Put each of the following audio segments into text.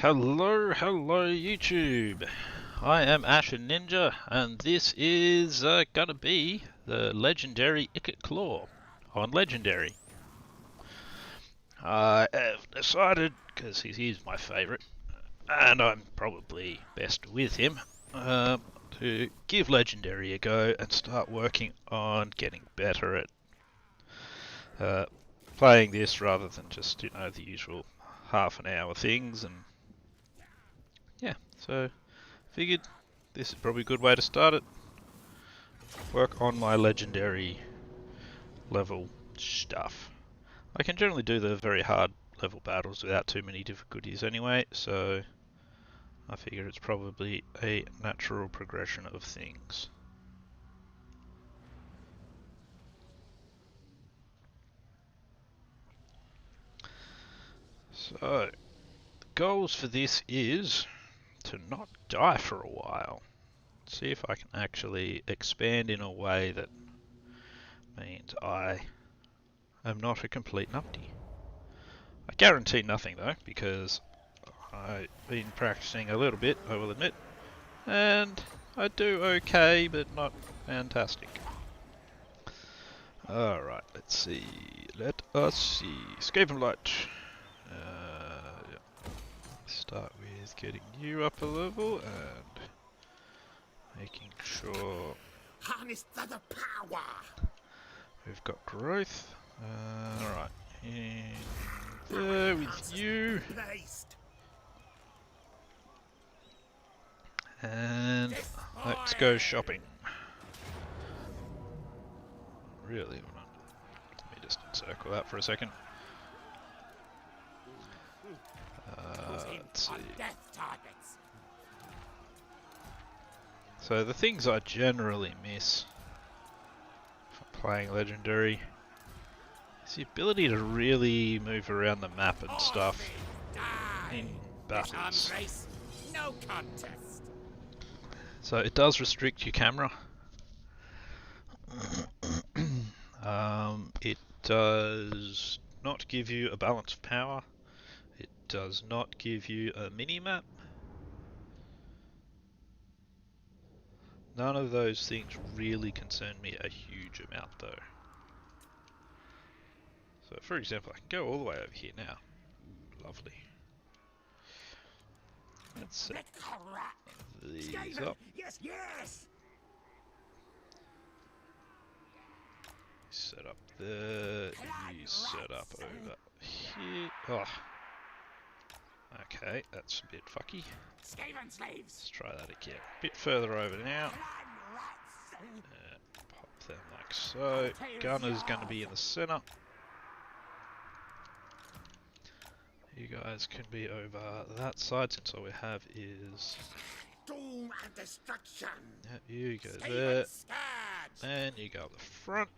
Hello YouTube. I am Ashen Ninja, and this is gonna be the legendary Ikit Claw on Legendary. I have decided, because he is my favourite, and I'm probably best with him, to give Legendary a go and start working on getting better at playing this rather than just, the usual half an hour things. And yeah, so figured this is probably a good way to start it. Work on my legendary level stuff. I can generally do the very hard level battles without too many difficulties anyway, so I figure it's probably a natural progression of things. So, the goals for this is to not die for a while. See if I can actually expand in a way that means I am not a complete numpty. I guarantee nothing though, because I've been practicing a little bit, I will admit, and I do okay, but not fantastic. Alright, let's see. Let us see. Escape from light. Yeah. Start with getting you up a level and making sure harness the power. We've got growth. Alright. In there with you. And let's go shopping. Really? Let me just encircle that for a second. Let's see. So the things I generally miss from playing Legendary is the ability to really move around the map and stuff in battles. No contest. So it does restrict your camera. It does not give you a balance of power. It does not give you a mini-map. None of those things really concern me a huge amount though. So for example, I can go all the way over here now. Lovely. Let's set these up. Yes, yes. Set up there. You set up over here. Oh. Okay, that's a bit fucky. Let's try that again. A bit further over now. Pop them like so. Gunner's going to be in the center. You guys can be over that side since all we have is doom and destruction. Yep, you go there. And you go up the front.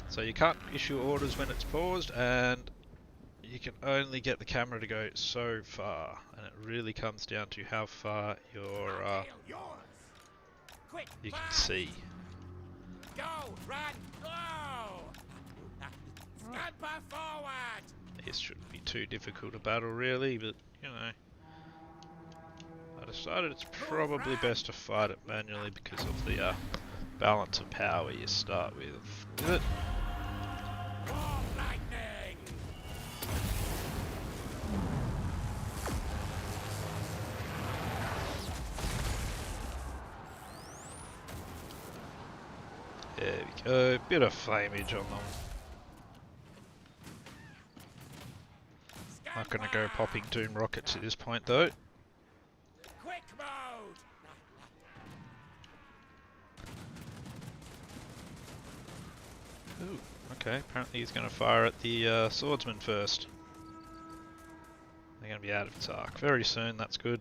So you can't issue orders when it's paused, and you can only get the camera to go so far, and it really comes down to how far you can see. Go, run, go! Scamper forward! This shouldn't be too difficult to battle really, but you know, I decided it's probably best to fight it manually because of the balance of power you start with it. There we go, bit of flamage on them. Not gonna go popping doom rockets at this point though. Quick mode. Ooh, okay, apparently he's gonna fire at the swordsman first. They're gonna be out of its arc very soon, that's good.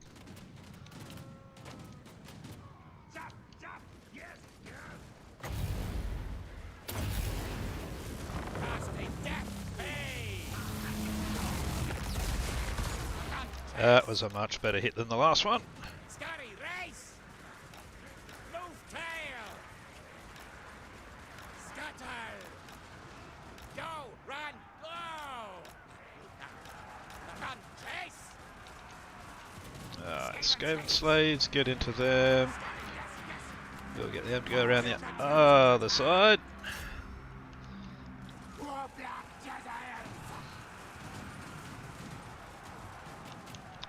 That was a much better hit than the last one. Scotty, race! Move tail! Scuttle! Go, run, go! Skaven slaves, get into them. We'll get them to go around the other side.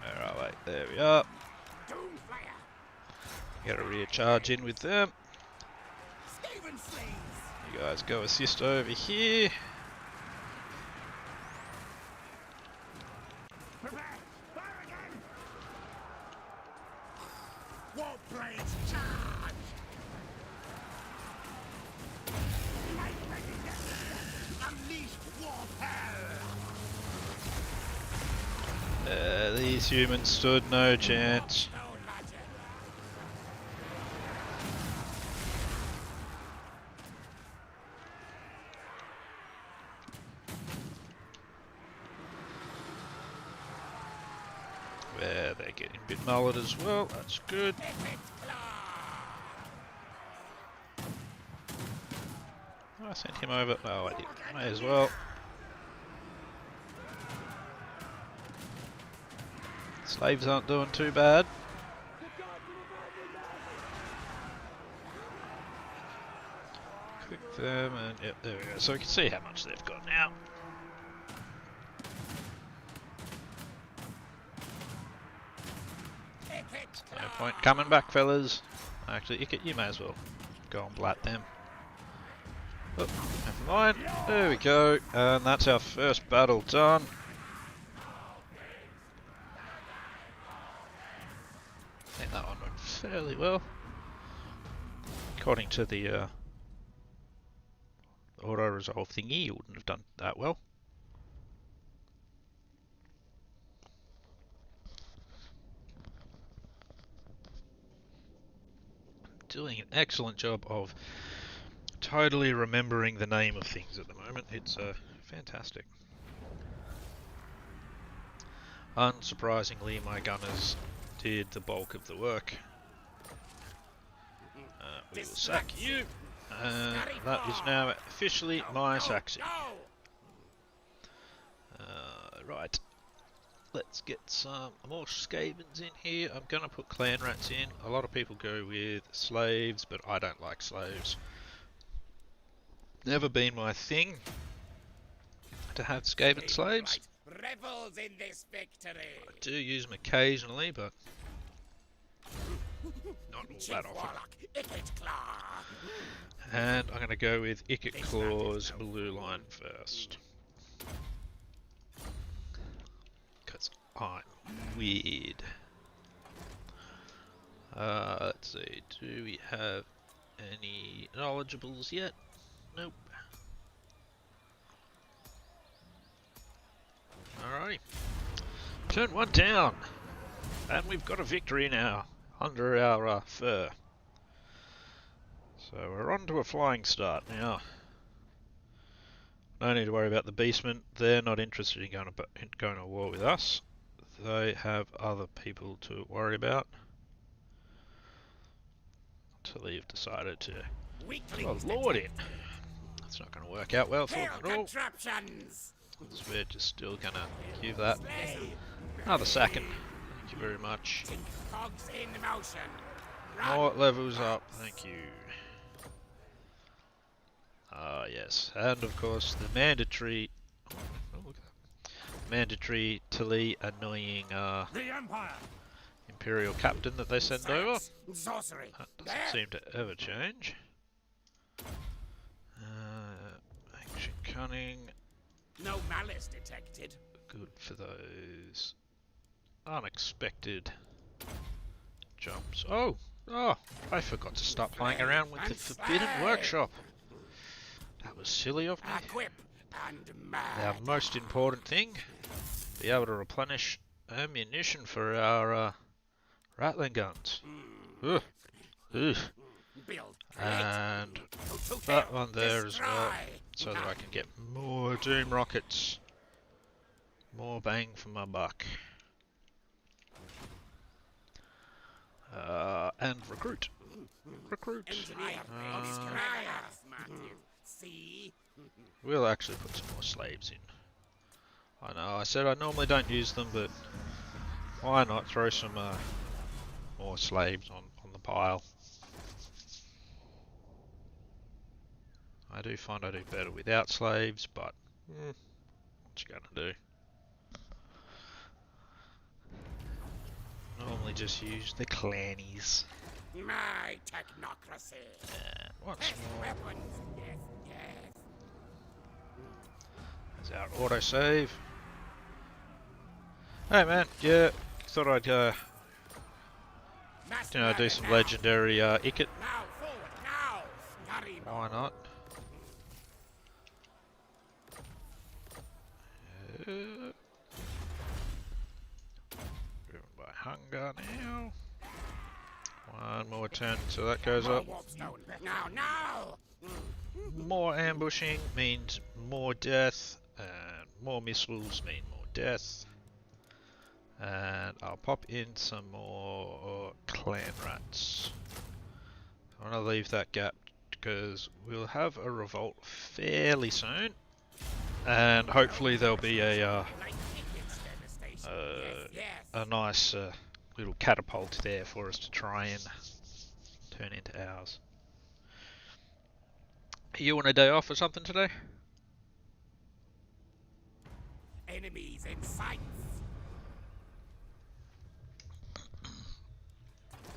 Alright, there we are. Get a rear charge in with them. You guys go assist over here. These humans stood no chance. They're getting a bit mullet as well, that's good. I sent him over. Oh, I did. May as well. Slaves aren't doing too bad. Click them and yep, there we go. So we can see how much they've got now. No point coming back, fellas. Actually, Ikit, you may as well go and blat them. Oh, never mind. There we go. And that's our first battle done. I think that one went fairly well. According to the auto-resolve thingy, you wouldn't have done that well. Doing an excellent job of totally remembering the name of things at the moment. It's fantastic. Unsurprisingly, my gunners did the bulk of the work. We will sack you. That is now officially my section. Right. Let's get some more Skavens in here. I'm going to put clan rats in. A lot of people go with slaves, but I don't like slaves. Never been my thing to have Skaven slaves. Revels in this victory. I do use them occasionally, but not all that often. And I'm going to go with Ikit Claw's blue line first. Because I'm weird. Let's see, do we have any knowledgeables yet? Nope. Alrighty. Turn one down. And we've got a victory now under our fur. So we're on to a flying start now. No need to worry about the beastmen. They're not interested in going to war with us. They have other people to worry about. Until you've decided to lord it. That's not going to work out well for them at all. So we're just still going to give that another second. Thank you very much. More levels up, thank you. Ah, yes, and of course the mandatory, totally annoying Imperial captain that they send over. That doesn't seem to ever change. Ancient cunning. No malice detected. Good for those unexpected jumps. Oh, I forgot to stop playing around with the Forbidden Workshop. That was silly of me. Equip and Our most important thing, be able to replenish ammunition for our Rattling guns. Ugh. Ugh. And that one there as well, so that I can get more Doom rockets. More bang for my buck. And recruit. Recruit. We'll actually put some more slaves in. I know, I said I normally don't use them, but why not throw some more slaves on the pile. I do find I do better without slaves, but what you gonna do? Normally just use the clannies. My technocracy. And once Best more, weapons. Yes, yes. there's our autosave. Hey man, yeah, thought I'd Mass do murder some now. legendary Ikit. Now, forward, now. Scurry Why not? Driven by hunger now. One more turn until that goes up. Warpstone. Now, now. More ambushing means more death, and more missiles mean more death. And I'll pop in some more clan rats. I want to leave that gap because we'll have a revolt fairly soon, and hopefully there'll be Like Ikit's devastation. Yes, a nice little catapult there for us to try and turn into ours. You want a day off or something today? Enemies in sight.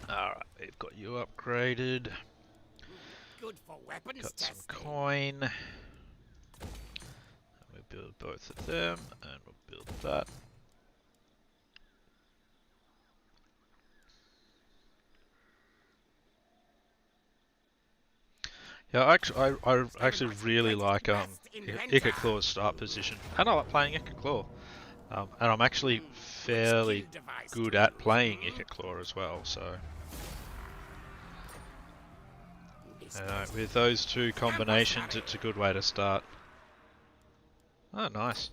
Alright, we've got you upgraded. Good for weapons Got some testing. coin. And we'll build both of them, and we'll build that. Yeah, I actually really like Ikit Claw's start position, and I like playing Ikit Claw. And I'm actually fairly good at playing Ikit Claw as well, so with those two combinations, it's a good way to start. Oh, nice.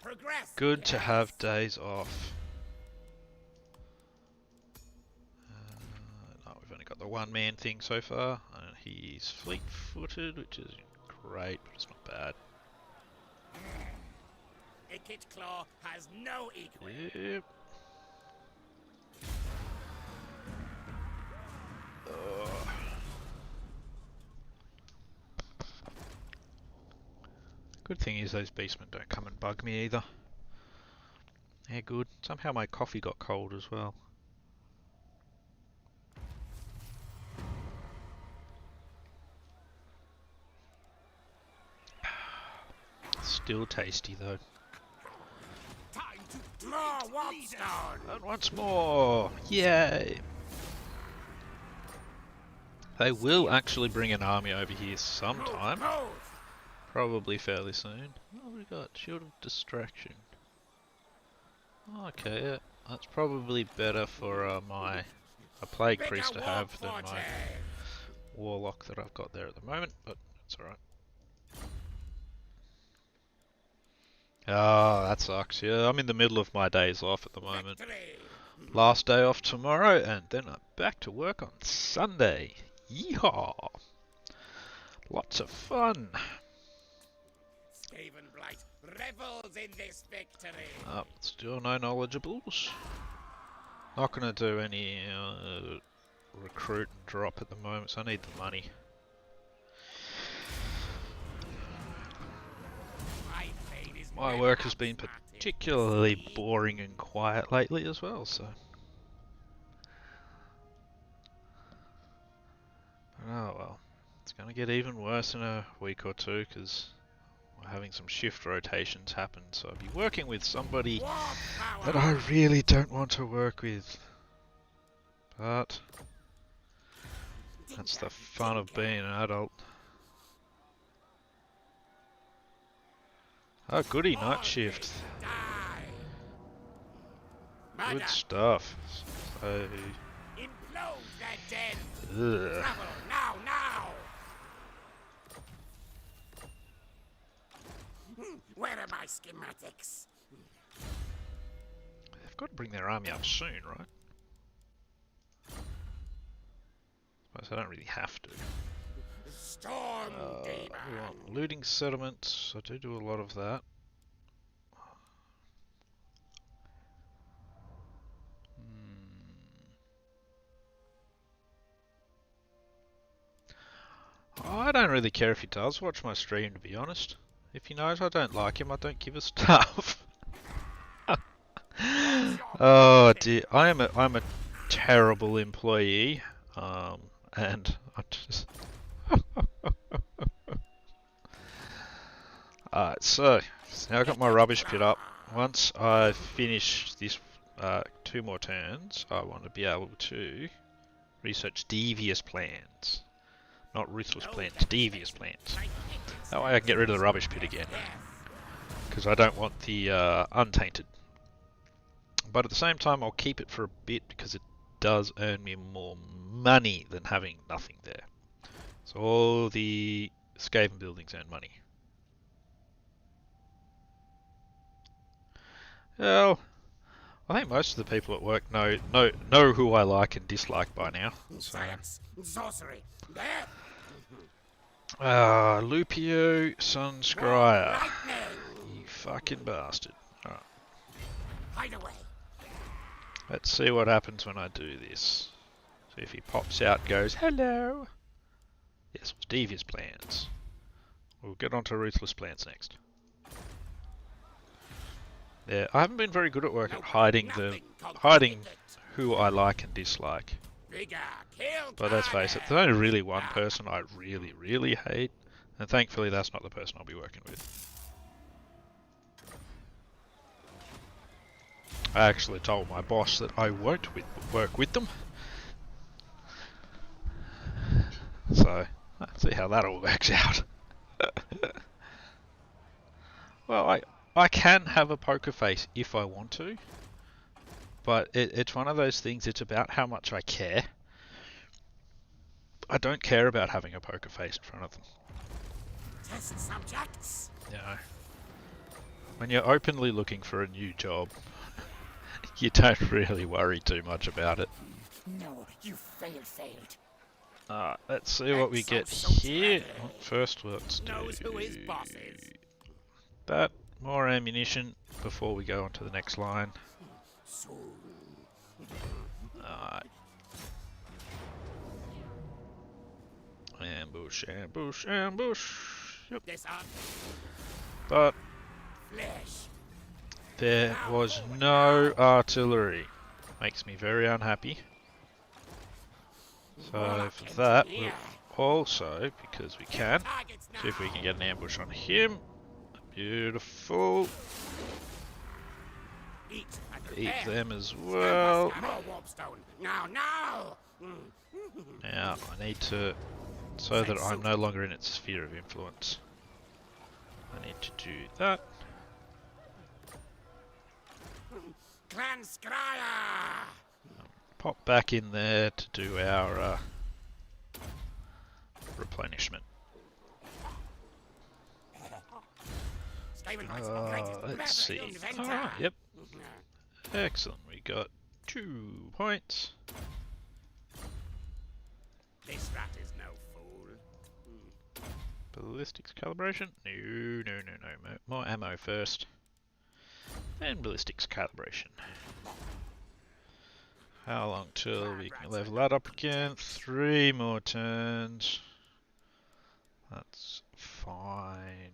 Progress. Good to have days off. No, we've only got the one-man thing so far, and he's fleet-footed, which is great, but it's not bad. Ikit Claw has no equal. Yep. Good thing is those beastmen don't come and bug me either. They're good. Somehow my coffee got cold as well. Still tasty though. Time to draw Warpstone. And once more! Yay! They will actually bring an army over here sometime. Move. Probably fairly soon. What have we got? Shield of Distraction. Okay, yeah. That's probably better for a Plague Priest to have than my Warlock that I've got there at the moment, but it's alright. Oh, that sucks. Yeah, I'm in the middle of my days off at the moment. Victory. Last day off tomorrow, and then I'm back to work on Sunday. Yeehaw! Lots of fun. Skaven Blight revels in this victory. Still no knowledgeables. Not gonna do any recruit and drop at the moment, so I need the money. My work has been particularly boring and quiet lately as well, so. Oh well. It's gonna get even worse in a week or two because we're having some shift rotations happen, so I'll be working with somebody that I really don't want to work with. But that's the fun of being an adult. Oh goody, night shift. Good stuff. So, Implode their den. ugh. Travel now, now. Where are my schematics? They've got to bring their army up soon, right? I suppose I don't really have to. Storm demon. We want looting settlements. I do a lot of that. I don't really care if he does watch my stream, to be honest. If he knows I don't like him, I don't give a stuff. Oh dear, I'm a terrible employee, and I just. Alright, so now I've got my rubbish pit up. Once I finish this 2 more turns, I want to be able to research devious plans. Not ruthless plans, devious plans. That way I can get rid of the rubbish pit again. Because I don't want the untainted. But at the same time I'll keep it for a bit because it does earn me more money than having nothing there. So all the Skaven buildings earn money. Well, I think most of the people at work know who I like and dislike by now. So. Science, sorcery, death. Lupio Sunscryer. Lightning. You fucking bastard. Alright. Hide away. Let's see what happens when I do this. So if he pops out and goes, hello. Yes, it was devious plans. We'll get on to ruthless plans next. Yeah, I haven't been very good at work at hiding who I like and dislike. Bigger, kill But let's face it, there's only really one person I really, really hate, and thankfully that's not the person I'll be working with. I actually told my boss that I won't work with them. So, let's see how that all works out. Well, I can have a poker face if I want to, but it's one of those things, it's about how much I care. I don't care about having a poker face in front of them. Test subjects. You know, when you're openly looking for a new job, you don't really worry too much about it. No, you failed. Let's see what we get here. Oh, first, let's do Knows who his boss is. that. More ammunition before we go on to the next line. Alright. Ambush, ambush, ambush. Yep. But Flesh. there was no artillery. Makes me very unhappy. So for that, we'll also, because we can, see if we can get an ambush on him. Beautiful. Eat them as well. Now I need to, so that I'm no longer in its sphere of influence, I need to do that. Pop back in there to do our replenishment. Let's see. Ah, yep. Excellent. We got 2 points. This rat is no fool. Ballistics calibration? No. More ammo first. Then ballistics calibration. How long till we can level that up again? 3 more turns. That's fine.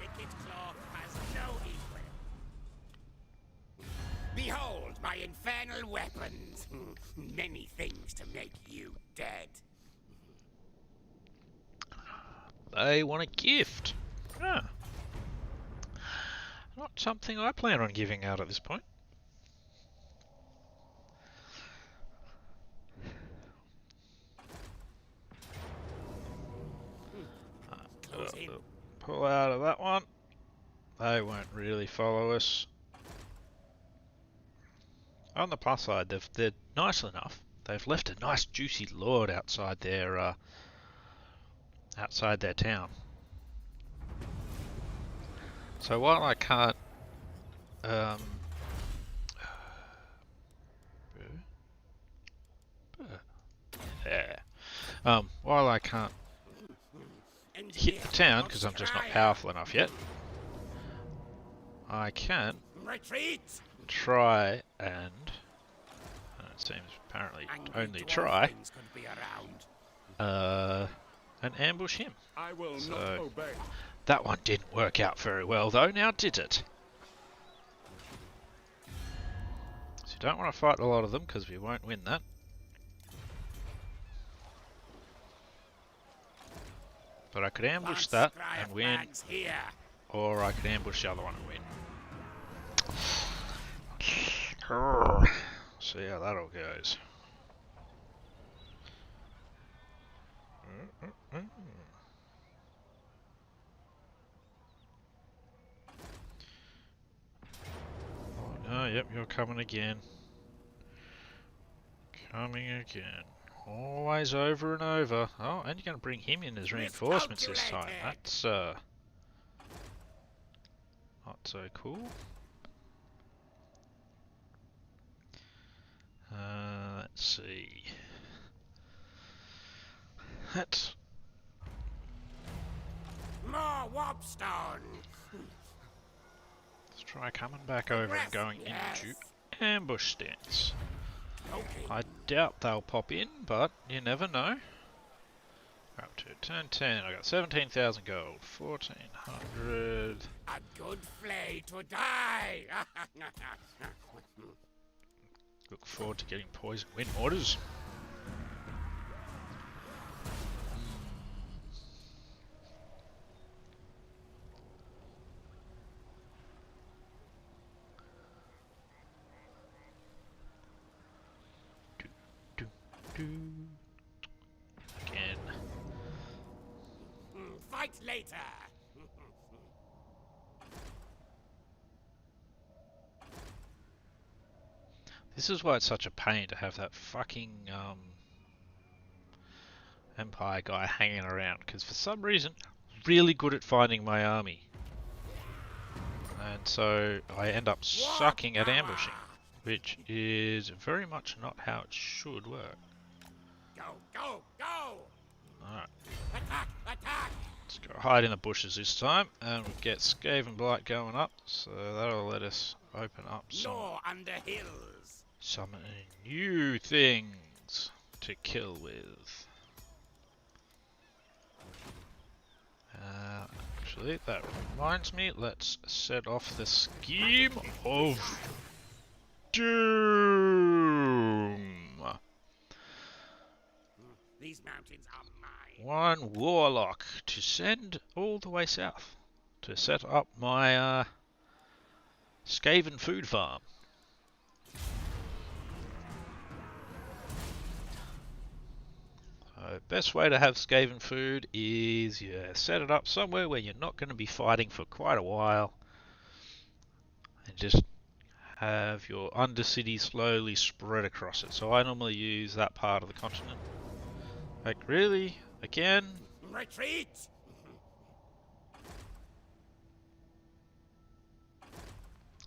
Ikit claw has no equal. Behold my infernal weapons. Many things to make you dead. They want a gift. Ah. Not something I plan on giving out at this point. Pull out of that one. They won't really follow us. On the plus side, they're nice enough. They've left a nice juicy lord outside their town. So while I can't while I can't hit the town because I'm just not powerful enough yet, I can try and it seems apparently only try and ambush him. I will So, not obey. that one didn't work out very well though, now did it? So you don't want to fight a lot of them because we won't win that. But I could ambush that and win, or I could ambush the other one and win. See how that all goes. Oh, yep, you're coming again. Coming again. Always over and over. Oh, and you're going to bring him in as reinforcements this time. That's, not so cool. Let's see. That's... More warpstone. Let's try coming back over and going into ambush stance. Okay. I doubt they'll pop in, but you never know. We're up to turn 10. I got 17,000 gold. 1,400. A good flay to die. Look forward to getting poison wind mortars. Again. Fight later. This is why it's such a pain to have that fucking Empire guy hanging around, because for some reason, really good at finding my army. And so I end up sucking at ambushing, which is very much not how it should work. Go, go, go! Alright, Attack, attack! let's go hide in the bushes this time, and we'll get Skaven Blight going up, so that'll let us open up some new things to kill with. Actually, that reminds me, let's set off the scheme of doom. These mountains are mine. One warlock to send all the way south to set up my Skaven food farm. So best way to have Skaven food is you set it up somewhere where you're not going to be fighting for quite a while, and just have your undercity slowly spread across it. So I normally use that part of the continent. Like, really? Again? Retreat!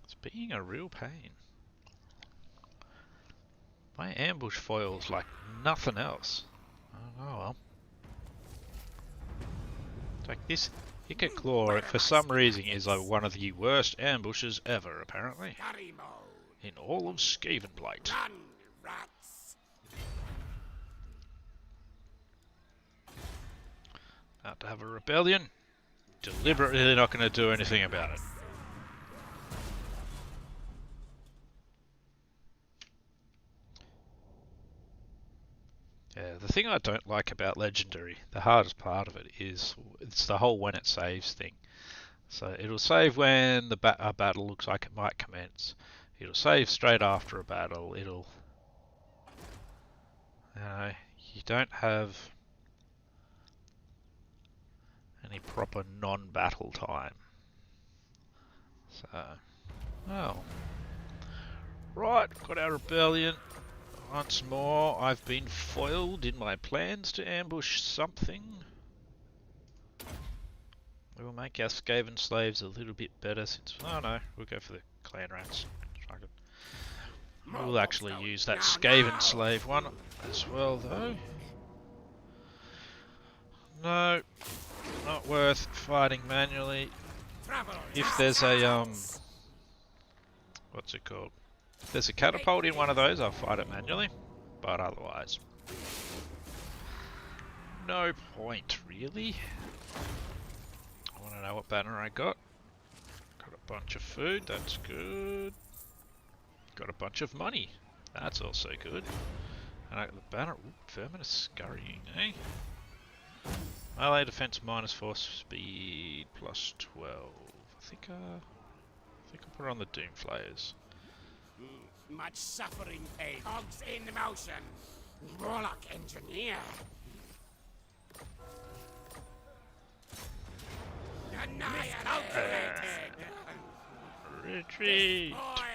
It's being a real pain. My ambush foils like nothing else. Oh well. It's like this Ikit Claw, for some reason, is like one of the worst ambushes ever, apparently. In all of Skaven Blight. Run, rats! About to have a rebellion. Deliberately not going to do anything about it. Yeah, the thing I don't like about Legendary, the hardest part of it, is it's the whole when it saves thing. So it'll save when a battle looks like it might commence. It'll save straight after a battle. It'll... you don't have any proper non-battle time. So... oh. Right, got our rebellion. Once more, I've been foiled in my plans to ambush something. We will make our Skaven slaves a little bit better since... oh no, we'll go for the clan rats. We'll actually use that Skaven slave one as well though. No, not worth fighting manually. If there's a what's it called? If there's a catapult in one of those, I'll fight it manually, but otherwise. no point, really. I want to know what banner I got. Got a bunch of food, that's good. Got a bunch of money, that's also good. And I got the banner, ooh, Vermin is scurrying, eh? Melee defense -4, speed +12. I think I'll put it on the Doom Flayers. Much suffering pain. Cogs in motion. Warlock engineer. Annihilated. Retreat! Despoil.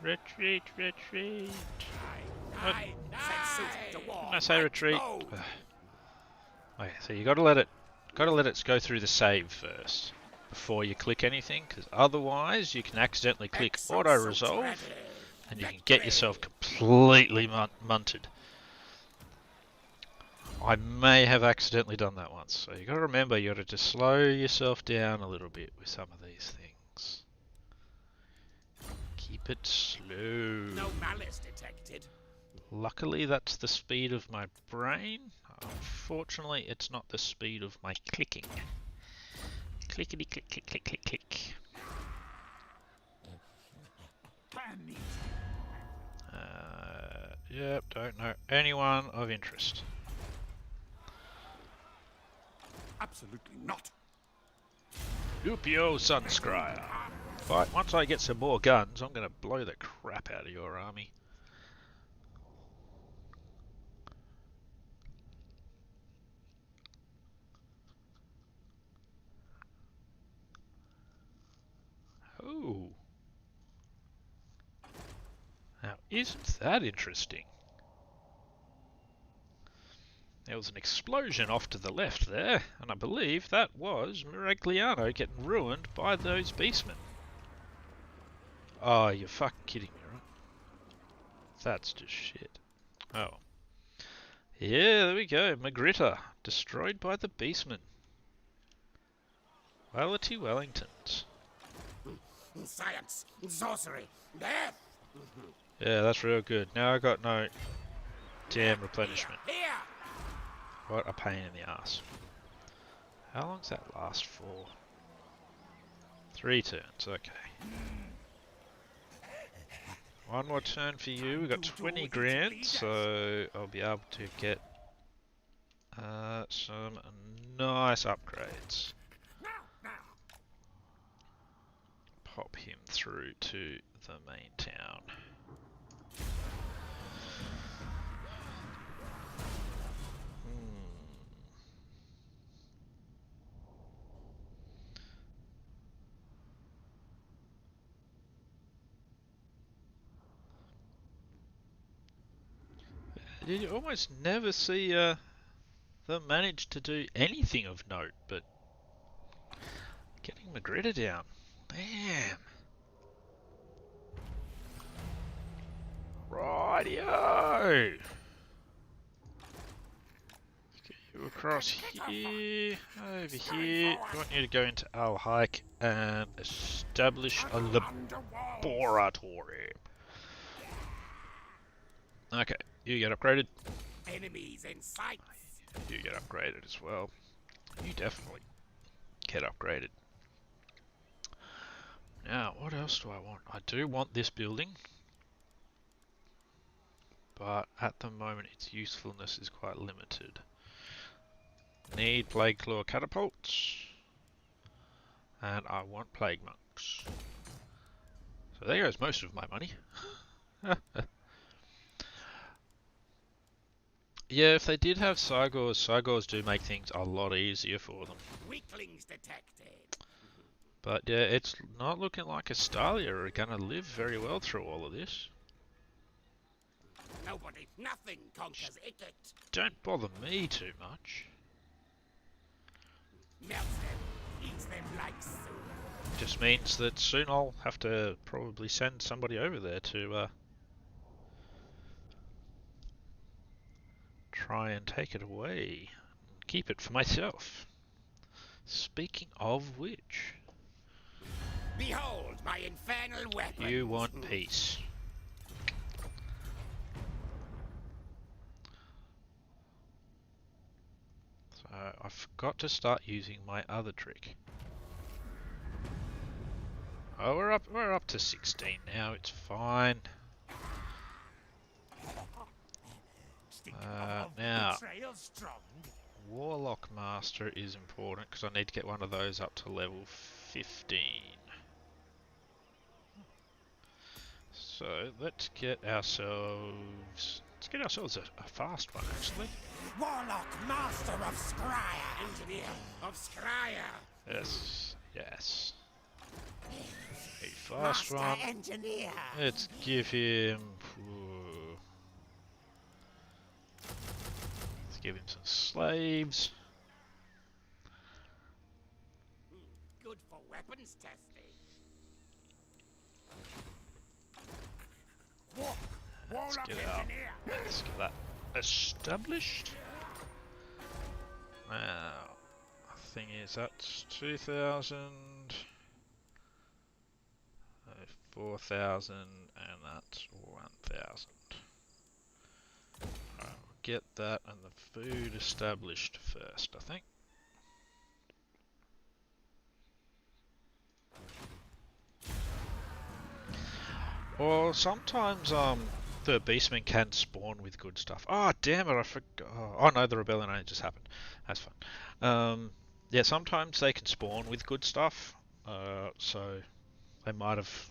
Retreat, retreat! Die. Set suit to war. Didn't I say retreat? Mode. Okay, so you gotta let it go through the save first before you click anything, because otherwise you can accidentally click auto resolve and you can get yourself completely munted. I may have accidentally done that once, so you gotta remember you gotta just slow yourself down a little bit with some of these things. Keep it slow. No malice detected. Luckily that's the speed of my brain. Unfortunately it's not the speed of my clicking. Clickety click click click click click. Yep, don't know anyone of interest. Absolutely not. Upio Sunscryer. Right, once I get some more guns, I'm gonna blow the crap out of your army. Oh. Now, isn't that interesting? There was an explosion off to the left there, and I believe that was Miragliano getting ruined by those beastmen. Oh, you're fucking kidding me, right? That's just shit. Oh. Yeah, there we go. Magritta, destroyed by the beastmen. Quality Wellingtons. Science, sorcery, death. Yeah, that's real good. Now I got no damn replenishment. Here. What a pain in the ass. How long's that last for? 3 turns, okay. One more turn for you. We got 20 grand, so I'll be able to get some nice upgrades. Pop him through to the main town. You almost never see them manage to do anything of note, but getting Magritta down, damn. Rightio. Get you across here, over here. I want you to go into Al Hike and establish a laboratory. Okay, you get upgraded. Enemies in sight. You get upgraded as well. You definitely get upgraded. Now, what else do I want? I do want this building, but at the moment its usefulness is quite limited. Need Plague Claw catapults, and I want Plague Monks. So there goes most of my money. Yeah, if they did have Cygors do make things a lot easier for them. Weaklings detected. But yeah, it's not looking like Astalia are going to live very well through all of this. Nobody, nothing conquers Ikit. Don't bother me too much. Melts them, eats them like soup. Just means that soon I'll have to probably send somebody over there to try and take it away. Keep it for myself. Speaking of which... Behold my infernal weapons. You want peace. I forgot to start using my other trick. Oh, we're up to 16 now. It's fine. Now, Warlock Master is important because I need to get one of those up to level 15. So let's get ourselves a fast one actually. Warlock Master of Scryer! Engineer of Scryer! Yes. A fast Master one. Engineer! Let's give him... Let's give him some slaves. Good for weapons testing. Let's get that established. Now, the thing is, that's 2,000, 4,000, and that's 1,000. Alright, we'll get that and the food established first, I think. Or sometimes, the beastmen can spawn with good stuff. Oh, damn it, I forgot. Oh, no, the rebellion only just happened. That's fun. Yeah, sometimes they can spawn with good stuff. So they might have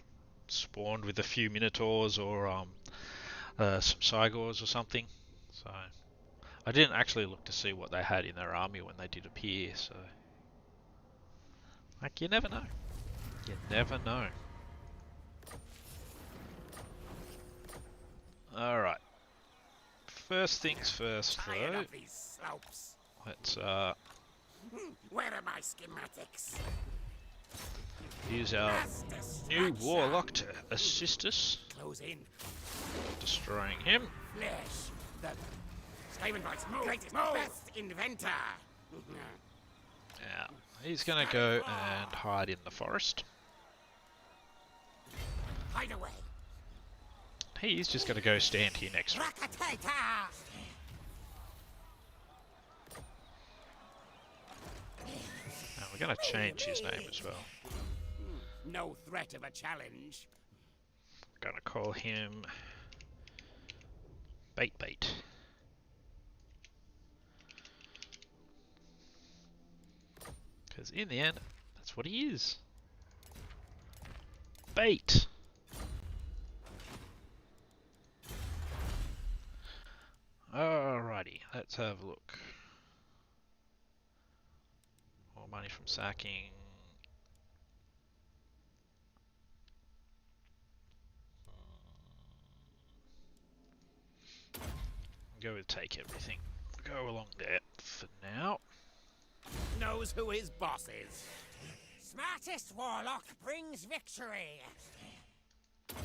spawned with a few Minotaurs or some Cygors or something. So I didn't actually look to see what they had in their army when they did appear. So, like, you never know. You never know. Alright. First things first, though. Let's Where are my schematics? use our new warlock to assist us. Close in. Destroying him. Flesh. The Skaven Knight's greatest, best inventor. Yeah, he's gonna go and hide in the forest. Hide away. He's just gonna go stand here next to me. Rakatata! And we're gonna change his name as well. No threat of a challenge. Gonna call him Bait. Because in the end, that's what he is. Bait! Alrighty, let's have a look. More money from sacking. Go with take everything. Go along there for now. Knows who his boss is. Smartest warlock brings victory. It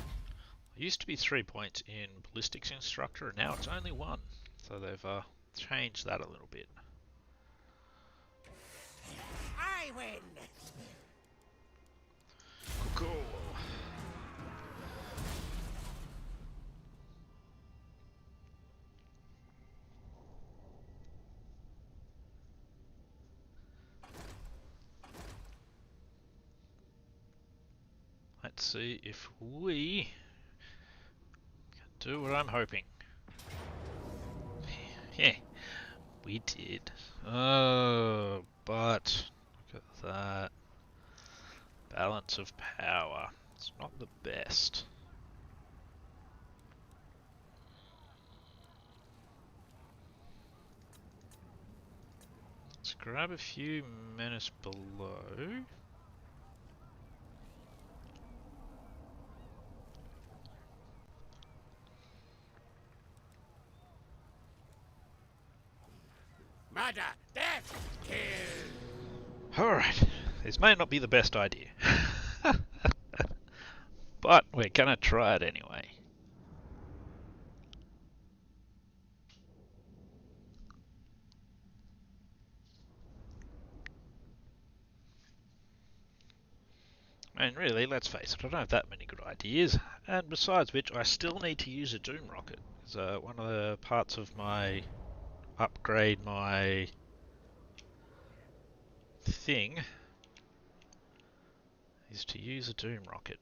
used to be 3 points in ballistics instructor, and now it's only 1. So they've changed that a little bit. I win. Cool. Let's see if we can do what I'm hoping. Yeah, we did. Oh, but look at that. Balance of power. It's not the best. Let's grab a few menace below. Murder, death, kill. Alright, this may not be the best idea. But we're gonna try it anyway. And really, let's face it, I don't have that many good ideas. And besides which, I still need to use a Doom Rocket. It's one of the parts of my upgrade my thing is to use a doom rocket.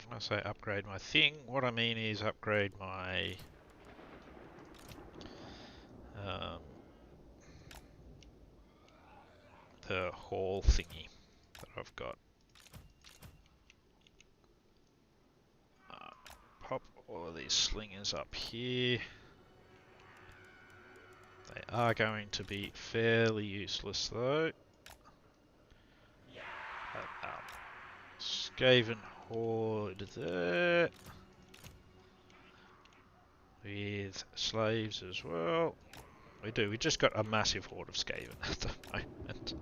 When I say upgrade my thing, what I mean is upgrade my the hall thingy that I've got. Pop all of these slingers up here. They are going to be fairly useless though. Skaven horde there. With slaves as well. We just got a massive horde of Skaven at the moment.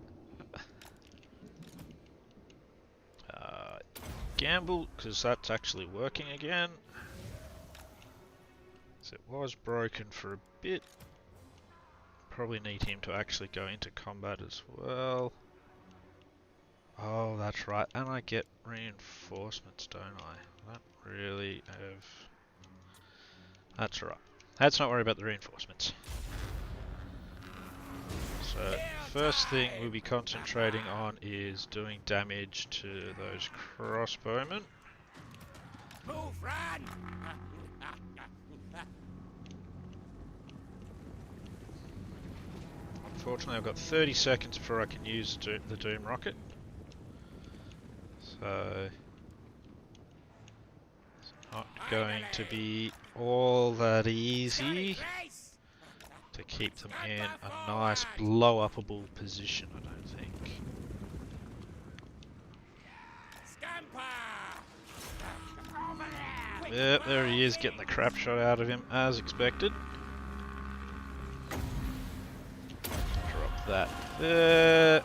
Gamble, because that's actually working again. So it was broken for a bit. Probably need him to actually go into combat as well. Oh, that's right. And I get reinforcements, don't I? I don't really have... That's alright. Let's not worry about the reinforcements. So, first thing we'll be concentrating on is doing damage to those crossbowmen. Move, run! Unfortunately, I've got 30 seconds before I can use the Doom Rocket. So, it's not going to be all that easy to keep them in a nice blow-upable position, I don't think. Yep, there he is, getting the crap shot out of him, as expected. Drop that there.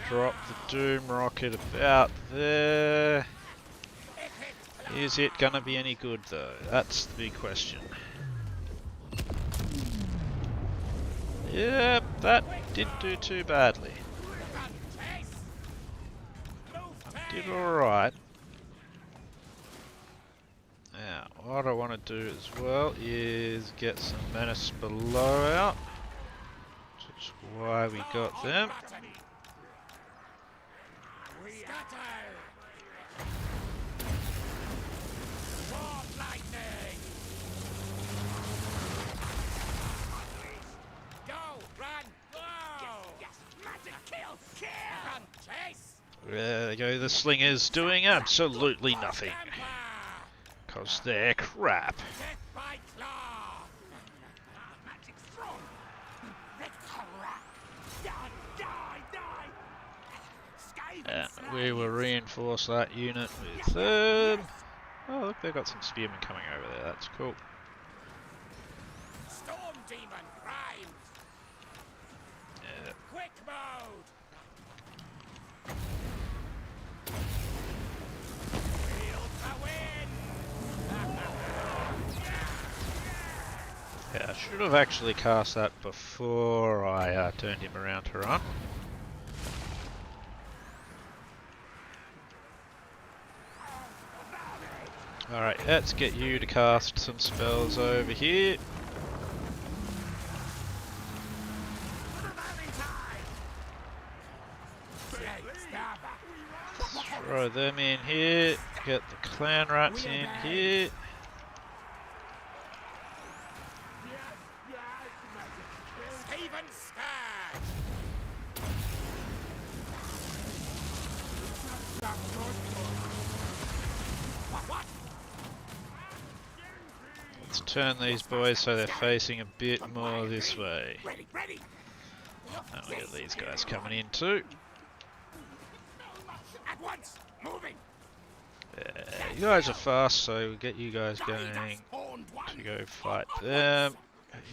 Drop the Doom Rocket about there. Is it gonna be any good though? That's the big question. Yep, that didn't do too badly. Did alright. Now, what I want to do as well is get some Menace Below out. Which is why we got them. There they go, the slingers doing absolutely nothing. Because they're crap. And we will reinforce that unit with oh look, they've got some spearmen coming over there, that's cool. Storm demon primed. Yeah. Quick mode. Yeah, I should have actually cast that before I turned him around to run. Alright, let's get you to cast some spells over here. Throw them in here, get the clan rats in here. Let's turn these boys so they're facing a bit more this way. And we get these guys coming in too. At once, moving. You guys are fast, so we'll get you guys going to go fight them.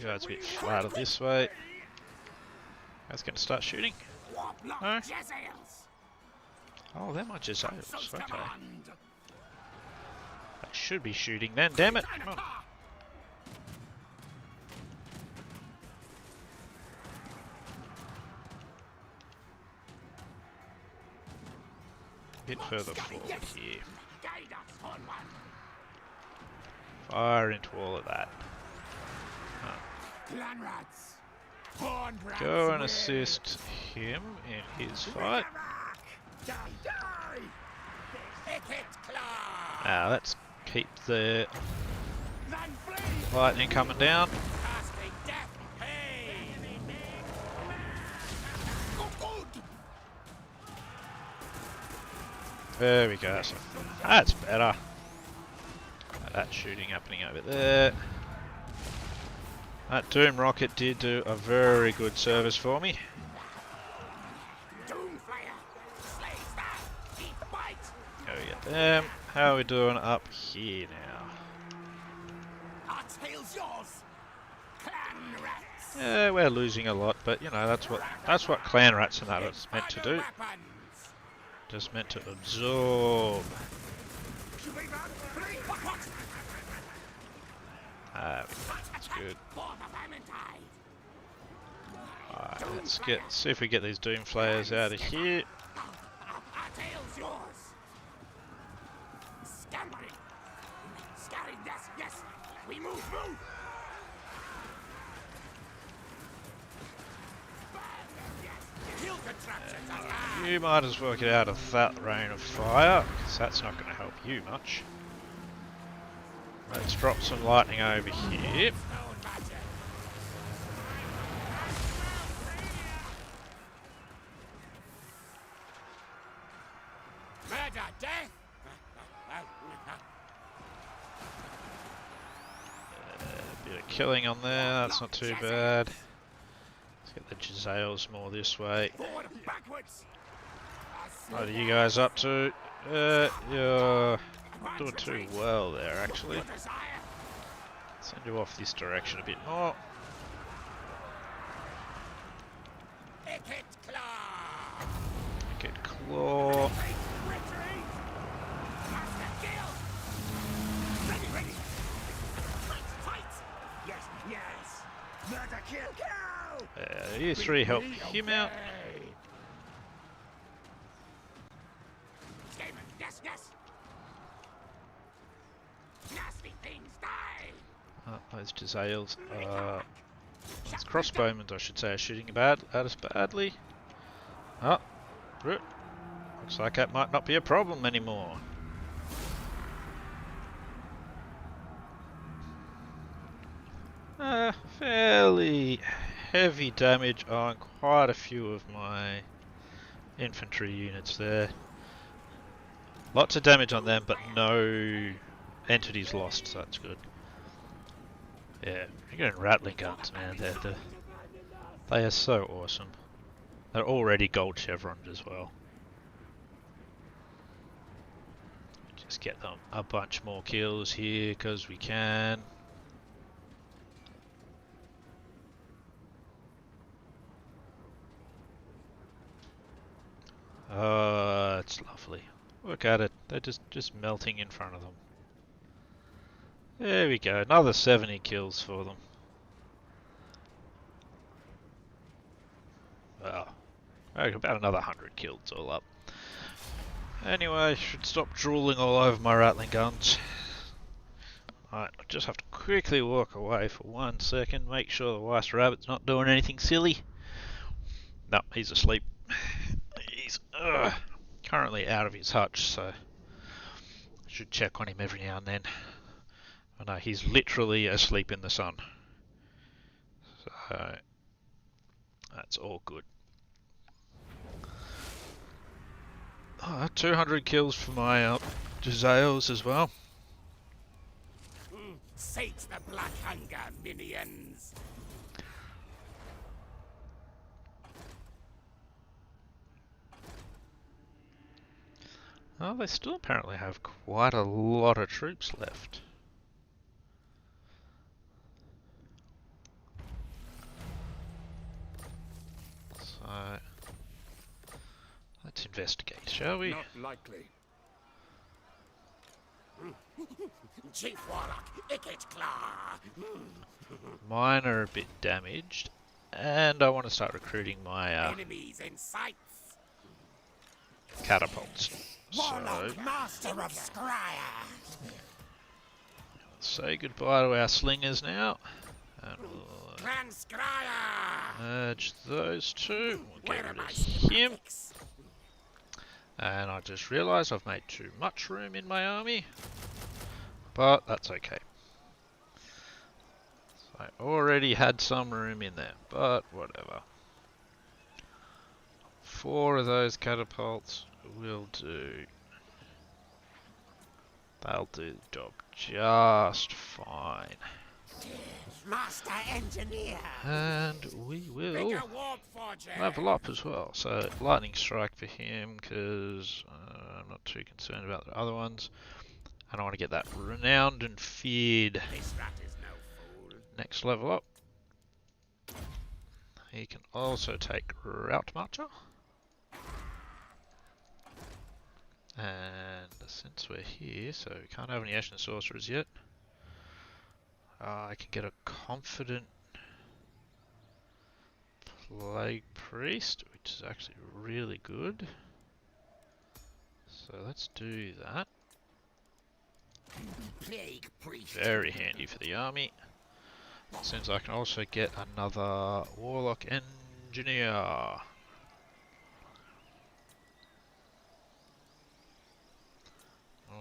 You guys a bit flatter this way. You guys gonna start shooting? No? Oh, they're my Jezzails. Okay. They should be shooting then, damn it! Come on. Bit further forward here. Fire into all of that. Clan rats. Horned rats. Go and assist him in his fight. Die, die. Ikit claw. Now let's keep the Then flee. lightning coming down. Casting death. Hey. Good. There we go. So that's better. That shooting happening over there. That Doom Rocket did do a very good service for me. Doomfire. Slays that. Keep the bite. Go get them. How are we doing up here now? Our tail's yours. Clan rats. Yeah, we're losing a lot, but you know that's what clan rats and that is meant to do. Weapons. Just meant to absorb. That's good. Alright, let's see if we get these Doom Flayers out of here. Our tail's yours. Scampering. Scaring, yes, yes. We move. Kill contraptions. You might as well get out of that rain of fire, because that's not going to help you much. Let's drop some lightning over here. Murder, death. A bit of killing on there, that's not too bad. Let's get the Jezzails more this way. Forward, backwards. What are you guys up to? You're not doing too well there, actually. Send you off this direction a bit more. Ikit claw. Get claw. Retreat. Master kill. Ready. Fight. Yes. Murder, kill. You three help him out. Yes. Nasty things die. Those Jezzails those crossbowmen, I should say, are shooting at us badly. Oh, looks like that might not be a problem anymore. Fairly heavy damage on quite a few of my infantry units there. Lots of damage on them, but no entities lost, so that's good. Yeah, you're getting rattling guns, man. They are so awesome. They're already gold chevrons as well. Just get them a bunch more kills here, because we can. Oh, it's lovely. Look at it. They're just melting in front of them. There we go. Another 70 kills for them. Well, about another 100 kills all up. Anyway, I should stop drooling all over my rattling guns. Alright, I just have to quickly walk away for 1 second, make sure the White Rabbit's not doing anything silly. No, he's asleep. He's currently out of his hutch, so I should check on him every now and then. Oh no, he's literally asleep in the sun. So that's all good. 200 kills for my Jezzails as well. Sate the black hunger, minions. Oh, they still apparently have quite a lot of troops left. So let's investigate, shall we? Not likely. Chief Warlock, Ikit Claw. Mine are a bit damaged, and I want to start recruiting my Enemies in sight. catapults. Warlock, So master of Scryer. say goodbye to our slingers now, and we'll Clan Scryer! Merge those two. We'll Where get are rid my of him. schematics? And I just realised I've made too much room in my army. But that's okay. I already had some room in there, but whatever. 4 of those catapults will do. They'll do the job just fine. Master engineer. And we will Bigger warp forger! level up as well. So lightning strike for him because I'm not too concerned about the other ones. And I want to get that renowned and feared This rat is no fool. next level up. He can also take Route Marcher. And since we're here, so we can't have any Ashen Sorcerers yet, I can get a Confident Plague Priest, which is actually really good. So let's do that. Plague priest. Very handy for the army. Since I can also get another Warlock Engineer. I'll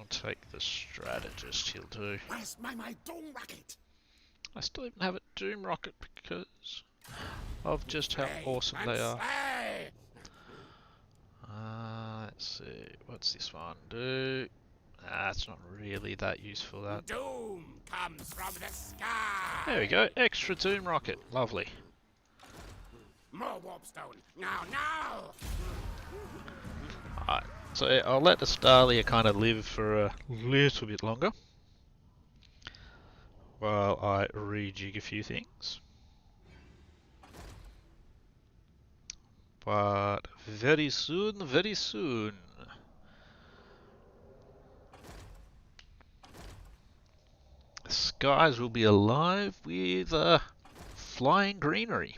take the Strategist, he'll do. Where's my doom rocket? I still even have a Doom Rocket because of just how Slay awesome and they are. slay. Let's see, what's this one do? It's not really that useful, that. Doom comes from the sky. There we go, extra Doom Rocket, lovely. More warpstone. Now. Alright, so I'll let Astalia kind of live for a little bit longer while I rejig a few things. But very soon, the skies will be alive with flying greenery.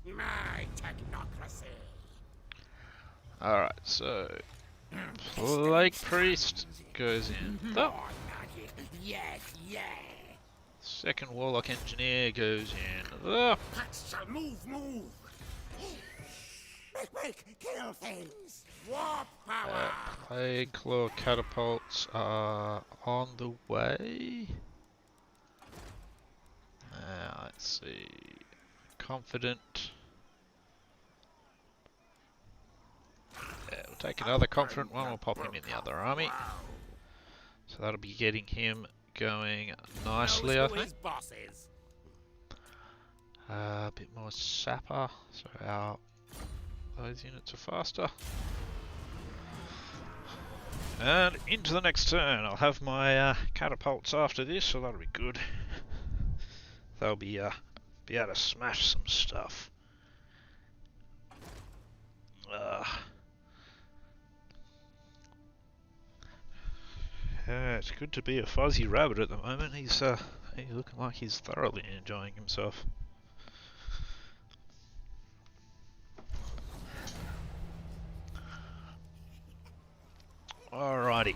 My technocracy. Alright, so Plague Priest goes in. Oh, More magic. Yes. second Warlock Engineer goes in. Oh, Patch shall move. Make, kill things. Warp power. Plague Claw catapults are on the way. Let's see. Confident. Yeah, we'll take another confident one. We'll pop him in the other army. So that'll be getting him going nicely, I Knows who think. his boss is. A bit more sapper, so those units are faster. And into the next turn. I'll have my catapults after this, so that'll be good. They'll be able to smash some stuff. Yeah, it's good to be a fuzzy rabbit at the moment. He's looking like he's thoroughly enjoying himself. Alrighty.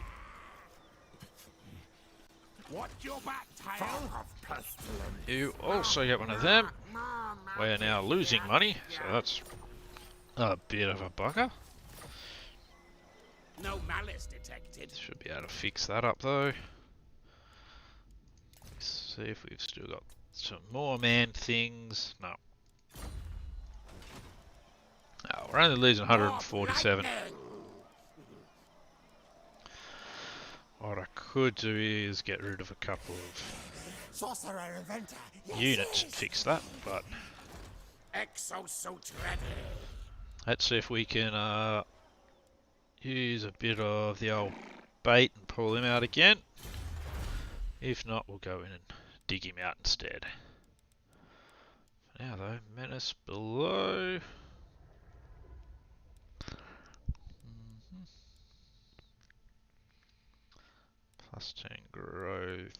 What's your back tail of pestilence? You also get one of them. We're now losing money, so that's a bit of a bugger. No malice detected. Should be able to fix that up though. Let's see if we've still got some more man things. No. No, we're only losing 147. What I could do is get rid of a couple of Sorcerer inventor. Yes, units and yes. fix that, but Exosuit ready. let's see if we can use a bit of the old bait and pull him out again. If not, we'll go in and dig him out instead. For now though, menace below. Plus 10 growth,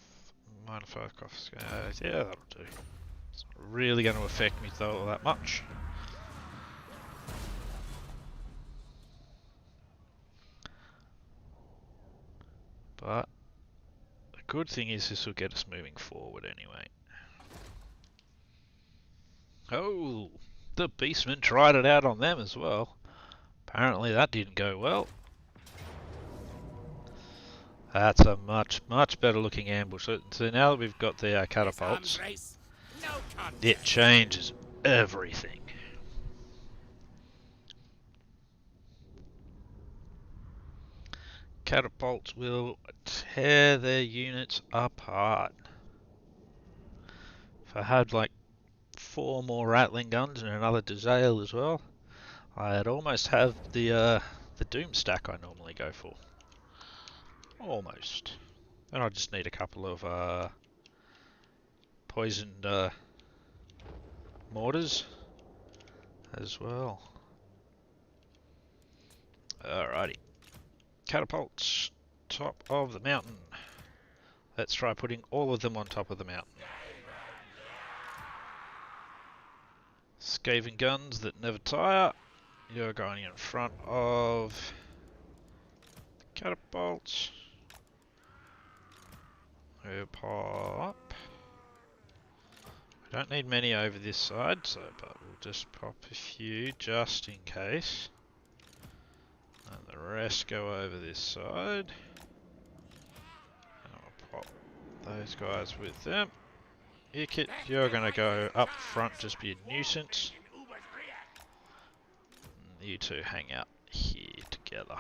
minus 5 cost scales. Yeah, that'll do. It's not really going to affect me though that much. But the good thing is this will get us moving forward anyway. Oh, the beastmen tried it out on them as well. Apparently that didn't go well. That's a much better looking ambush. So now that we've got the catapults, it changes everything. Catapults will tear their units apart. If I had like 4 more Rattling guns and another Dizale as well, I'd almost have the Doom stack I normally go for. Almost. And I just need a couple of poisoned mortars as well. Alrighty. Catapults, top of the mountain. Let's try putting all of them on top of the mountain. Skaven guns that never tire. You're going in front of catapults. We'll pop. We don't need many over this side, but we'll just pop a few just in case. And the rest go over this side. And I'll pop those guys with them. Ikit, you're going to go up front, just be a nuisance. And you two hang out here together.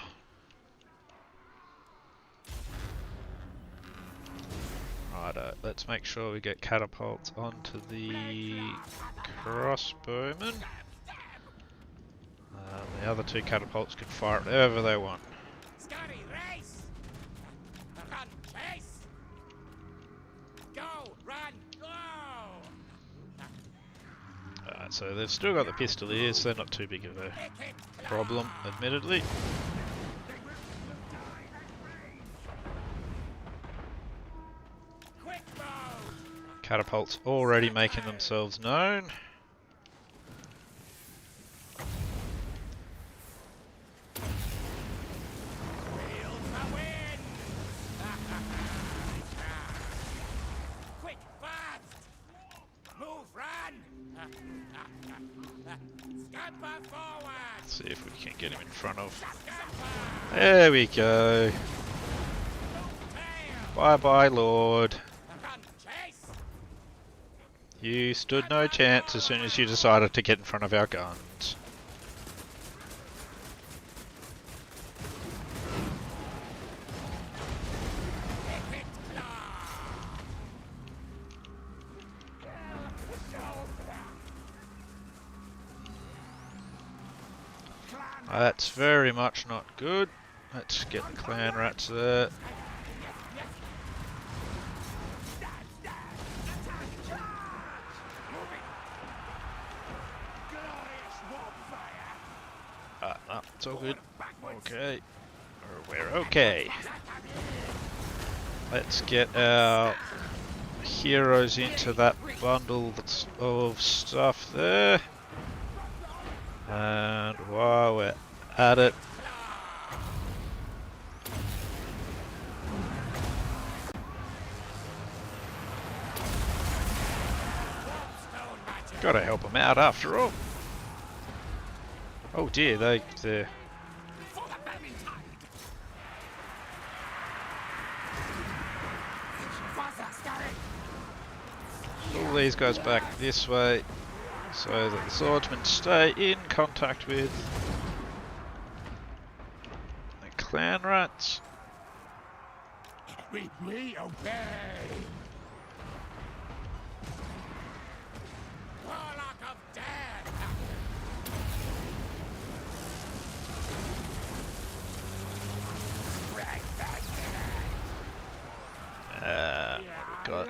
Righto, let's make sure we get catapults onto the crossbowmen. The other 2 catapults can fire it wherever they want. Scotty, race! Run, chase! Go, run, go! Alright, so they've still got the pistoliers, so they're not too big of a problem, admittedly. Quick move! Catapults already making themselves known. Quick, fast! Move, run! Scamper forward! Let's see if we can get him in front of. There we go. Bye bye, Lord. Run, chase! You stood no chance as soon as you decided to get in front of our guns. That's very much not good. Let's get the clan rats there. No, it's all good. Okay. We're okay. Let's get our heroes into that bundle of stuff there. And while we're at it, gotta help them out after all. Oh dear, they're pull these guys back this way so that the swordsmen stay in contact with the clan rats. We obey! Warlock of Death! Got.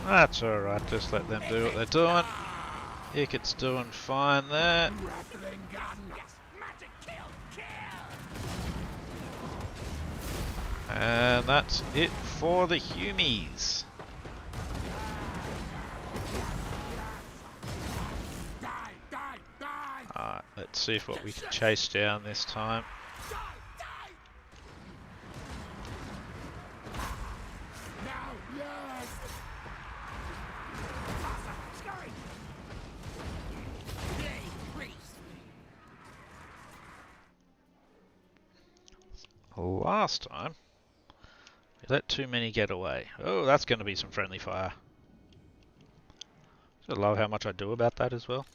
That's alright, just let them do what they're doing. Ikit's doing fine there. Rattling gun! Yes, magic kill! And that's it for the Humies. Die, die, die! Alright, let's see if what we can chase down this time. Die, die! last time, we let too many get away. Oh, that's going to be some friendly fire. I love how much I do about that as well.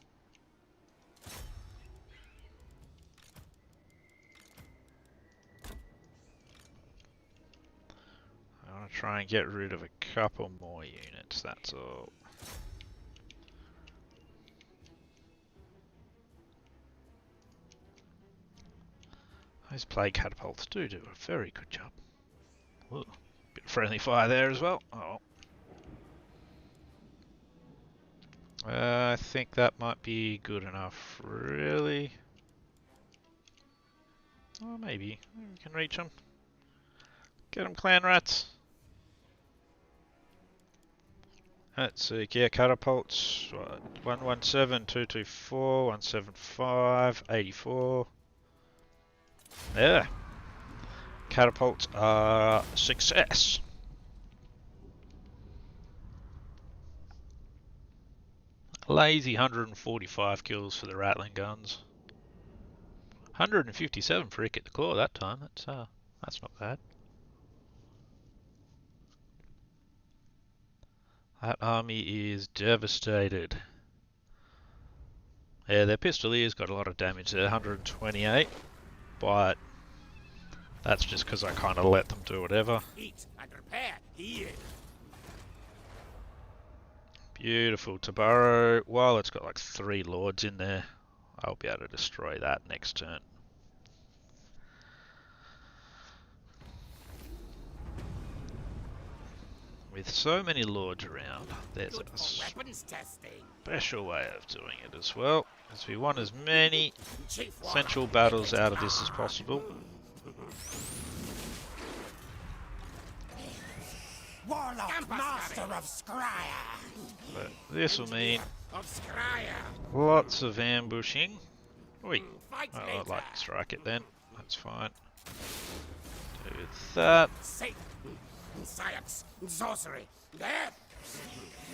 I want to try and get rid of a couple more units, that's all. Those plague catapults do a very good job. Ooh, bit of friendly fire there as well. Oh. I think that might be good enough, really. Oh, maybe. We can reach them. Get them, clan rats. Let's see, yeah, catapults. 117, 224, 175, 84. Yeah. Catapults are a success. Lazy 145 kills for the Rattling guns. 157 for Ikit the Claw that time. That's not bad. That army is devastated. Yeah, their pistolier's got a lot of damage there, 128, but that's just because I kind of let them do whatever. Eat and repair here. Beautiful Tabaro. While it's got like 3 lords in there, I'll be able to destroy that next turn. With so many lords around, there's a special way of doing it as well, as we want as many central battles out of this as possible. Warlock, master of Scryer. But this will mean lots of ambushing. Oi. Oh, I'd like to strike it then. That's fine. Do that. Science, sorcery, death.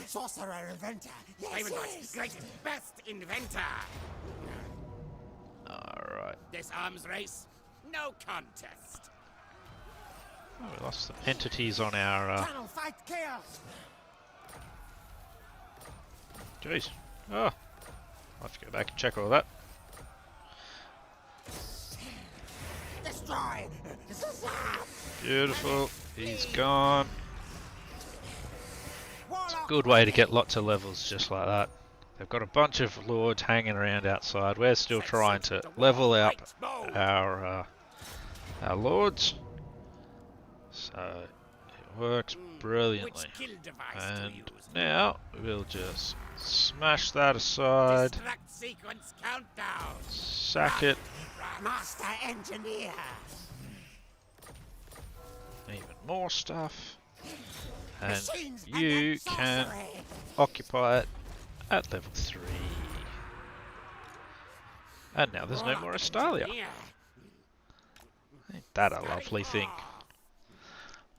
Sorcerer inventor. Yes, yes. Greatest, best inventor. Alright. This arms race, no contest. Oh, we lost some entities on our... Tunnel fight kills. Jeez. Oh. I'll have to go back and check all that. Destroy. Beautiful. He's gone. It's a good way to get lots of levels just like that. They've got a bunch of lords hanging around outside. We're still trying to level up our lords. So it works brilliantly. And now we'll just smash that aside. Sack it. Master engineer. Even more stuff. And you can occupy it at level 3. And now there's no more Astalia. Ain't that a lovely thing?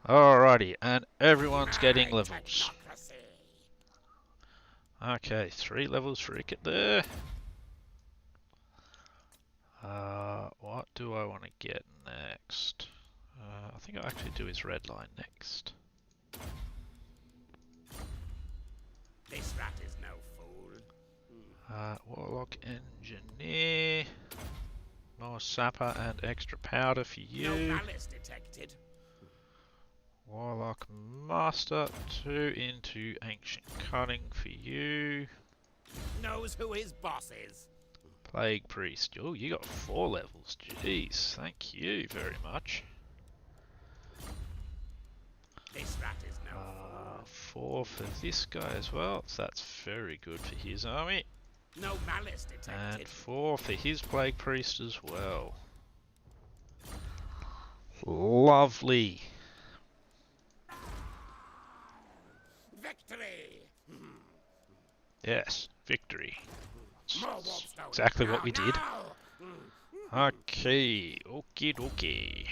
Alrighty, and everyone's getting levels. Okay, 3 levels for Ikit there. What do I want to get next? I think I'll actually do his red line next. This rat is no fool. Warlock Engineer. More sapper and extra powder for you. No malice detected. Warlock Master, 2 into Ancient Cunning for you. Knows who his boss is. Plague Priest. Oh, you got 4 levels. Jeez, thank you very much. This rat is no fool. 4 for this guy as well. So that's very good for his army. No malice detected. And 4 for his Plague Priest as well. Lovely. Victory. Yes, victory. That's exactly what we did. Okay, okie dokie.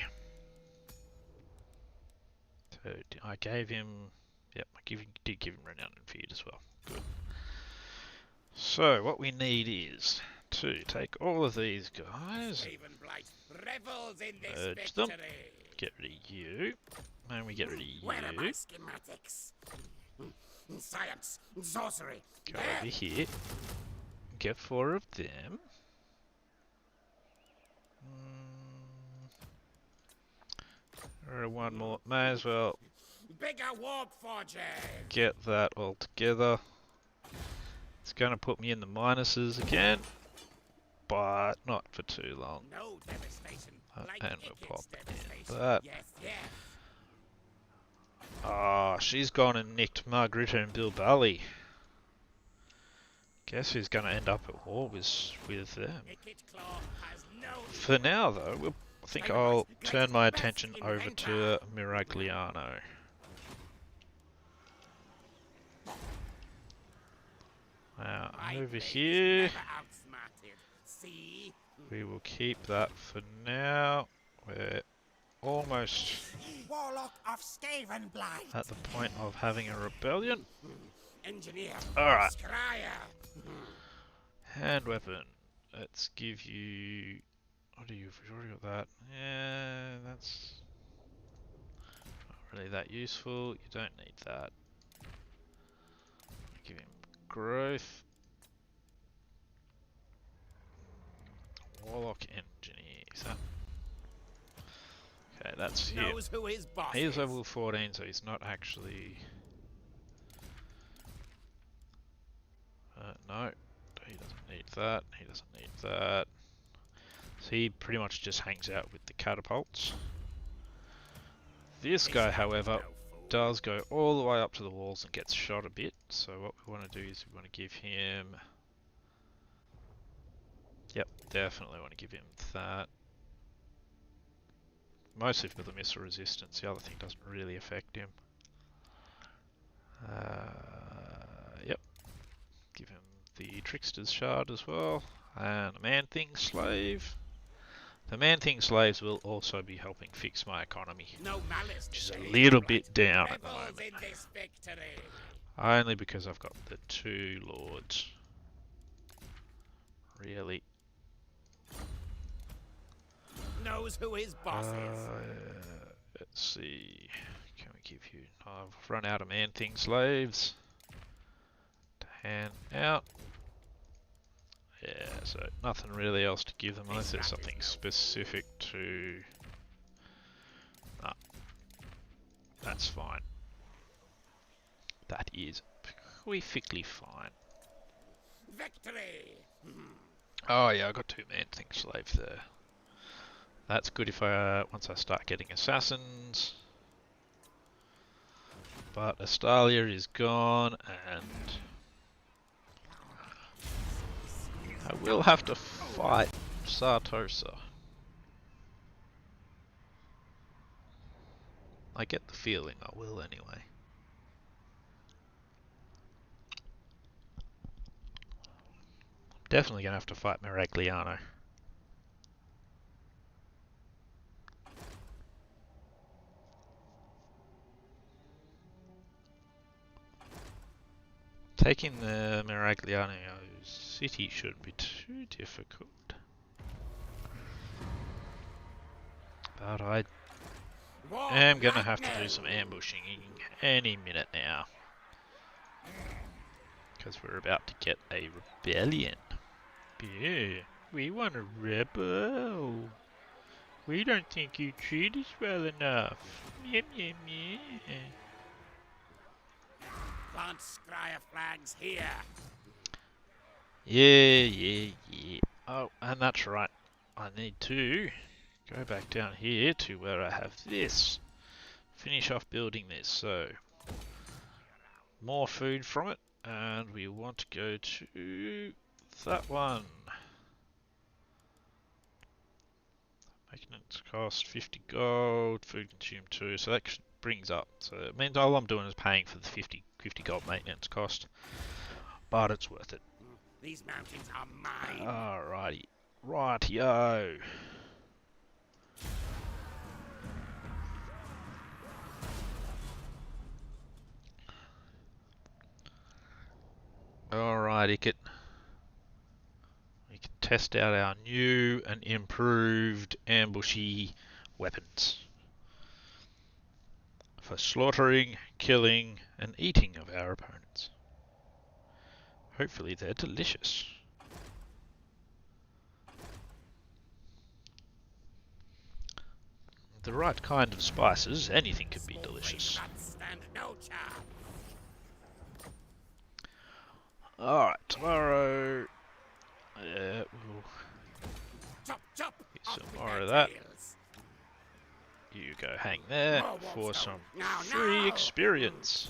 So I gave him, yep, did give him renowned and feared as well. Good. So what we need is to take all of these guys, Blight revels in this merge them, victory. get rid of you. And we get rid of Where are my you. schematics? Science, sorcery. Go over here. Get 4 of them. Or one more. May as well Bigger warp forges. get that all together. It's going to put me in the minuses again, but not for too long. No devastation. Like And we'll Ikit's pop devastation. that. Yes, yes. Ah, she's gone and nicked Margarita and Bill Bally. Guess who's going to end up at war with them. Ikit Claw has no. For now, though, I think I'll turn my attention over to Miragliano. Now, over here, Never outsmarted. See? we will keep that for now. We're almost Warlock of Skavenblight. at the point of having a rebellion. Engineer. Alright. Scryer. Hand weapon. Let's give you... What do you... We've already got that. Yeah, that's not really that useful. You don't need that. Give him growth. Warlock engineer. Is that... Okay, that's him. Knows who his boss He's is. level 14, so he's not actually... no, he doesn't need that. He doesn't need that. So he pretty much just hangs out with the catapults. This guy, however, does go all the way up to the walls and gets shot a bit. So what we want to do is we want to give him... Yep, definitely want to give him that. Mostly for the missile resistance. The other thing doesn't really affect him. Yep. Give him the Trickster's Shard as well. And the Man-Thing Slave. The Man-Thing Slaves will also be helping fix my economy. No malice, Which is a say, little right. bit down at the Rebels moment. in this victory. Only because I've got the 2 Lords. Really. Knows who his boss is. Let's see. Can we give you... I've run out of Man-Thing Slaves to hand out. Yeah, so nothing really else to give them unless there's something specific to... Nah. That's fine. That is perfectly fine. Victory. Oh yeah, I got 2 Man-Thing Slaves there. That's good if I once I start getting assassins. But Astalia is gone, and I will have to fight Sartosa. I get the feeling I will anyway. Definitely gonna have to fight Miragliano. Taking the Miragliano city shouldn't be too difficult. But I am going to have to do some ambushing any minute now. Because we're about to get a rebellion. Yeah, we want a rebel. We don't think you treat us well enough. Meow, meow, meow. Plant Scryer flags here. Yeah. Oh, and that's right. I need to go back down here to where I have this. Finish off building this. So, more food from it. And we want to go to that one. Maintenance cost 50 gold, food consumed 2. So that brings up. So it means all I'm doing is paying for the 50 gold maintenance cost. But it's worth it. These mountains are mine. Alrighty. Rightio. Alright, Ikit. We can test out our new and improved ambushy weapons. for slaughtering, killing, and eating of our opponents. Hopefully they're delicious. With the right kind of spices, anything can be delicious. Alright, tomorrow we'll get some more of that. You go hang there for some free experience.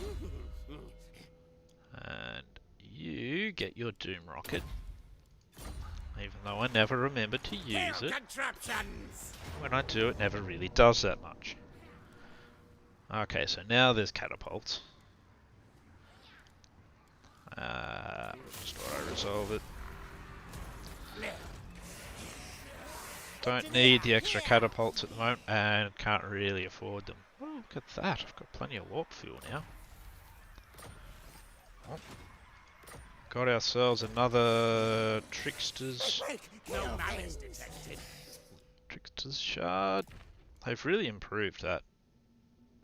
And you get your Doom Rocket. Even though I never remember to use it. When I do, it never really does that much. Okay, so now there's catapults. Just auto resolve it. Don't need the extra catapults at the moment and can't really afford them. Oh, look at that, I've got plenty of warp fuel now. Oh. Got ourselves another Trickster's Shard. They've really improved that.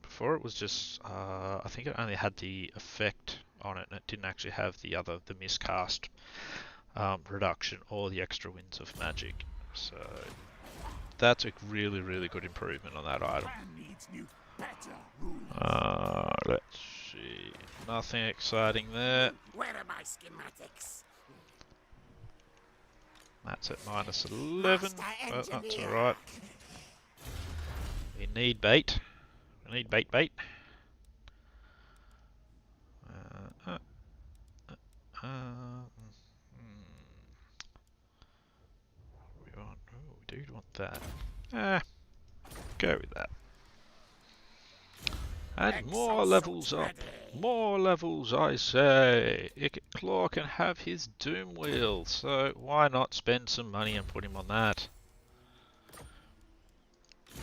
Before it was just, I think it only had the effect on it and it didn't actually have the miscast reduction or the extra winds of magic. So that's a really, really good improvement on that item. Let's see. Nothing exciting there. Where are my schematics? That's at -11, but that's alright. We need bait. We need bait. We do want that. Go with that. And more levels up. More levels, I say. Ikit Claw can have his Doom Wheel, so why not spend some money and put him on that?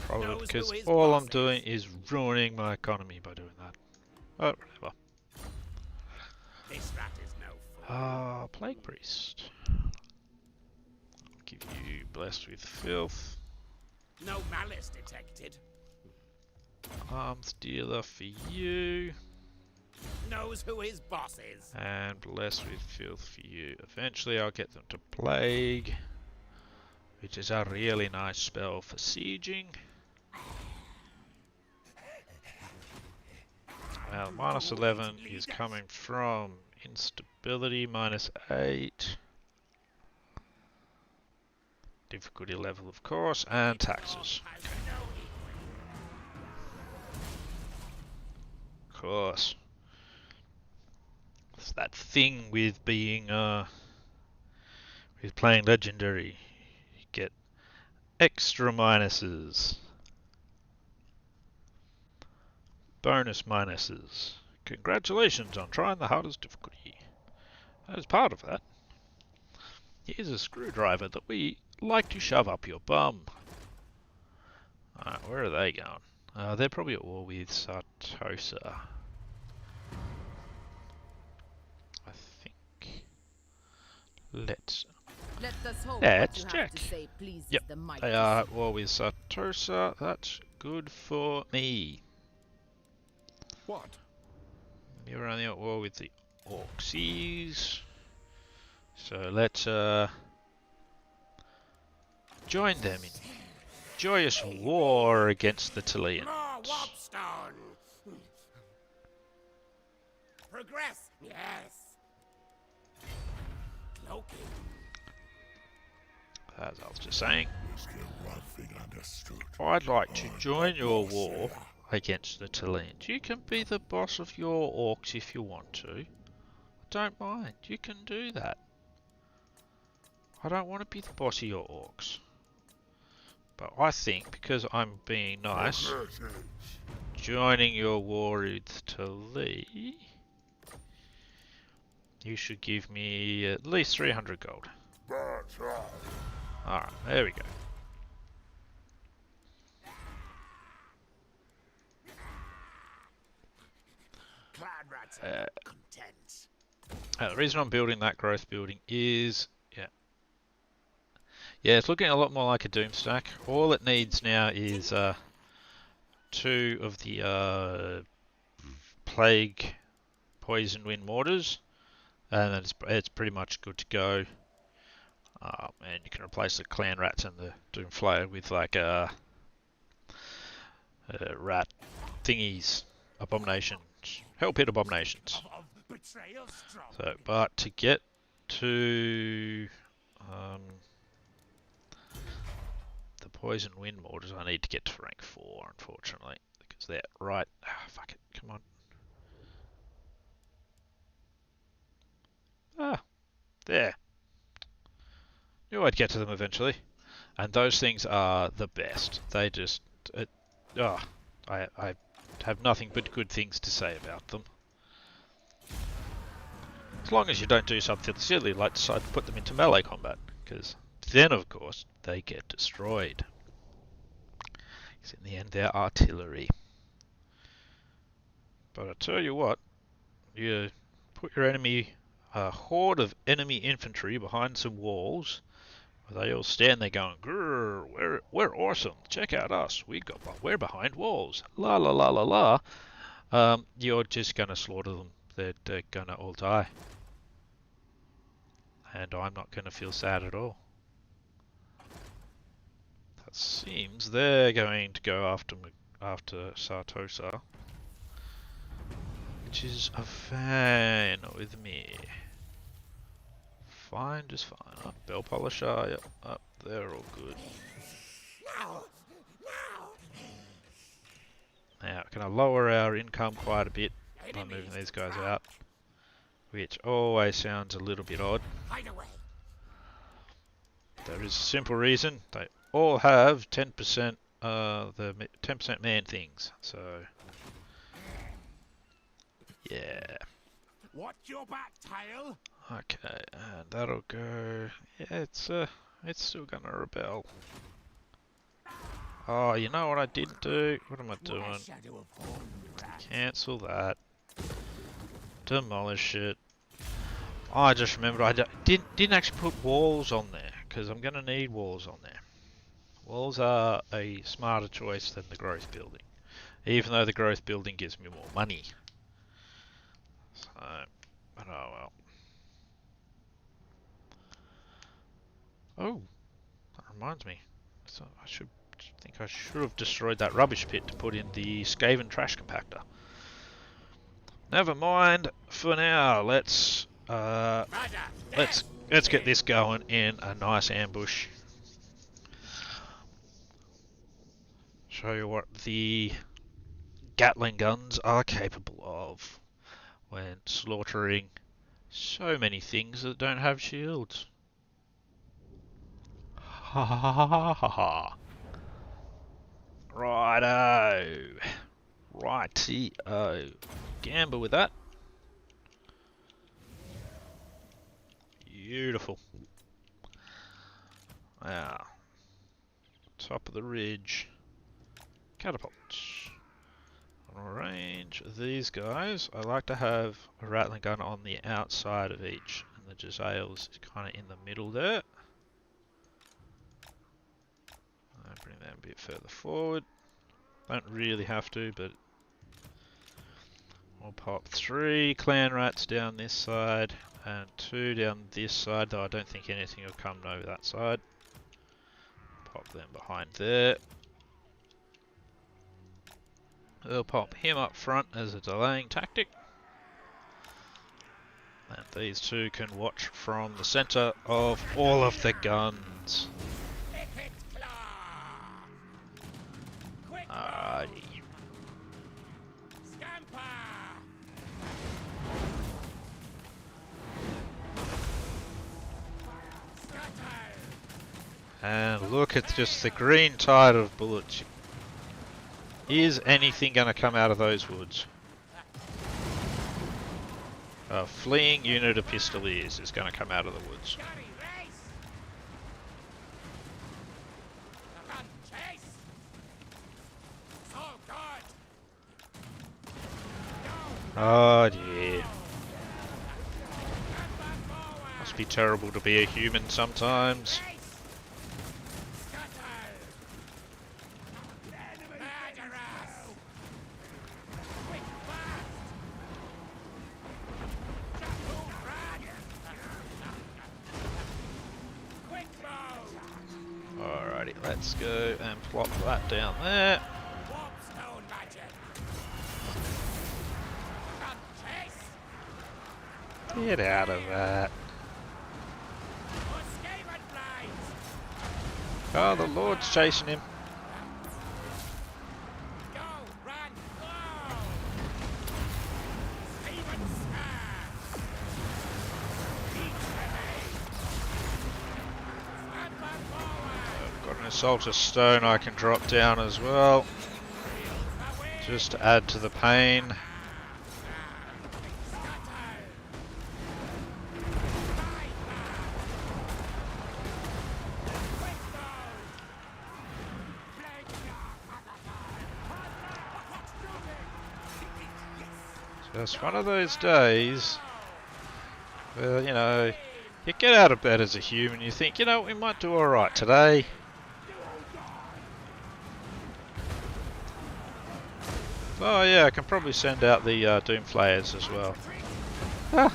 Probably because all I'm doing is ruining my economy by doing that. Oh, whatever. This rat is no fool. Plague Priest. I'll give you Blessed with Filth. No malice detected. Arms Dealer for you. Knows who his boss is. And Blessed with Filth for you. Eventually I'll get them to Plague, which is a really nice spell for sieging. Well, -11 is coming from instability, -8. Difficulty level, of course, and taxes. Of course. It's that thing with being, with playing Legendary. You get extra minuses. Bonus minuses. Congratulations on trying the hardest difficulty. As part of that, here's a screwdriver that we like to shove up your bum. Alright, where are they going? They're probably at war with Sartosa. I think. Let's check. Yep, they are at war with Sartosa. That's good for me. What? You're only at war with the Orcsies. So let's join them in joyous war against the Chileans. More warpstone. Progress. Yes. Cloaking. As I was just saying, Let's get one thing understood. I'd like to join your war against the Chileans. You can be the boss of your orcs if you want to. I don't mind. You can do that. I don't want to be the boss of your orcs. But I think, because I'm being nice, joining your war with Tali, you should give me at least 300 gold. Alright, there we go. The reason I'm building that growth building is, yeah, it's looking a lot more like a Doom stack. All it needs now is 2 of the plague poison wind mortars, and then it's pretty much good to go. And you can replace the clan rats and the doomflayer with like rat thingies, abominations, hell pit abominations. So, but to get to the poison wind mortars, I need to get to rank 4, unfortunately, because they're right. Fuck it, come on. There. Knew I'd get to them eventually. And those things are the best. They just, I have nothing but good things to say about them. As long as you don't do something silly like decide to put them into melee combat, because then of course they get destroyed. Because in the end they're artillery. But I tell you what, you put your enemy, a horde of enemy infantry behind some walls, where they all stand there going, "Grrr, we're awesome. Check out us. We're behind walls. La la la la la." You're just gonna slaughter them. They're gonna all die. And I'm not going to feel sad at all. That seems they're going to go after Sartosa, which is fine with me. Fine, just fine. Up, bell polisher, yep, up, they're all good. Now, can I lower our income quite a bit by moving these guys out? Which always sounds a little bit odd. There is a simple reason. They all have 10% the 10% man things. So yeah. What's your back, tail? Okay, and that'll go. Yeah, it's still gonna rebel. Oh, you know what I didn't do? What am I doing? Cancel that. Demolish it. Oh, I just remembered I didn't actually put walls on there, because I'm going to need walls on there. Walls are a smarter choice than the growth building, even though the growth building gives me more money. So, but oh well. Oh, that reminds me. So I should have destroyed that rubbish pit to put in the Skaven trash compactor. Never mind. For now, let's get this going in a nice ambush. Show you what the Gatling guns are capable of when slaughtering so many things that don't have shields. Ha ha ha ha ha ha. Righto. Righty-o. Gamble with that. Beautiful. Now, top of the ridge. Catapults. On range these guys, I like to have a rattling gun on the outside of each, and the Jezzails is kind of in the middle there. I'll bring that a bit further forward. Don't really have to, but we'll pop 3 clan rats down this side and 2 down this side, though I don't think anything will come over that side. Pop them behind there. We'll pop him up front as a delaying tactic. And these 2 can watch from the centre of all of the guns. Alrighty. And look at just the green tide of bullets. Is anything going to come out of those woods? A fleeing unit of pistoliers is going to come out of the woods. Oh dear. Must be terrible to be a human sometimes. Let's go and plop that down there. Warpstone Badger. Come chase. Get out of that. Or Skaven Blades. Oh, the Lord's chasing him. Go, run, go. Skaven Stab. Eat Stand back forward. Got an Assaulter Stone I can drop down as well. Just to add to the pain. Just one of those days where, you know, you get out of bed as a human, you think, you know, we might do alright today. Oh yeah, I can probably send out the Doom Flayers as well. Ah.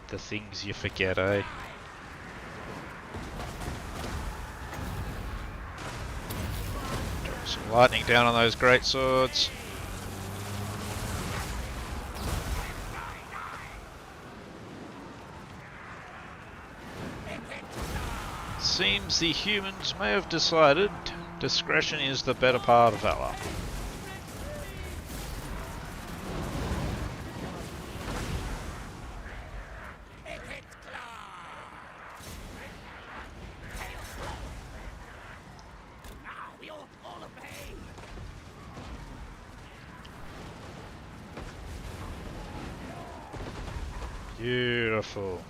The things you forget, eh? Drop some lightning down on those great swords. Seems the humans may have decided discretion is the better part of valor. Ikit claw. Now we all obey. Beautiful.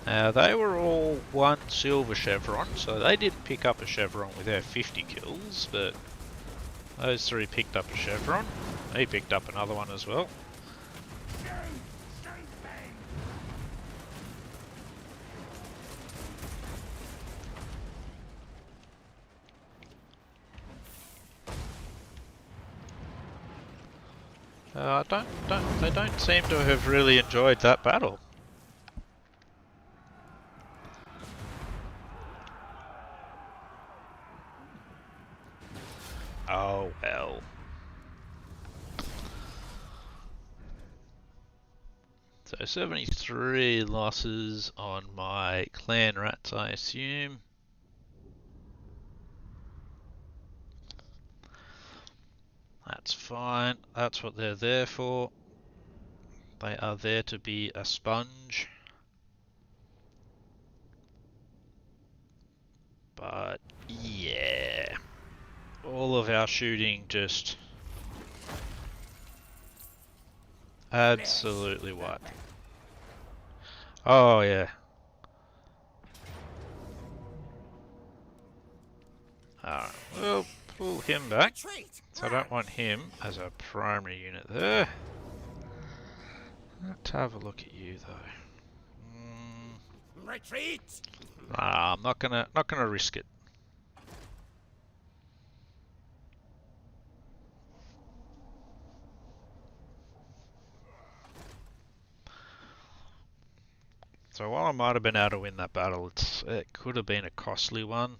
Now they were all 1 silver chevron, so they didn't pick up a chevron with their 50 kills, but those 3 picked up a chevron. He picked up another one as well. They don't seem to have really enjoyed that battle. Oh well. So 73 losses on my clan rats, I assume. That's fine. That's what they're there for. They are there to be a sponge. But yeah. All of our shooting just absolutely wiped. Oh yeah. Alright, we'll pull him back. So I don't want him as a primary unit there. Let's have a look at you though. Retreat. Nah, I'm not gonna risk it. So while I might have been able to win that battle, it could have been a costly one.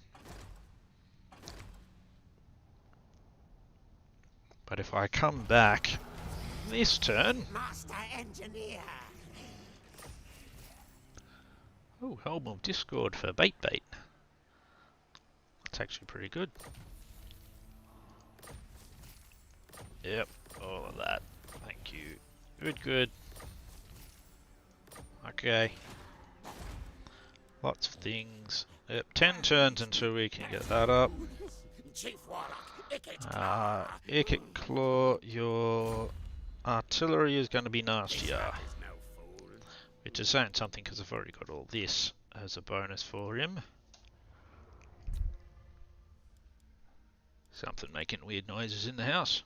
But if I come back this turn... Master Engineer. Oh, Helm of Discord for bait. That's actually pretty good. Yep, all of that. Thank you. Good. Okay. Lots of things. Yep, 10 turns until we can get that up. Chief Warlock, Ikit claw. Ikit Claw, your artillery is going to be nastier. No fool. Which is saying something because I've already got all this as a bonus for him. Something making weird noises in the house.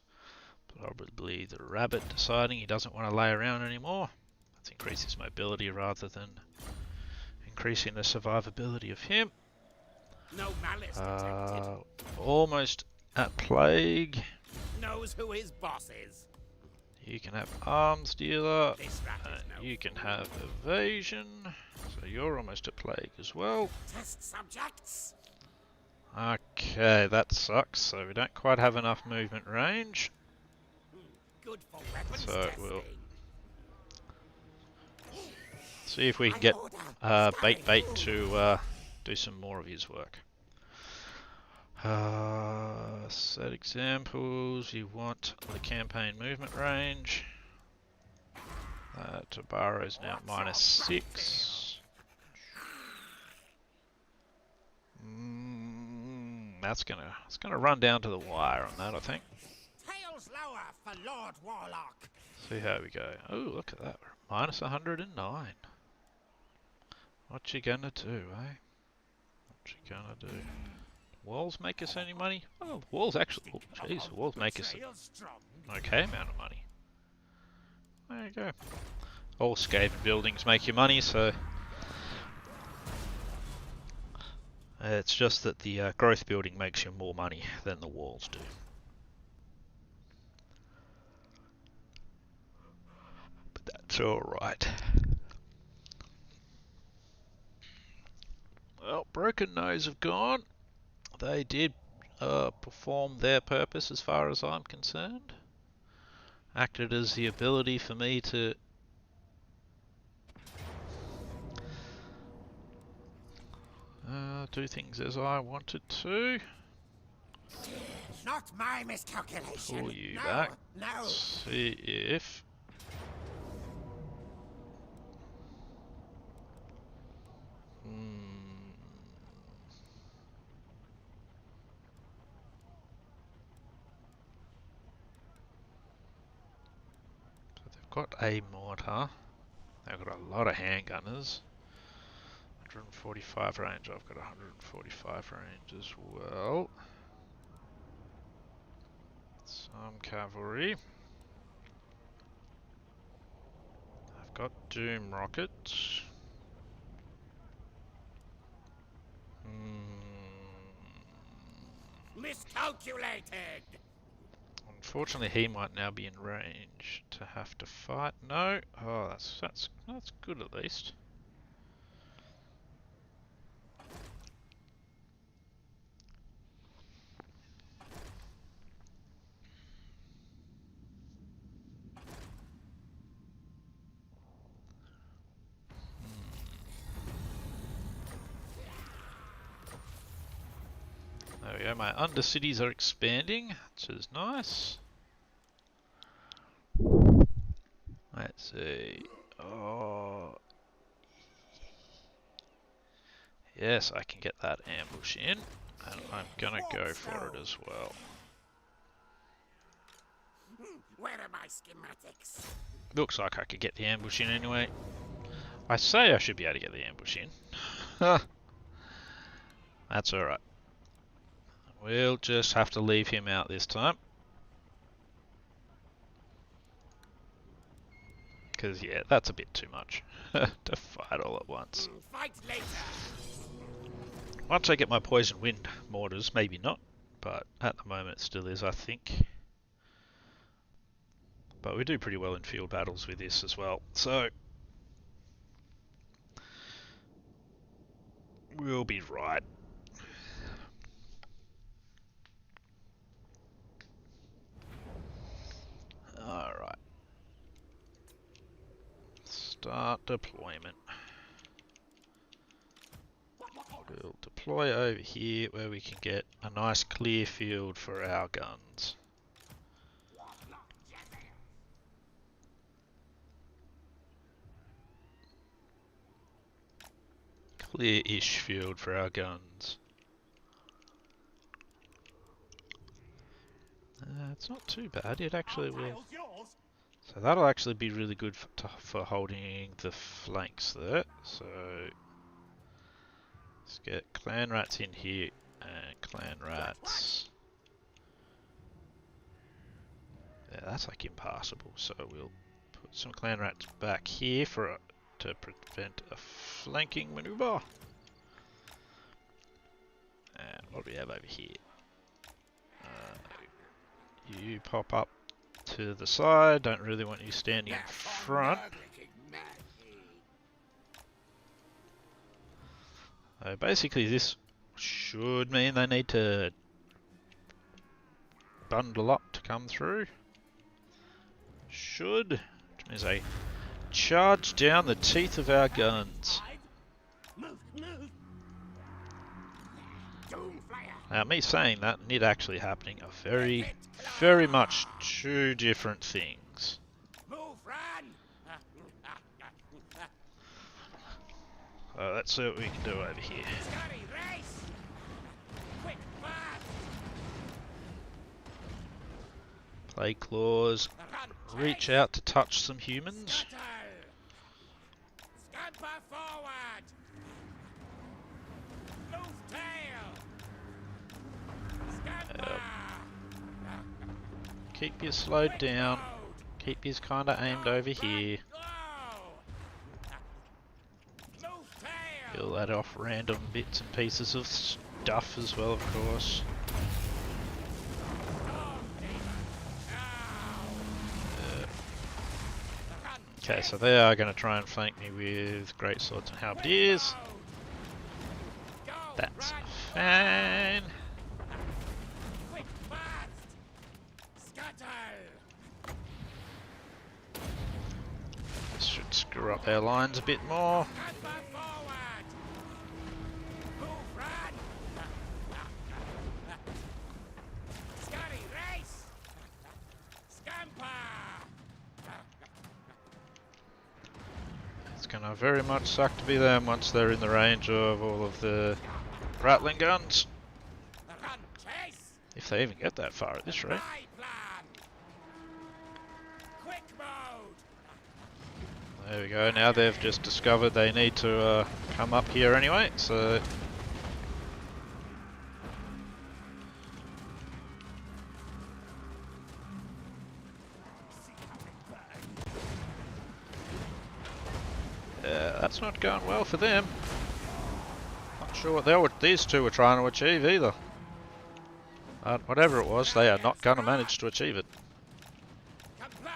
Probably the rabbit deciding he doesn't want to lay around anymore. Let's increase his mobility rather than increasing the survivability of him. No malice detected. Almost at plague. Knows who his boss is. You can have arms dealer. This rat is no You can have evasion. So So you're almost a plague as well. Test subjects. Okay, that sucks. So we don't quite have enough movement range. Good for weapons So testing. we'll see if we can I get order Bait scarring to do some more of his work. Set examples. You want the campaign movement range. Tabaro's now -6. It's gonna run down to the wire on that, I think. Tails lower for Lord Warlock. See how we go. Oh, look at that. -109. What you gonna do, eh? What you gonna do? Walls make us any money? Oh, walls actually. Oh, jeez, walls make us an okay amount of money. There you go. All Skaven buildings make you money, so it's just that the growth building makes you more money than the walls do. But that's alright. Well, Broken Nose have gone. They did perform their purpose as far as I'm concerned. Acted as the ability for me to do things as I wanted to. Not my miscalculation. Pull you no, back. No. See if so they've got a mortar. They've got a lot of handgunners. 145 range. I've got 145 range as well. Some cavalry. I've got Doom rockets. Miscalculated. Unfortunately, he might now be in range to have to fight. No. Oh, that's good at least. There we go, my undercities are expanding, which is nice. Let's see. Oh, yes, I can get that ambush in, and I'm gonna go for it as well. Where are my schematics? Looks like I could get the ambush in anyway. I say I should be able to get the ambush in. That's alright. We'll just have to leave him out this time. Because, yeah, that's a bit too much to fight all at once. Fight later. Once I get my poison wind mortars, maybe not. But at the moment it still is, I think. But we do pretty well in field battles with this as well. So, we'll be right. Alright. Start deployment. We'll deploy over here where we can get a nice clear field for our guns. Clear-ish field for our guns. It's not too bad, it actually will. So that'll actually be really good for holding the flanks there. So let's get clan rats in here and clan rats. Yeah, that's like impassable. So we'll put some clan rats back here to prevent a flanking maneuver. And what do we have over here? You pop up to the side, don't really want you standing in front. So basically this should mean they need to bundle up to come through. Should. Which means they charge down the teeth of our guns. Move, move. Doomflayer. Now me saying that and it actually happening are very much two different things. Move, run. Let's see what we can do over here. Scotty, race. Quick, fast. Play claws. Run, Reach chase. out to touch some humans. Scuttle. Scamper forward. Move tail. Scamper. Keep you slowed down. Keep you kinda aimed over here. Kill that off random bits and pieces of stuff as well, of course. Okay, so they are going to try and flank me with great swords and halberdiers. That's fine. Quick, fast. Scuttle. This should screw up their lines a bit more. Scamper forward. Move, run. Scotty, race. Scamper. It's going to very much suck to be them once they're in the range of all of the rattling guns. Run, chase. If they even get that far at this rate. My plan. Quick mode. There we go, now they've just discovered they need to come up here anyway, so... Yeah, that's not going well for them. Not sure what these two were trying to achieve either. Whatever it was, they are not going to manage to achieve it. Comply.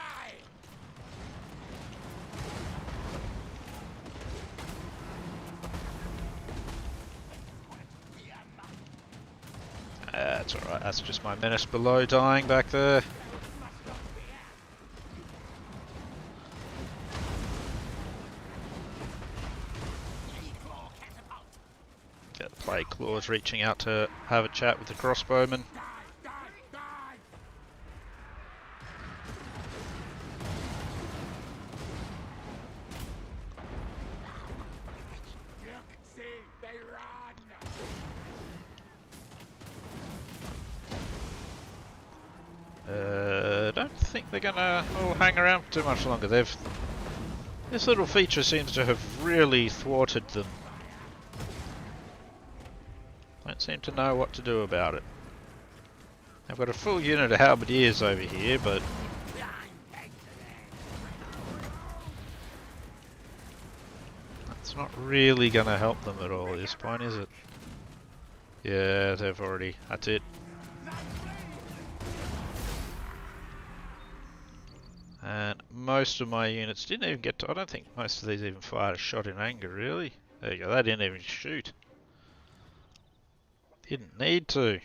That's alright, that's just my menace below dying back there. Get the plague claws reaching out to have a chat with the crossbowmen. Die, die, die. Look, see, they run. Don't think they're gonna all hang around for too much longer. This little feature seems to have really thwarted them. Don't seem to know what to do about it. I've got a full unit of halberdiers over here, but that's not really gonna help them at all at this point, is it? Yeah, they've already. That's it. And most of my units didn't even get to... I don't think most of these even fired a shot in anger, really. There you go, they didn't even shoot. Didn't need to.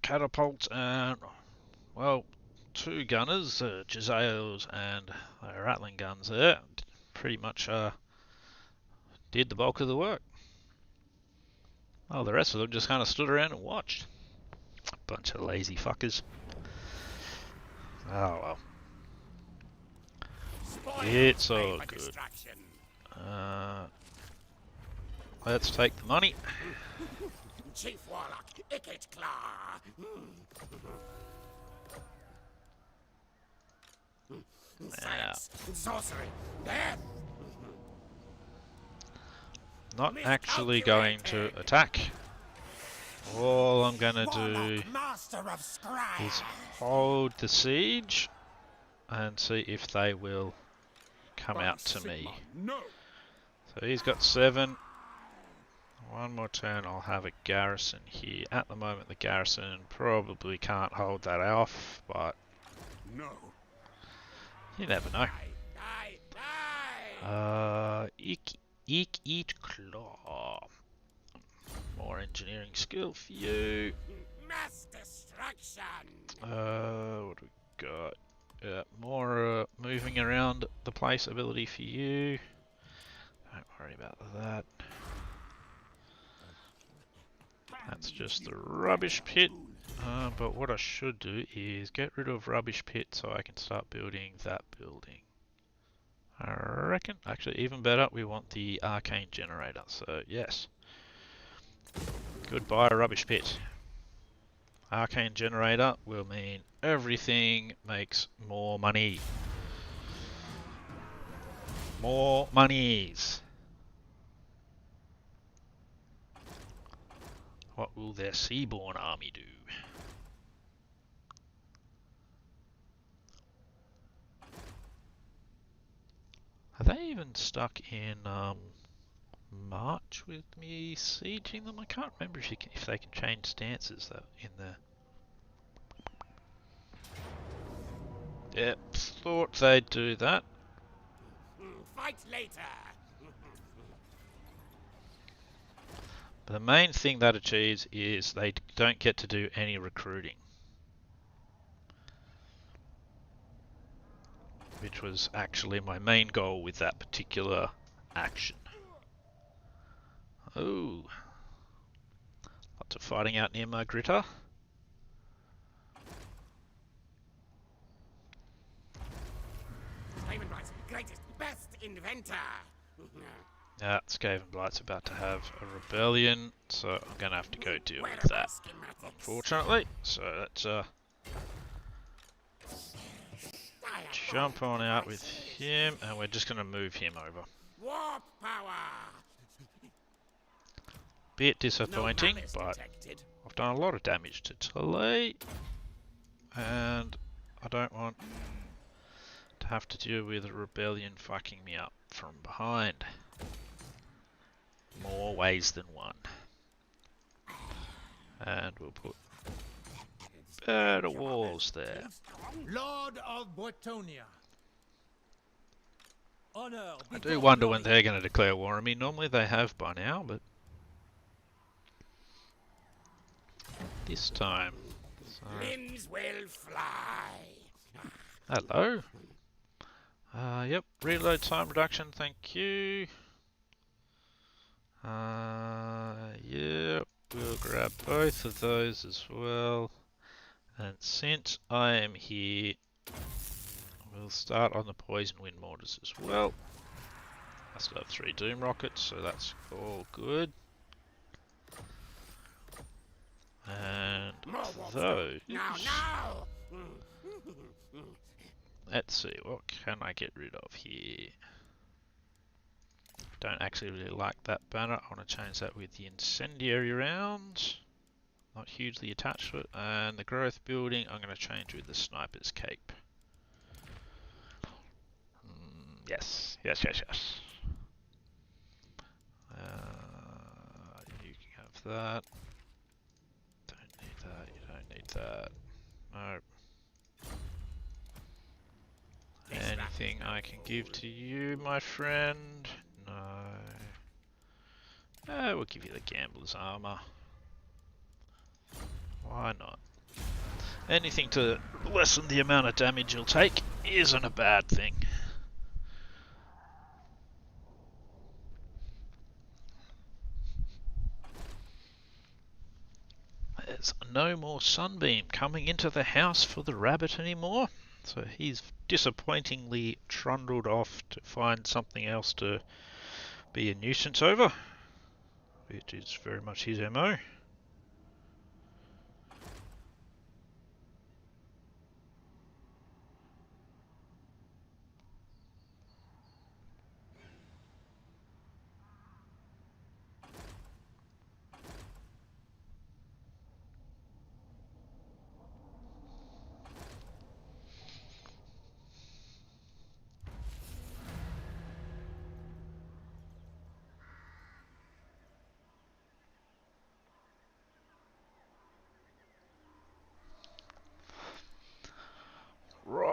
Catapults and... well, two gunners, Jezzails and rattling guns there. Pretty much did the bulk of the work. Oh, the rest of them just kind of stood around and watched. Bunch of lazy fuckers. Oh well. It's all good. Let's take the money. Chief Warlock, Ikit Claw. Science, sorcery, death. Not actually going to attack. All I'm gonna do Master of Scry. is hold the siege and see if they will come out to me. No. So he's got 7. One more turn, I'll have a garrison here. At the moment, the garrison probably can't hold that off, but No. you never know. Die, die, die! Ikit Claw. More engineering skill for you. Mass destruction! What do we got? More moving around the place ability for you. Don't worry about that. That's just the rubbish pit. But what I should do is get rid of rubbish pit so I can start building that building. I reckon, actually even better, we want the arcane generator. So yes. Goodbye rubbish pit. Arcane generator will mean everything makes more money. More monies. What will their seaborn army do? Are they even stuck in March with me sieging them? I can't remember if they can change stances though in the. Yep, thought they'd do that. Fight later! But the main thing that achieves is they don't get to do any recruiting. Which was actually my main goal with that particular action. Oh. Lots of fighting out near Margritta. Skavenbright's greatest, best inventor! Yeah, Skavenblight's about to have a rebellion, so I'm going to have to go deal Where with are that, my schematics? unfortunately. So let's jump on out with him, and we're just going to move him over. Warp power! Bit disappointing, No malice but detected. I've done a lot of damage to Tully, and I don't want to have to deal with a rebellion fucking me up from behind. More ways than one. And we'll put better walls there. Lord of Bortonia. Honor. I do wonder when they're going to declare war on me. Normally they have by now, but this time. So, Limbs will fly. hello. Yep, reload time reduction, thank you. Yep, we'll grab both of those as well. And since I am here, we'll start on the poison wind mortars as well. I still have 3 doom rockets, so that's all good. And those. Now! Let's see, what can I get rid of here? Don't actually really like that banner. I want to change that with the incendiary rounds. Not hugely attached to it. And the growth building, I'm going to change with the sniper's cape. Yes. You can have that. Don't need that, you don't need that. No. Anything I can give to you, my friend? No. We'll give you the gambler's armor. Why not? Anything to lessen the amount of damage you'll take isn't a bad thing. There's no more sunbeam coming into the house for the rabbit anymore. So he's disappointingly trundled off to find something else to be a nuisance over, which is very much his MO.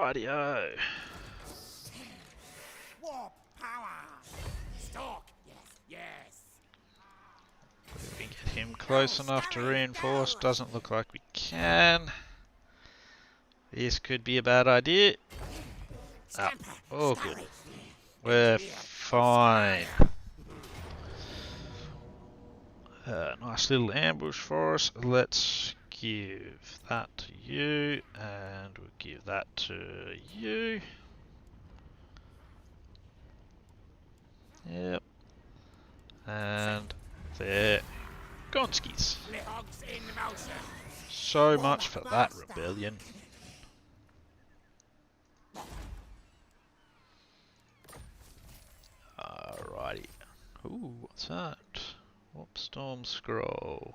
Rightio. Warp power. Stalk. Yes, yes. If we get him close enough to reinforce, doesn't look like we can. This could be a bad idea. Ah, Scamper. all good. Scurry. We're fine. Nice little ambush for us. Let's give that to you, and we'll give that to you. Yep. And they're Gonskis. Lehogs in motion. So much for that rebellion. Alrighty. Ooh, what's that? Warp Storm Scroll.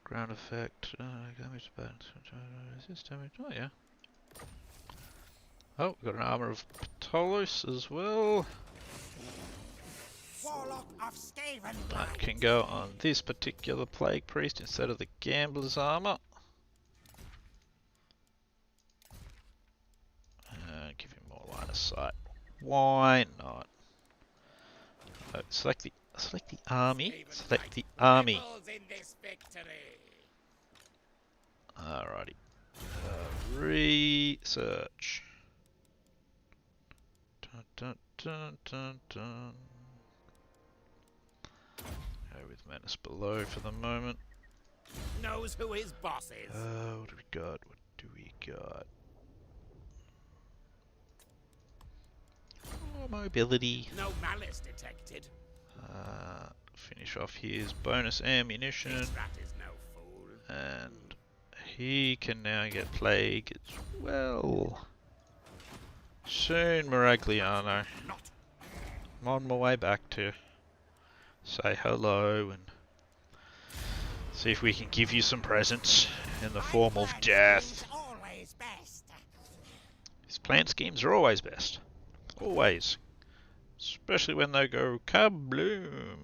Ground effect. Damage bad. Resist damage. Oh, yeah. Oh, we've got an Armor of Ptolos as well. Warlock of Skaven. That can go on this particular Plague Priest instead of the Gambler's Armor. Give him more line of sight. Why not? Select the army. Select the army. In this victory. Alrighty. Research. Dun, dun, dun, dun, dun. Go with Menace below for the moment. Knows who his boss is. What do we got? What do we got? Oh, mobility. No malice detected. Finish off his bonus ammunition. This rat is no fool. And he can now get plague as well. Soon, Miragliano. I'm on my way back to say hello and see if we can give you some presents in the form of death. Always best. His plan schemes are always best. Always. Especially when they go kabloom.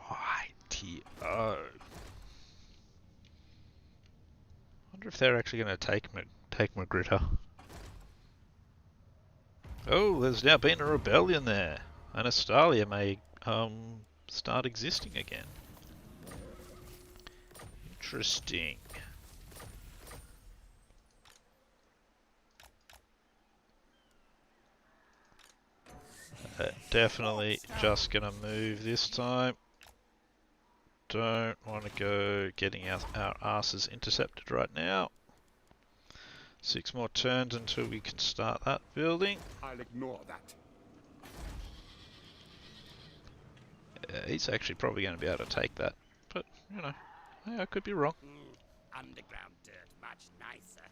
Rightio. Wonder if they're actually going to take Magritta. Oh, there's now been a rebellion there, and Astalia may start existing again. Interesting. Definitely just gonna move this time. Don't want to go getting our asses intercepted right now. 6 more turns until we can start that building. I'll ignore that. He's actually probably going to be able to take that, but you know, I could be wrong. Underground dirt, much nicer.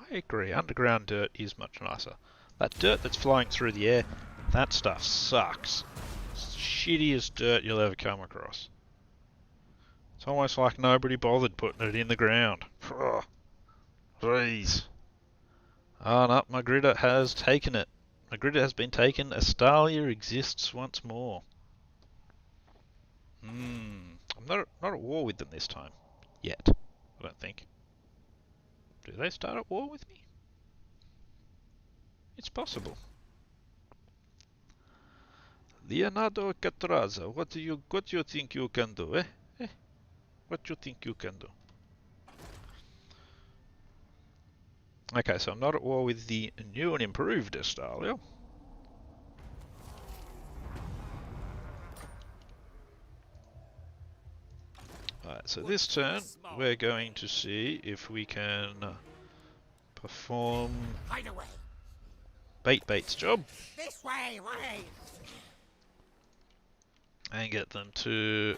I agree, underground dirt is much nicer. That dirt that's flying through the air, that stuff sucks. It's the shittiest dirt you'll ever come across. It's almost like nobody bothered putting it in the ground. Ugh. Please. Oh no, Magritta has taken it. Magritta has been taken. Astalia exists once more. I'm not at war with them this time. Yet. I don't think. Do they start at war with me? It's possible. Leonardo Catraza, what do you think you can do, eh? What do you think you can do? Okay, so I'm not at war with the new and improved Astalia. Alright, so this turn we're going to see if we can perform Hide away. Bait's job This way, way. and get them to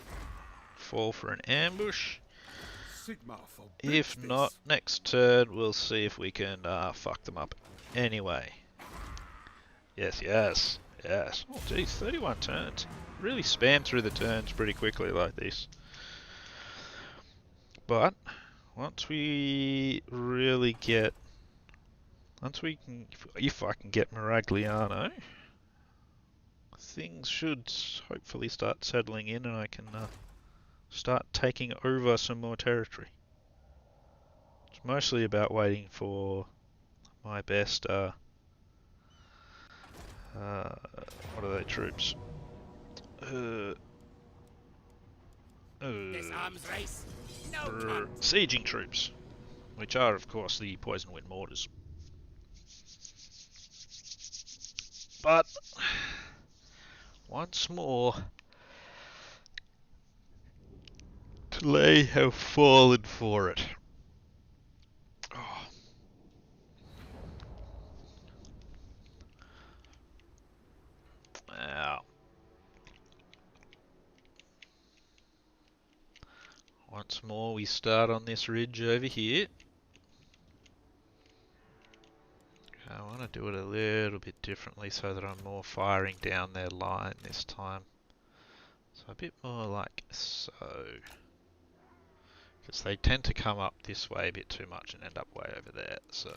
fall for an ambush. Sigma for If business. not, next turn we'll see if we can fuck them up anyway. Yes. Oh geez, 31 turns. Really spam through the turns pretty quickly like this. But once we really get, once we can, if I can get Miragliano, things should hopefully start settling in, and I can start taking over some more territory. It's mostly about waiting for my best, what are they, troops? This arms race, no cunt. Sieging troops, which are, of course, the poison wind mortars. But once more, Delay have fallen for it. Oh. Now, once more we start on this ridge over here. I want to do it a little bit differently so that I'm more firing down their line this time. So a bit more like so. Because they tend to come up this way a bit too much and end up way over there. So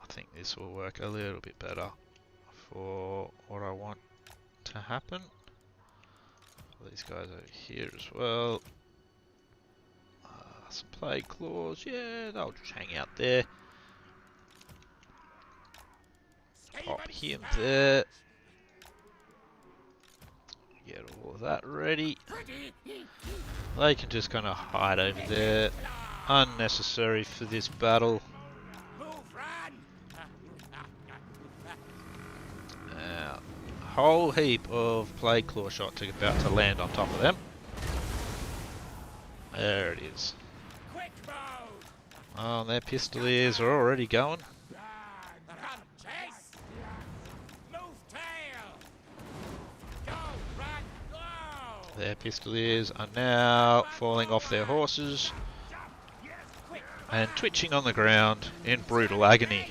I think this will work a little bit better for what I want to happen. These guys over here as well. Some plague claws, yeah, they'll just hang out there. Pop him there. Get all of that ready. They can just kind of hide over there. Unnecessary for this battle. Now, a whole heap of plague claw shots are about to land on top of them. There it is. Oh, and their pistoliers are already going. Their pistoliers are now falling off their horses and twitching on the ground in brutal agony.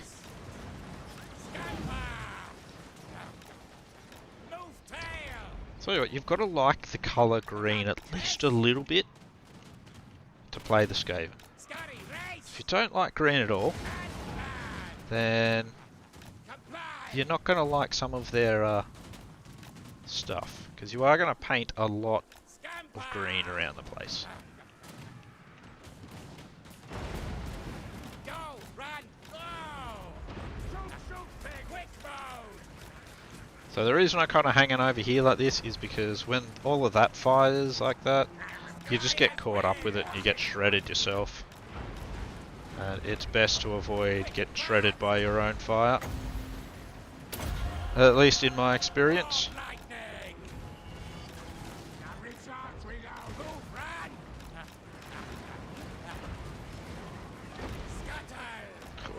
So what, you've got to like the colour green at least a little bit to play the Skaven. If you don't like green at all, then you're not going to like some of their stuff, because you are going to paint a lot of green around the place. So the reason I'm kind of hanging over here like this is because when all of that fires like that, you just get caught up with it and you get shredded yourself. And it's best to avoid getting shredded by your own fire. At least in my experience.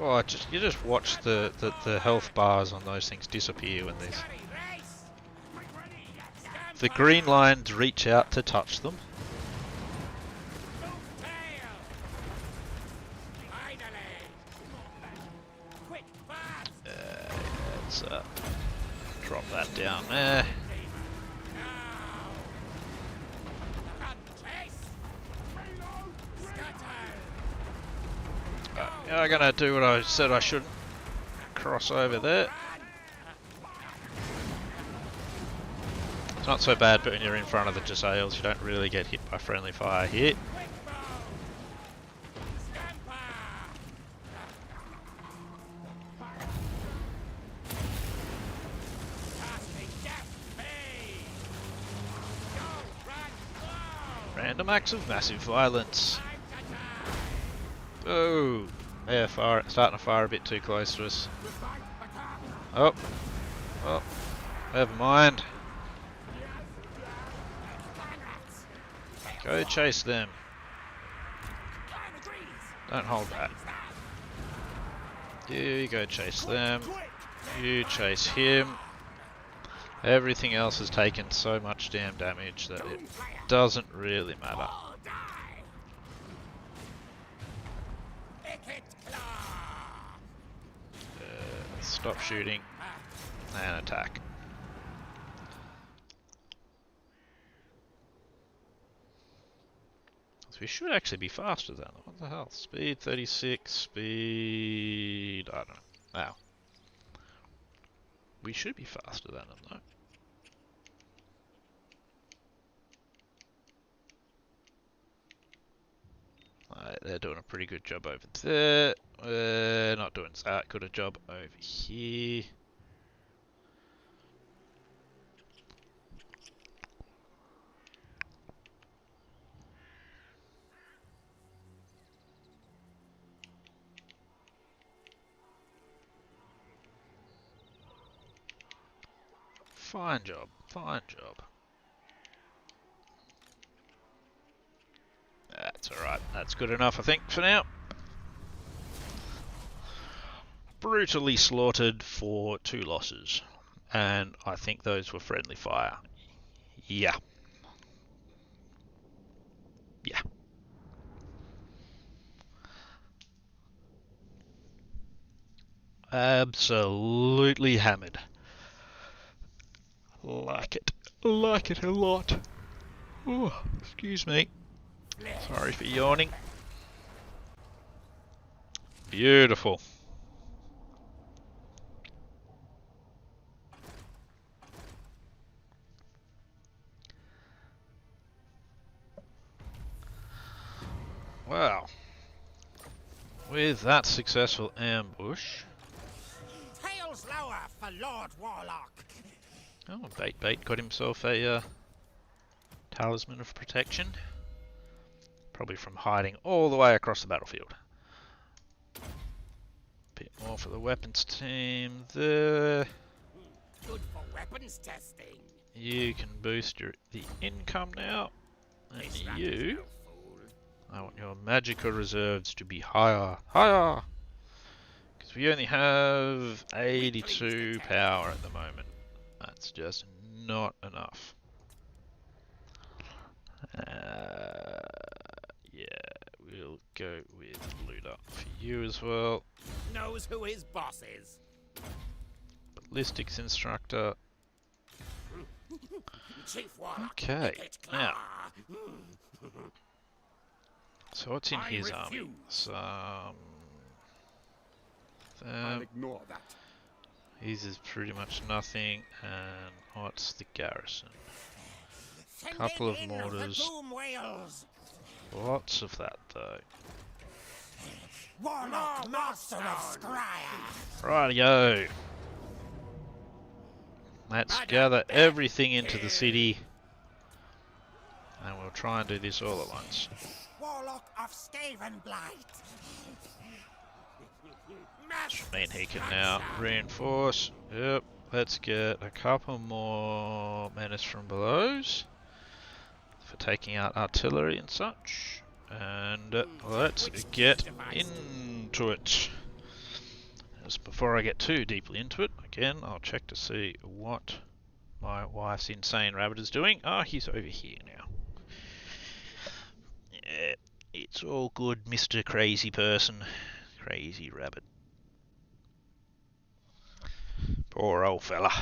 Oh, you just watch the health bars on those things disappear when the green lines reach out to touch them. Let's drop that down there. I'm gonna do what I said I shouldn't. Cross over there. It's not so bad, but when you're in front of the Gisales, you don't really get hit by friendly fire here. Random acts of massive violence. Oh, they're starting to fire a bit too close to us. Oh, never mind. Go chase them. Don't hold back. You go chase them. You chase him. Everything else has taken so much damn damage that it doesn't really matter. Stop shooting and attack. we should actually be faster than them. What the hell? Speed 36, speed... I don't know. Wow. We should be faster than them though. They're doing a pretty good job over there. Not doing that good a job over here. Fine job, fine job. That's alright, that's good enough I think for now. Brutally slaughtered for 2 losses. And I think those were friendly fire. Yeah. Yeah. Absolutely hammered. Like it. Like it a lot. Oh, excuse me. Sorry for yawning. Beautiful. Wow. With that successful ambush. Tails lower for Lord Warlock. Oh, Bait got himself a talisman of protection. Probably from hiding all the way across the battlefield. Bit more for the weapons team there. Good for weapons testing. You can boost the income now. And This rat is you, no fool. I want your magical reserves to be higher. Higher! Because we only have 82 power at the moment. That's just not enough. Yeah, we'll go with looter for you as well. Knows who his boss is. Ballistics instructor. Chief Warlock. Okay, Ikit now. Claw. So what's in I his army? refuse. Some... I'll ignore that. His is pretty much nothing. And what's the garrison? Send Couple of in mortars. The boom whales. Lots of that though. Warlock, master of Scryer. Rightio. Let's gather everything into the city. And we'll try and do this all at once. Warlock of Skavenblight. Which mean he can now reinforce. Yep, let's get a couple more menace from belows for taking out artillery and such. And let's get into it. Just before I get too deeply into it, again, I'll check to see what my wife's insane rabbit is doing. Ah, he's over here now. Yeah, it's all good, Mr. Crazy Person. Crazy Rabbit. Poor old fella.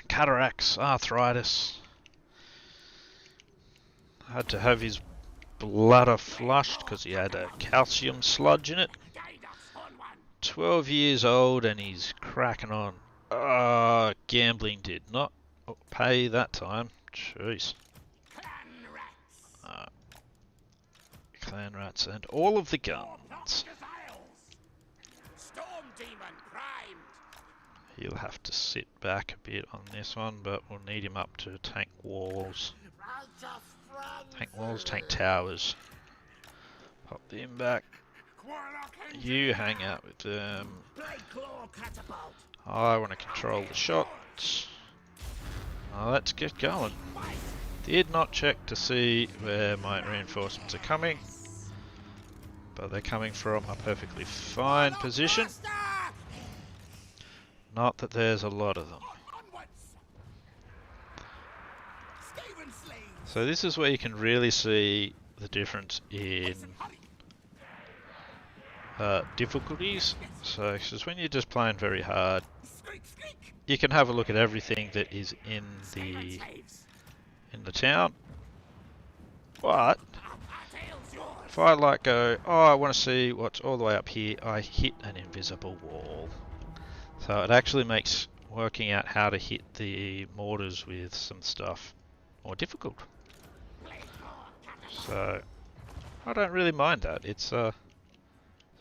Cataracts, arthritis. Had to have his bladder flushed because he had a calcium sludge in it. 12 years old and he's cracking on. Gambling did not pay that time. Jeez. Clan rats and all of the guns. Storm demon primed. He'll have to sit back a bit on this one, but we'll need him up to tank walls. Tank walls, tank towers. Pop them back. You hang out with them. I want to control the shots. Now let's get going. Did not check to see where my reinforcements are coming, but they're coming from a perfectly fine position. Not that there's a lot of them. So this is where you can really see the difference in difficulties. So, because when you're just playing very hard, you can have a look at everything that is in the town. But if I like go, oh, I want to see what's all the way up here, I hit an invisible wall. So it actually makes working out how to hit the mortars with some stuff more difficult. So I don't really mind that. It's so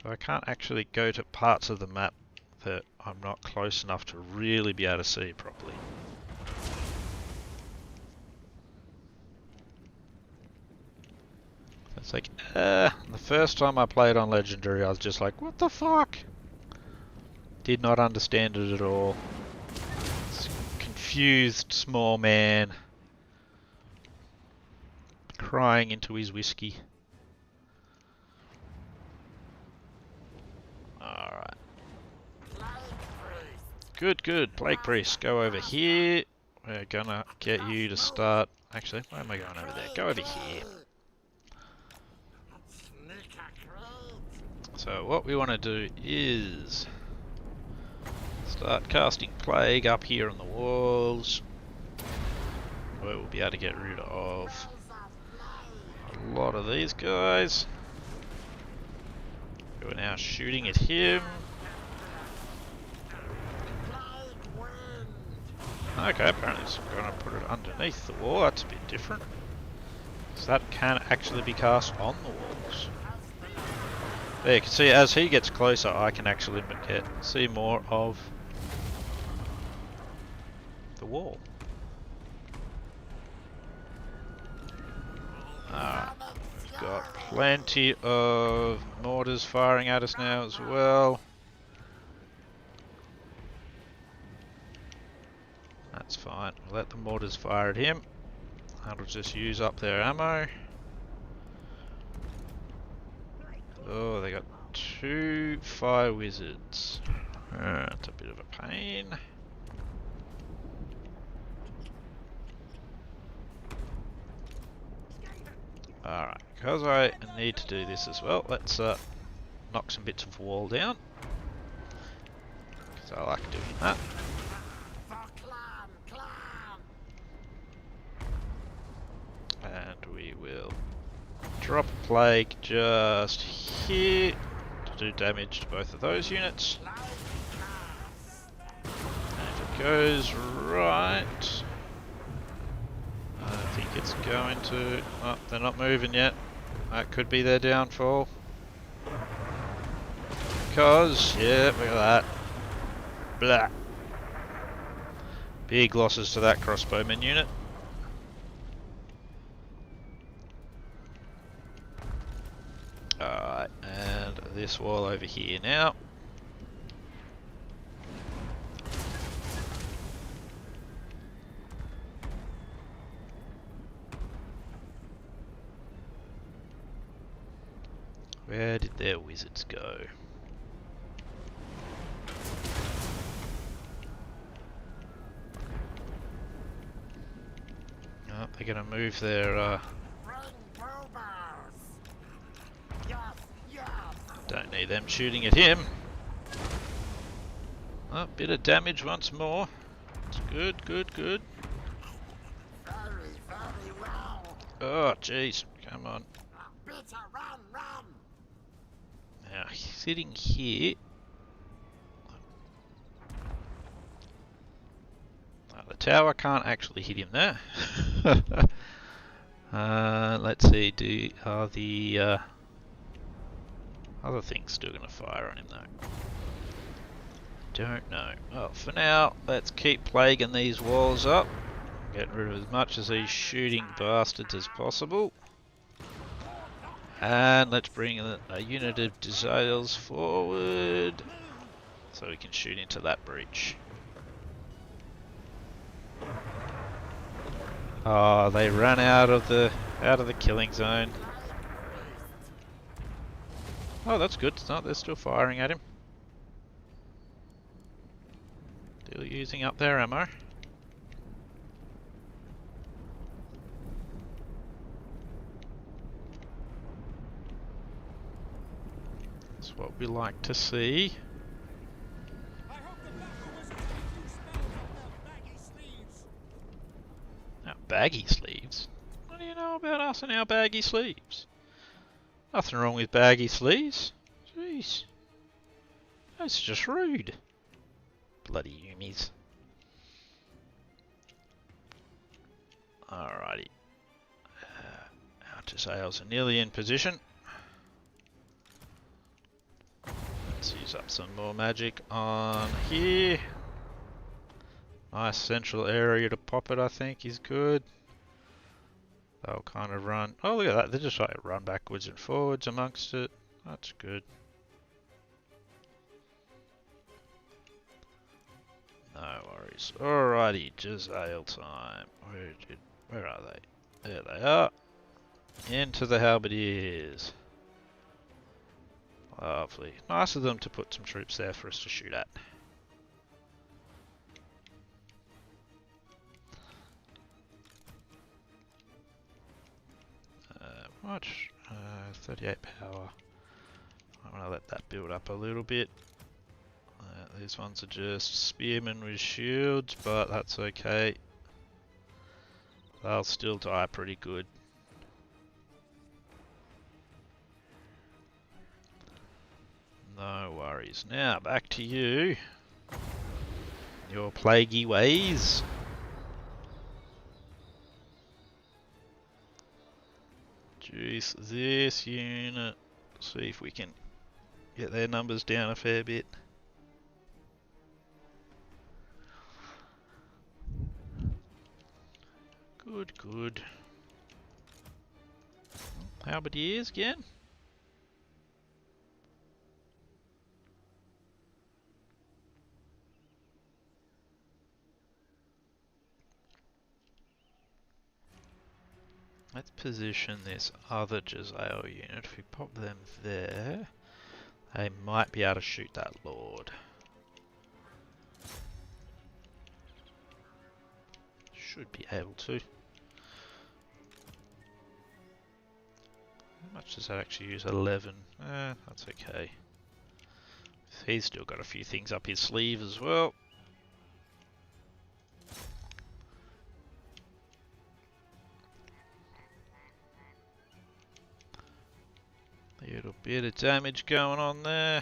I can't actually go to parts of the map that I'm not close enough to really be able to see properly. It's like, the first time I played on Legendary, I was just like, what the fuck? Did not understand it at all. Confused small man crying into his whiskey. Alright. Good, good. Plague Priest, go over here. We're gonna get you to start... Actually, where am I going over there? Go over here. So what we want to do is start casting Plague up here on the walls. Where we'll be able to get rid of a lot of these guys. We're now shooting at him. Okay, apparently it's going to put it underneath the wall. That's a bit different. So that can actually be cast on the walls. There, you can see as he gets closer, I can actually see more of the wall. We've got plenty of mortars firing at us now as well. That's fine. We'll let the mortars fire at him. That'll just use up their ammo. Oh, they got 2 fire wizards. That's a bit of a pain. Alright, because I need to do this as well, let's knock some bits of wall down. Because I like doing that. And we will drop a plague just here to do damage to both of those units. And if it goes right, I don't think it's going to. Oh, they're not moving yet. That could be their downfall. Because, yeah, look at that. Blah. Big losses to that crossbowman unit. Alright, and this wall over here now. Where did their wizards go? Oh, they're going to move their... Don't need them shooting at him. Oh, bit of damage once more. It's good, good, good. Oh, jeez. Come on. Now, sitting here... the tower can't actually hit him there. Let's see, are the other things still going to fire on him though? Don't know. Well, for now, let's keep plaguing these walls up. Get rid of as much of these shooting bastards as possible. And let's bring a unit of Desales forward so we can shoot into that breach. Oh, they ran out of the killing zone. Oh, that's good. It's not, they're still firing at him. Still using up their ammo. That's what we like to see. baggy sleeves? What do you know about us and our baggy sleeves? Nothing wrong with baggy sleeves. Jeez. That's just rude. Bloody Yumis. Alrighty. Our Jezzails are nearly in position. Let's use up some more magic on here. Nice central area to pop it, I think, is good. They'll kind of run. Oh, look at that. They just like run backwards and forwards amongst it. That's good. No worries. Alrighty, Jezzail time. Where are they? There they are. Into the halberdiers. Lovely. Nice of them to put some troops there for us to shoot at. Much? 38 power. I'm going to let that build up a little bit. These ones are just spearmen with shields, but that's okay. They'll still die pretty good. No worries. Now, back to you. Your plaguey ways. Juice this unit. See if we can get their numbers down a fair bit. Good, good. Halberdiers again. Let's position this other Jezzail unit. If we pop them there, they might be able to shoot that Lord. Should be able to. How much does that actually use? 11. That's okay. He's still got a few things up his sleeve as well. Little bit of damage going on there.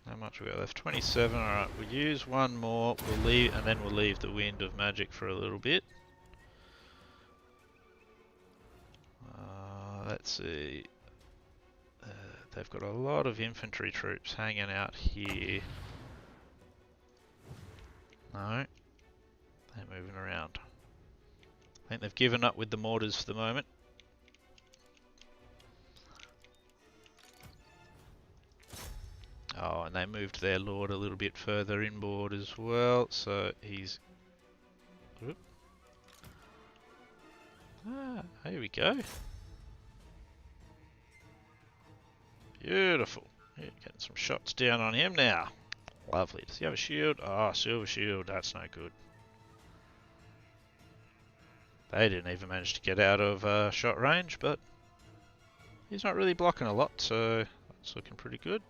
How much we got left? 27. Alright, we'll use one more. We'll leave, and then we'll leave the wind of magic for a little bit. Let's see. They've got a lot of infantry troops hanging out here. No. They're moving around. I think they've given up with the mortars for the moment. Oh, and they moved their lord a little bit further inboard as well, so he's... Oop. Ah, here we go. Beautiful. Yeah, getting some shots down on him now. Lovely. Does he have a shield? Ah, oh, silver shield. That's no good. They didn't even manage to get out of shot range, but he's not really blocking a lot, so that's looking pretty good.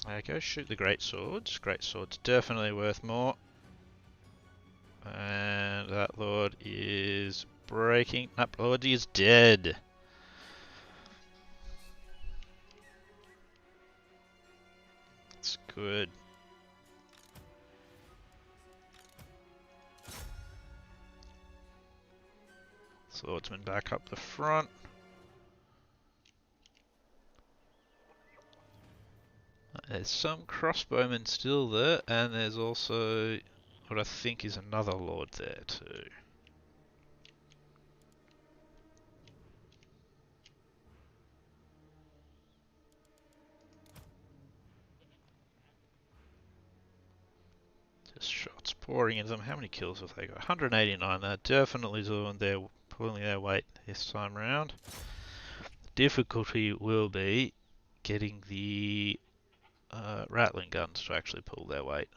There you go, shoot the great swords. Great swords definitely worth more. And that lord is breaking. That lord is dead. That's good. Swordsman back up the front. There's some crossbowmen still there, and there's also what I think is another lord there too. Just shots pouring into them. How many kills have they got? 189. They're definitely pulling their weight this time round. The difficulty will be getting the Rattling guns to actually pull their weight.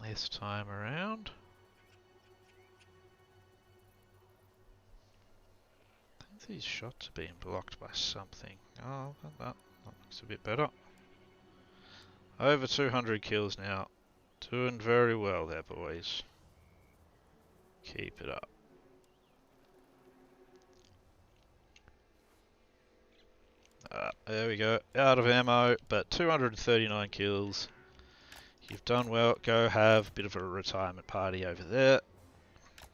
This time around. These shots are being blocked by something. Oh, that looks a bit better. Over 200 kills now. Doing very well there, boys. Keep it up. There we go. Out of ammo, but 239 kills. You've done well. Go have a bit of a retirement party over there.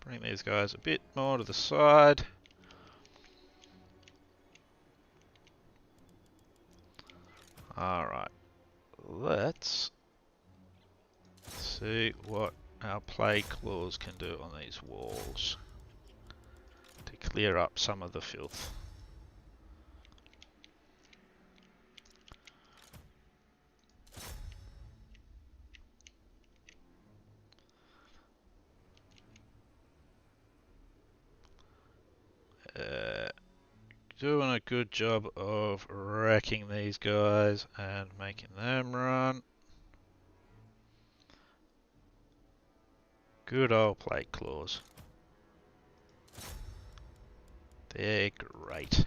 Bring these guys a bit more to the side. Alright. Let's see what our plague claws can do on these walls to clear up some of the filth. Doing a good job of wrecking these guys and making them run. Good old plague claws. They're great.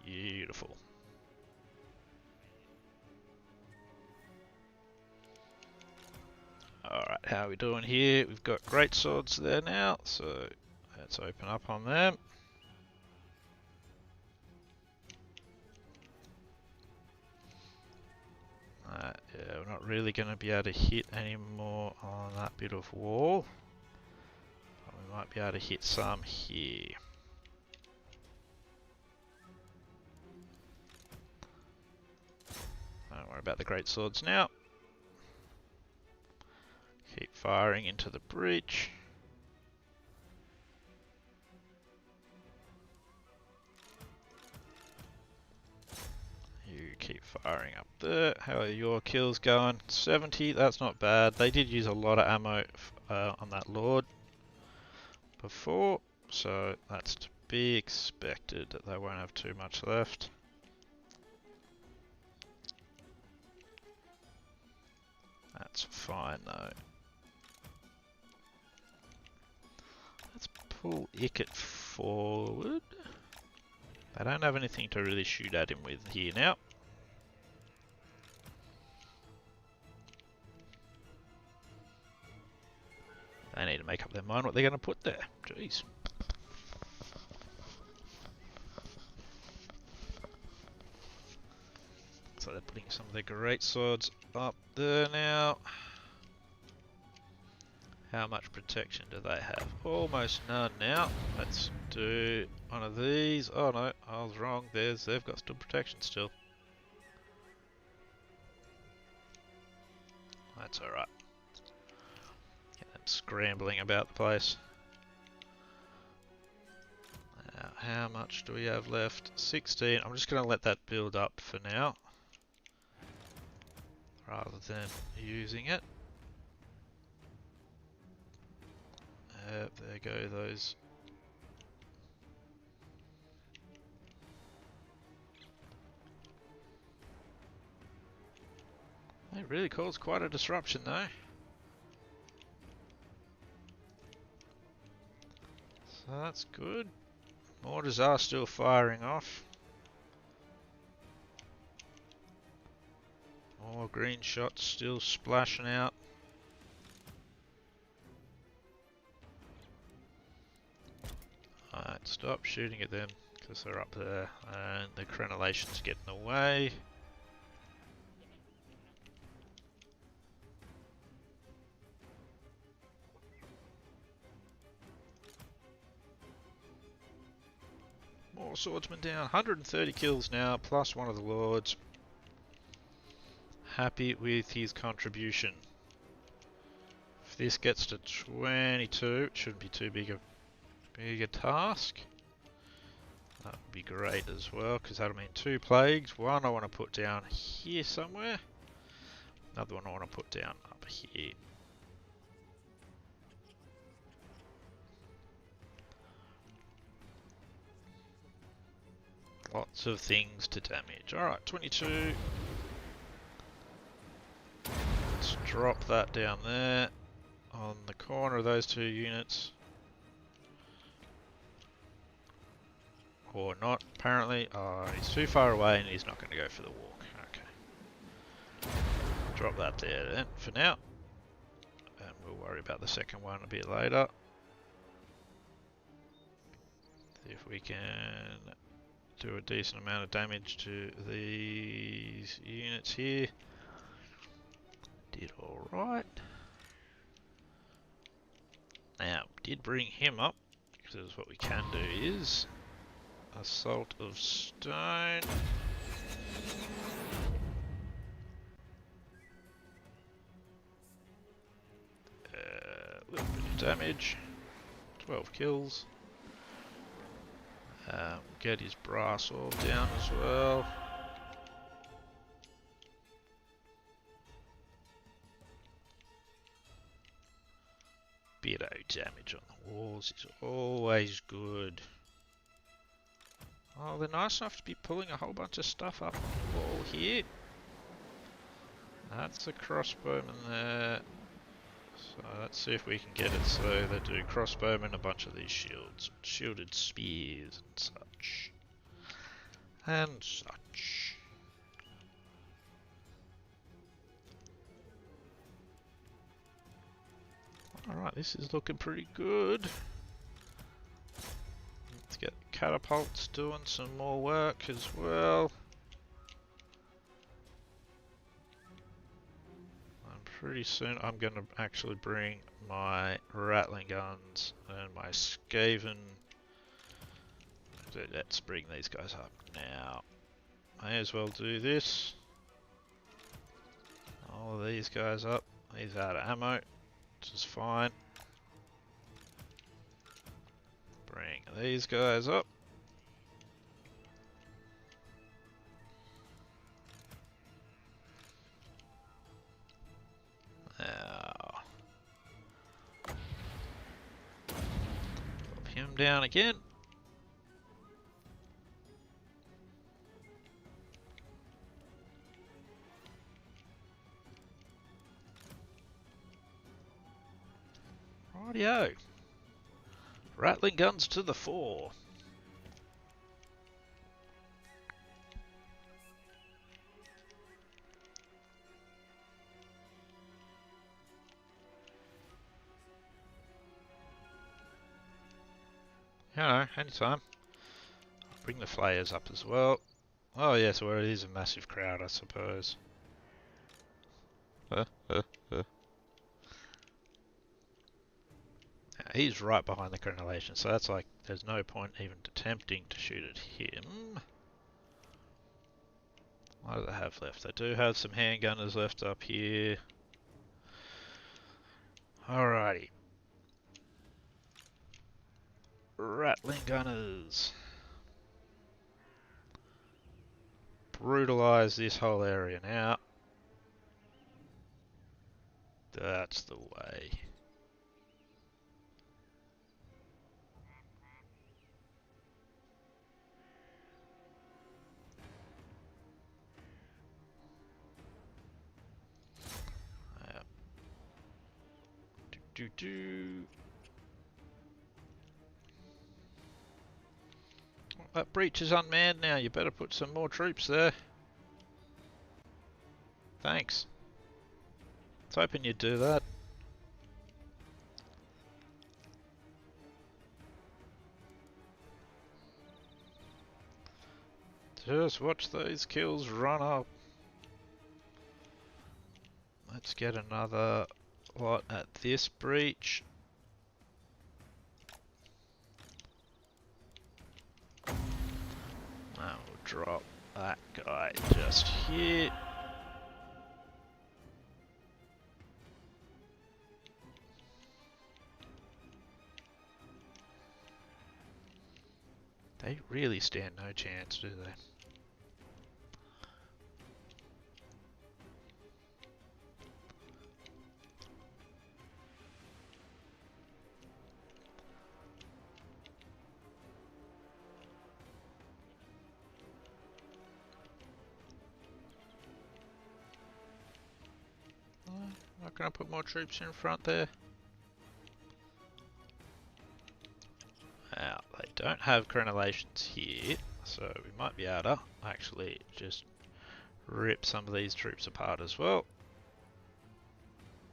Beautiful. Alright, how are we doing here? We've got great swords there now, so let's open up on them. Yeah, we're not really going to be able to hit anymore on that bit of wall. But we might be able to hit some here. Don't worry about the great swords now. Keep firing into the breach. You keep firing up there. How are your kills going? 70, that's not bad. They did use a lot of ammo on that Lord before, so that's to be expected that they won't have too much left. That's fine though. Let's pull Ikit forward. They don't have anything to really shoot at him with here now. They need to make up their mind what they're going to put there. Jeez. So they're putting some of their great swords up there now. How much protection do they have? Almost none now. Let's do one of these. Oh no, I was wrong. They've got still protection still. That's alright. Get them scrambling about the place. Now, how much do we have left? 16. I'm just going to let that build up for now, rather than using it. There go those. They really caused quite a disruption though. So that's good. Mortars are still firing off. More green shots still splashing out. Alright, stop shooting at them because they're up there and the crenellation's getting away. More swordsmen down, 130 kills now, plus one of the lords. Happy with his contribution. If this gets to 22, it shouldn't be too big a task. That would be great as well, because that'll mean 2 plagues. One I want to put down here somewhere. Another one I want to put down up here. Lots of things to damage. Alright, 22. Let's drop that down there on the corner of those two units. Or not, apparently. Oh, he's too far away and he's not going to go for the walk. Okay. Drop that there then for now. And we'll worry about the second one a bit later. See if we can do a decent amount of damage to these units here. Did alright. Now, did bring him up, because what we can do is Assault of Stone. A little bit of damage. 12 kills. Get his brass all down as well. Bit of damage on the walls is always good. Oh, they're nice enough to be pulling a whole bunch of stuff up on the wall here. That's a crossbowman there. So let's see if we can get it so they do crossbowmen, a bunch of these shields, shielded spears and such. And such. Alright, this is looking pretty good. Let's get catapults doing some more work as well. Pretty soon I'm going to actually bring my rattling guns and my Skaven. Let's bring these guys up now. May as well do this. All of these guys up. He's out of ammo, which is fine. Bring these guys up. Now, drop him down again. Rightio. Rattling guns to the fore. You know, anytime. I'll bring the flayers up as well. Oh yes, well it is a massive crowd, I suppose. Now, he's right behind the crenellation, so that's like, there's no point even attempting to shoot at him. What do they have left? They do have some handgunners left up here. Alrighty. Rattling gunners. Brutalize this whole area now. That's the way. Well, that breach is unmanned now. You better put some more troops there. Thanks. I was hoping you'd do that. Just watch those kills run up. Let's get another lot at this breach. Now we'll drop that guy just here. They really stand no chance, do they? can I put more troops in front there? Now, they don't have crenellations here, so we might be able to actually just rip some of these troops apart as well.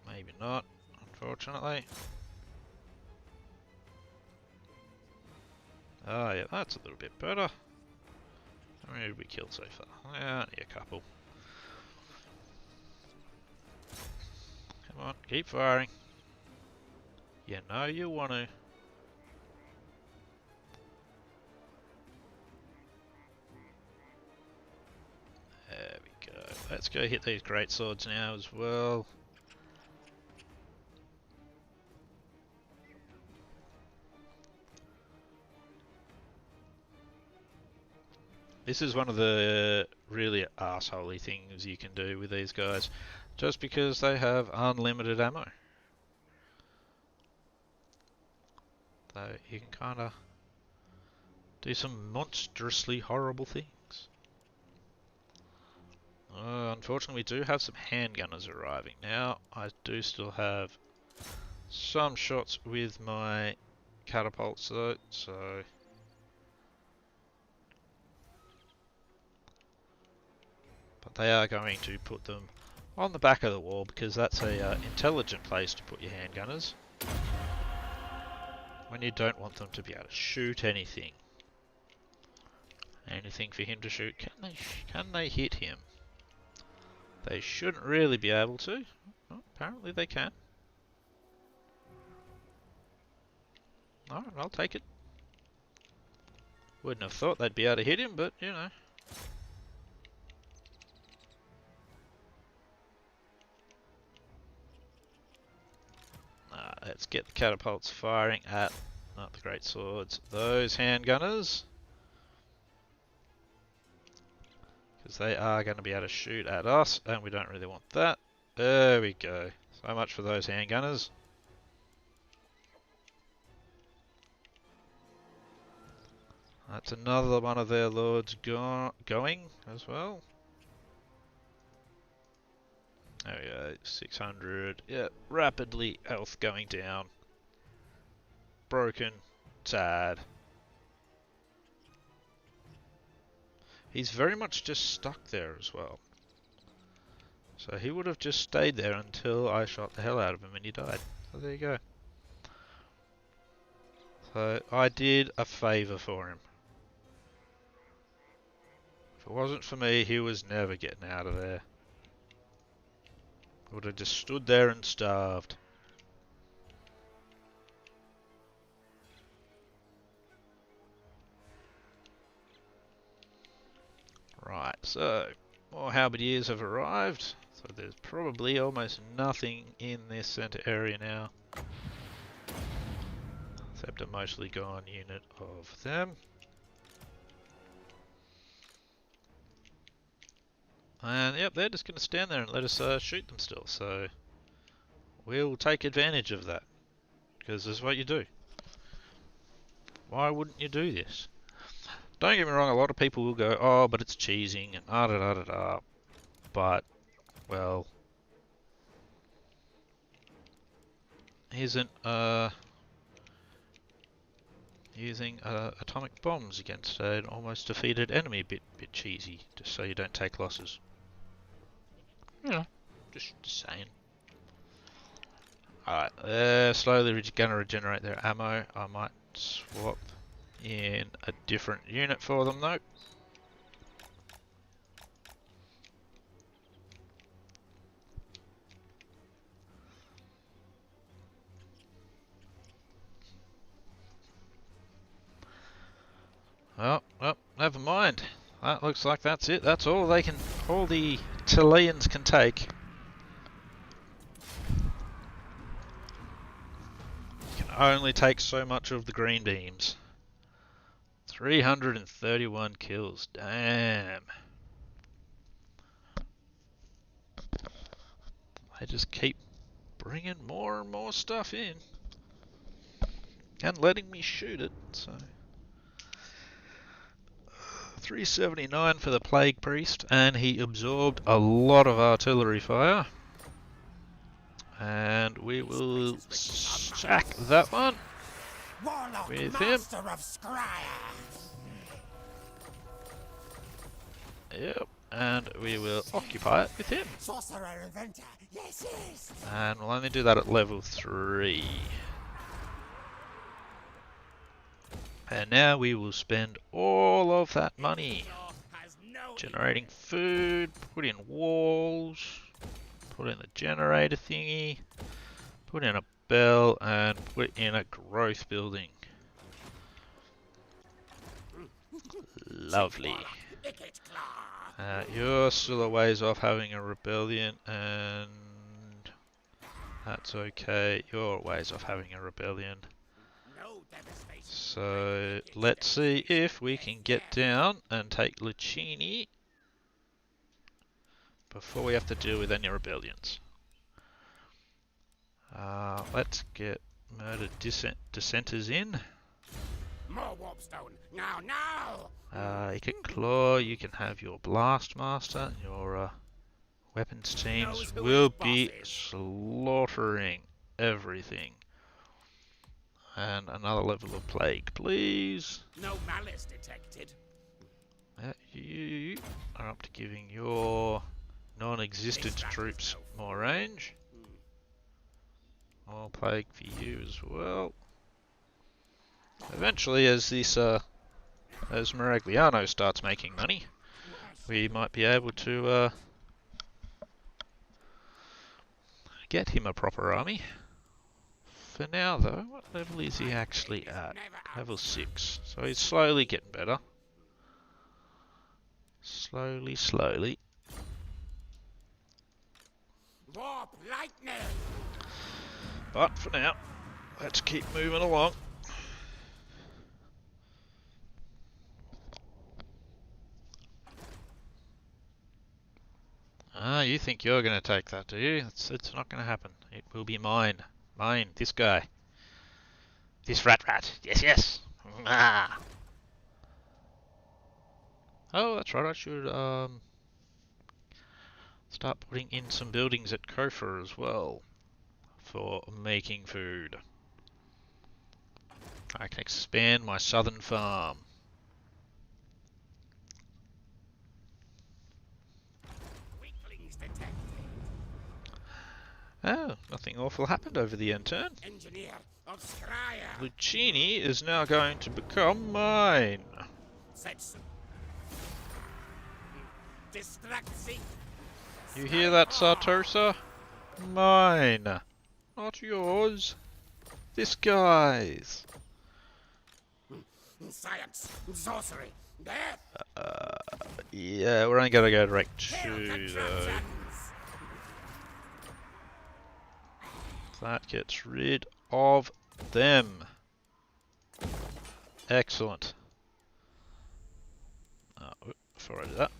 Maybe not, unfortunately. Oh yeah, that's a little bit better. How many did we kill so far? Yeah, only a couple. Come on, keep firing. You know you want to. There we go. Let's go hit these great swords now as well. This is one of the really arseholey things you can do with these guys, just because they have unlimited ammo. So you can kind of do some monstrously horrible things. Unfortunately, we do have some handgunners arriving now. I do still have some shots with my catapults though, so... But they are going to put them on the back of the wall because that's a intelligent place to put your handgunners. When you don't want them to be able to shoot anything. Anything for him to shoot. Can they hit him? They shouldn't really be able to. Oh, apparently they can. Alright, I'll take it. Wouldn't have thought they'd be able to hit him, but you know. Let's get the catapults firing at, not the great swords, those handgunners. Because they are going to be able to shoot at us, and we don't really want that. There we go. So much for those handgunners. That's another one of their lords going as well. There we go, 600. Yeah, rapidly health going down. Broken. Sad. He's very much just stuck there as well. So he would have just stayed there until I shot the hell out of him and he died. So there you go. So I did a favour for him. If it wasn't for me, he was never getting out of there. Would have just stood there and starved. Right, so more halberdiers have arrived. So there's probably almost nothing in this centre area now. Except a mostly gone unit of them. And yep, they're just going to stand there and let us shoot them still, so we'll take advantage of that, because this is what you do. Why wouldn't you do this? Don't get me wrong, a lot of people will go, oh, but it's cheesing, and da da da da, but, well, isn't using atomic bombs against an almost defeated enemy a bit cheesy, just so you don't take losses. You know, just saying. Alright, they're slowly going to regenerate their ammo. I might swap in a different unit for them though. Oh, well, never mind. That looks like that's it. That's all they can, all the Chileans can take. You can only take so much of the green beams. 331 kills. Damn. They just keep bringing more and more stuff in. And letting me shoot it, so... 379 for the Plague Priest, and he absorbed a lot of artillery fire. And we will sack that one Warlock, with him. master of Scryer. Yep. And we will occupy it with him. Sorcerer inventor. Yes, yes. And we'll only do that at level 3. And now we will spend all of that money Has no generating food, put in walls, put in the generator thingy, put in a bell, and put in a growth building. Lovely. Ikit claw. You're still a ways off having a rebellion, and that's okay. You're a ways off having a rebellion. No devastation. So let's see if we can get down and take Lucchini before we have to deal with any rebellions. Let's get murdered dissenters in. More warpstone. Now, now. Ikit Claw, you can have your Blast Master. Your weapons teams Knows who will his boss be is. slaughtering everything. And another level of plague, please. No malice detected. You are up to giving your non-existent troops more range. More plague for you as well. Eventually, as this as Maragliano starts making money, we might be able to get him a proper army. For now, though, what level is he actually at? Level 6. So he's slowly getting better. Slowly, slowly. Warp lightning. But for now, let's keep moving along. You think you're going to take that, do you? It's not going to happen. It will be mine. Mine. This guy. This rat. Yes, yes. Ah. Oh, that's right. I should start putting in some buildings at Kofa as well for making food. I can expand my southern farm. Weaklings detected. Oh, nothing awful happened over the end turn. Engineer of Scryer. Lucchini is now going to become mine. Setsu. Distracti. You hear that, Sartosa? Mine. Not yours. This guy's. Science. Sorcery. Death. Yeah, we're only going to go direct Kill 2 though. contraptions. That gets rid of them. Excellent. Before I do that.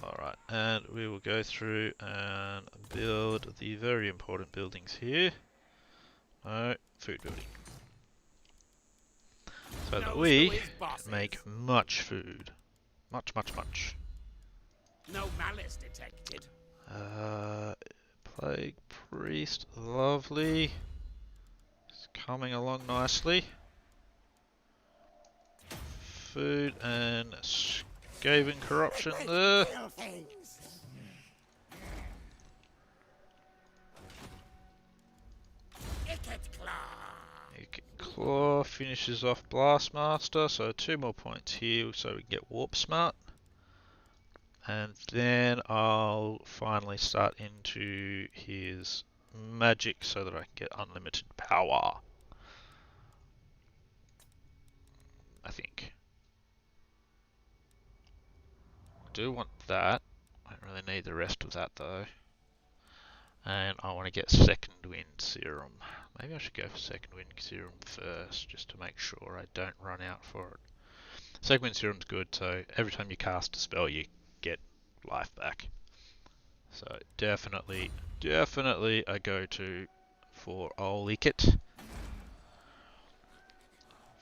Alright, and we will go through and build the very important buildings here. No, food building. So that Knows we who his boss can make is. much food. Much. No malice detected. Plague Priest, lovely. It's coming along nicely. Food and Skaven corruption there. Kill things. Ikit claw. Claw finishes off Blastmaster, so 2 more points here so we can get Warp Smart. And then I'll finally start into his magic so that I can get unlimited power. I think. I do want that. I don't really need the rest of that though. And I want to get Second Wind Serum. Maybe I should go for Second Wind Serum first, just to make sure I don't run out for it. Second Wind Serum's good, so every time you cast a spell you get life back. So definitely a go-to for old Ikit.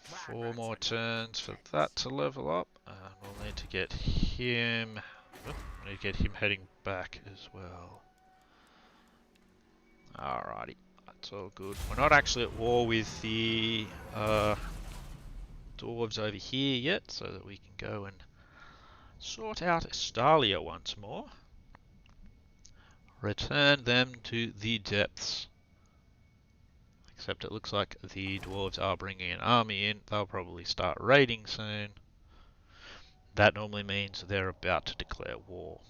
4 more turns for that to level up, and we'll need to get him I need to get him heading back as well. Alrighty, that's all good. We're not actually at war with the dwarves over here yet, so that we can go and sort out Estalia once more. Return them to the depths. Except it looks like the dwarves are bringing an army in. They'll probably start raiding soon. That normally means they're about to declare war.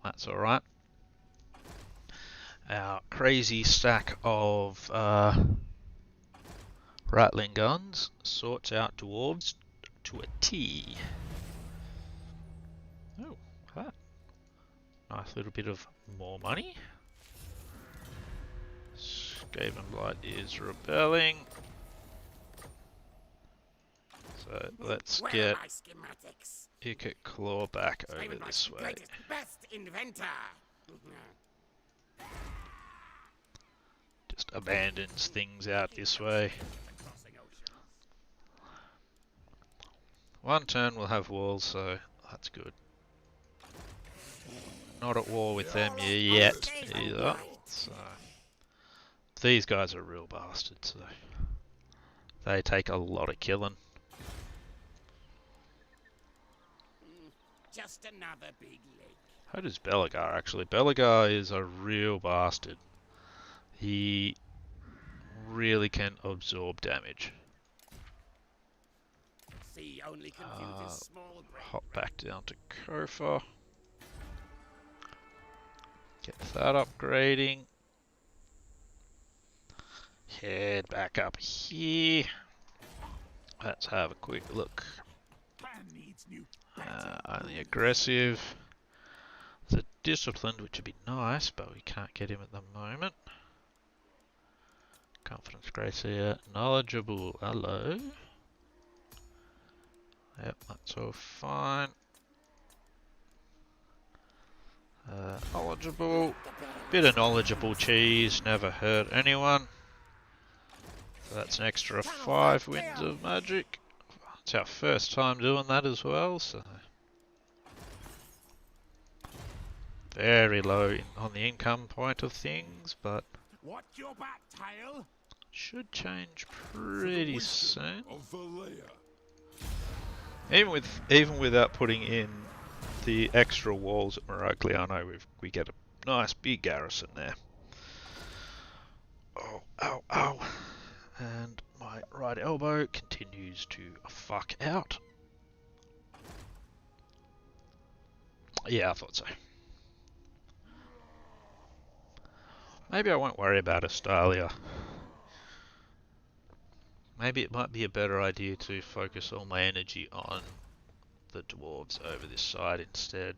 That's alright. Our crazy stack of rattling guns sorts out dwarves to a T. Oh, that. Nice little bit of more money. Skavenblight is rebelling. So let's get Ikit Claw back over this way. Best inventor. Just abandons things out this way. One turn we'll have walls, so that's good. Not at war with them yet either. So these guys are real bastards, so they take a lot of killing. Just another big lake. How does Belagar actually? Belagar is a real bastard. He really can absorb damage. See, only confuses small brain. Hop back down to Kofa. Get that upgrading. Head back up here. Let's have a quick look. Only aggressive. The disciplined, which would be nice, but we can't get him at the moment. Confidence, grace here. Knowledgeable, hello. Yep, that's all fine. Knowledgeable. Bit of knowledgeable cheese, never hurt anyone. So that's an extra 5 winds of magic. It's our first time doing that as well, so very low on the income point of things, but What's your back, tail? should change pretty soon. Of Valea. Even without putting in the extra walls at Miragliano, we get a nice big garrison there. Oh, ow, ow. And my right elbow continues to fuck out. Yeah, I thought so. Maybe I won't worry about Estalia. Maybe it might be a better idea to focus all my energy on the dwarves over this side instead.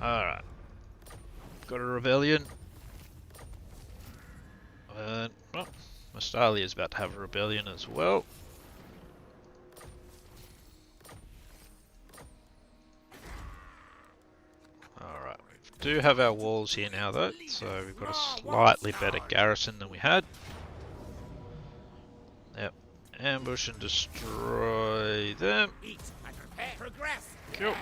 Alright. Got a rebellion. And, well, Estalia is about to have a rebellion as well. Alright, we do have our walls here now though, so we've got a slightly better garrison than we had. Yep, ambush and destroy them. Cool.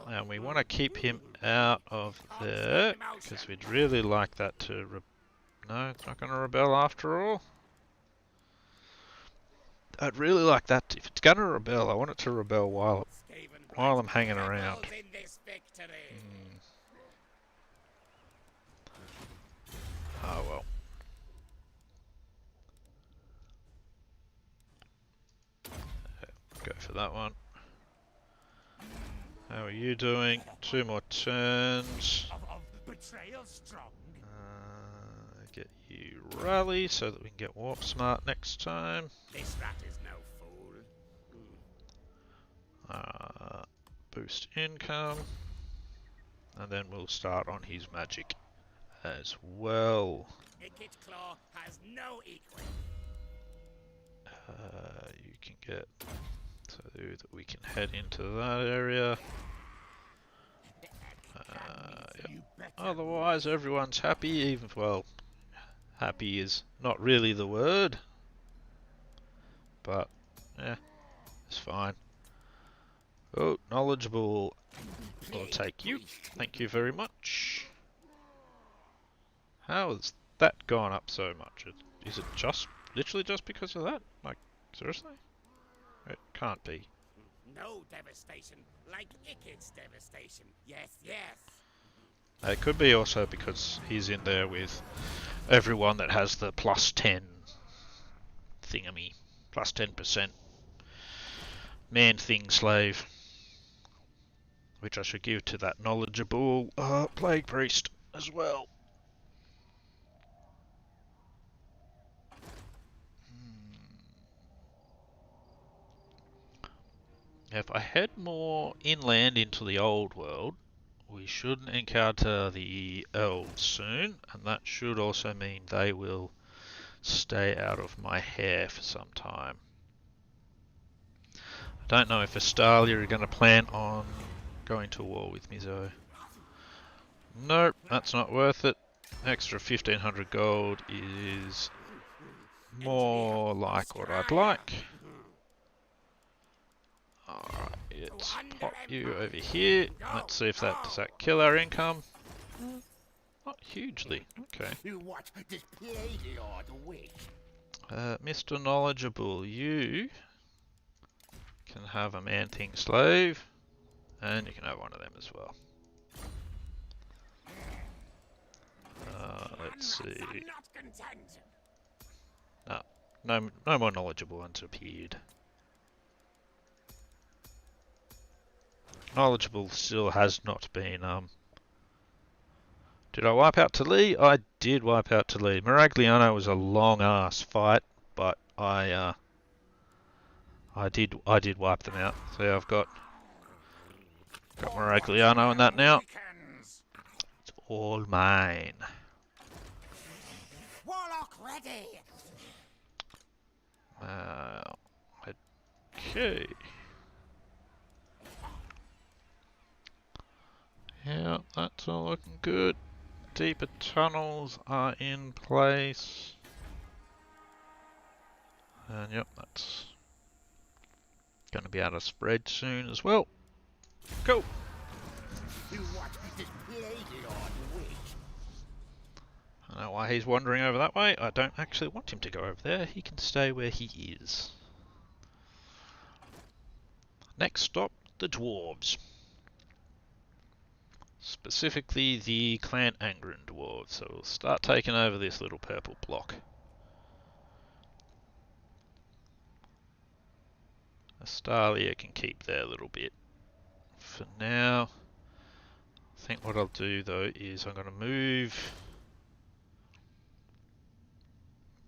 And we want to keep him out of there, because we'd really like that to... No, it's not going to rebel after all. I'd really like that. If it's going to rebel, I want it to rebel while I'm hanging around. Oh well. Go for that one. How are you doing? 2 more turns. Get you rally so that we can get warp smart next time. This rat is no fool. Boost income. And then we'll start on his magic as well. Ikit Claw has no equal. You can get so that we can head into that area. Yep. Otherwise, everyone's happy. Even well, Happy is not really the word, but yeah, it's fine. Oh, knowledgeable. I'll take you. Thank you very much. How has that gone up so much? Is it just literally just because of that? Like, seriously? It can't be. No devastation like Ikit's devastation. Yes, yes. It could be also because he's in there with everyone that has the +10 thingamy. +10% man thing slave. Which I should give to that knowledgeable plague priest as well. If I head more inland into the old world, we should encounter the elves soon, and that should also mean they will stay out of my hair for some time. I don't know if Astalia are going to plan on going to war with me though. Nope, that's not worth it. Extra 1500 gold is more like what I'd like. Alright, let's pop you over here. Let's see if does that kill our income. Not hugely. Okay. What does Plague Lord wish? Mr. Knowledgeable, you can have a man-thing slave, and you can have one of them as well. Let's see. No more knowledgeable ones appeared. Knowledgeable still has not been, Did I wipe out Tali? I did wipe out Tali. Miragliano was a long-ass fight, but I did wipe them out. So yeah, I've got Miragliano and that now. It's all mine. Warlock ready. Okay. Yeah, that's all looking good. Deeper tunnels are in place. And yep, that's going to be able to spread soon as well. Go! What does Plague Lord wish? I don't know why he's wandering over that way. I don't actually want him to go over there. He can stay where he is. Next stop, the dwarves. Specifically the Clan Angren dwarves. So we'll start taking over this little purple block. Astalia can keep their little bit. For now, I think what I'll do though is I'm going to move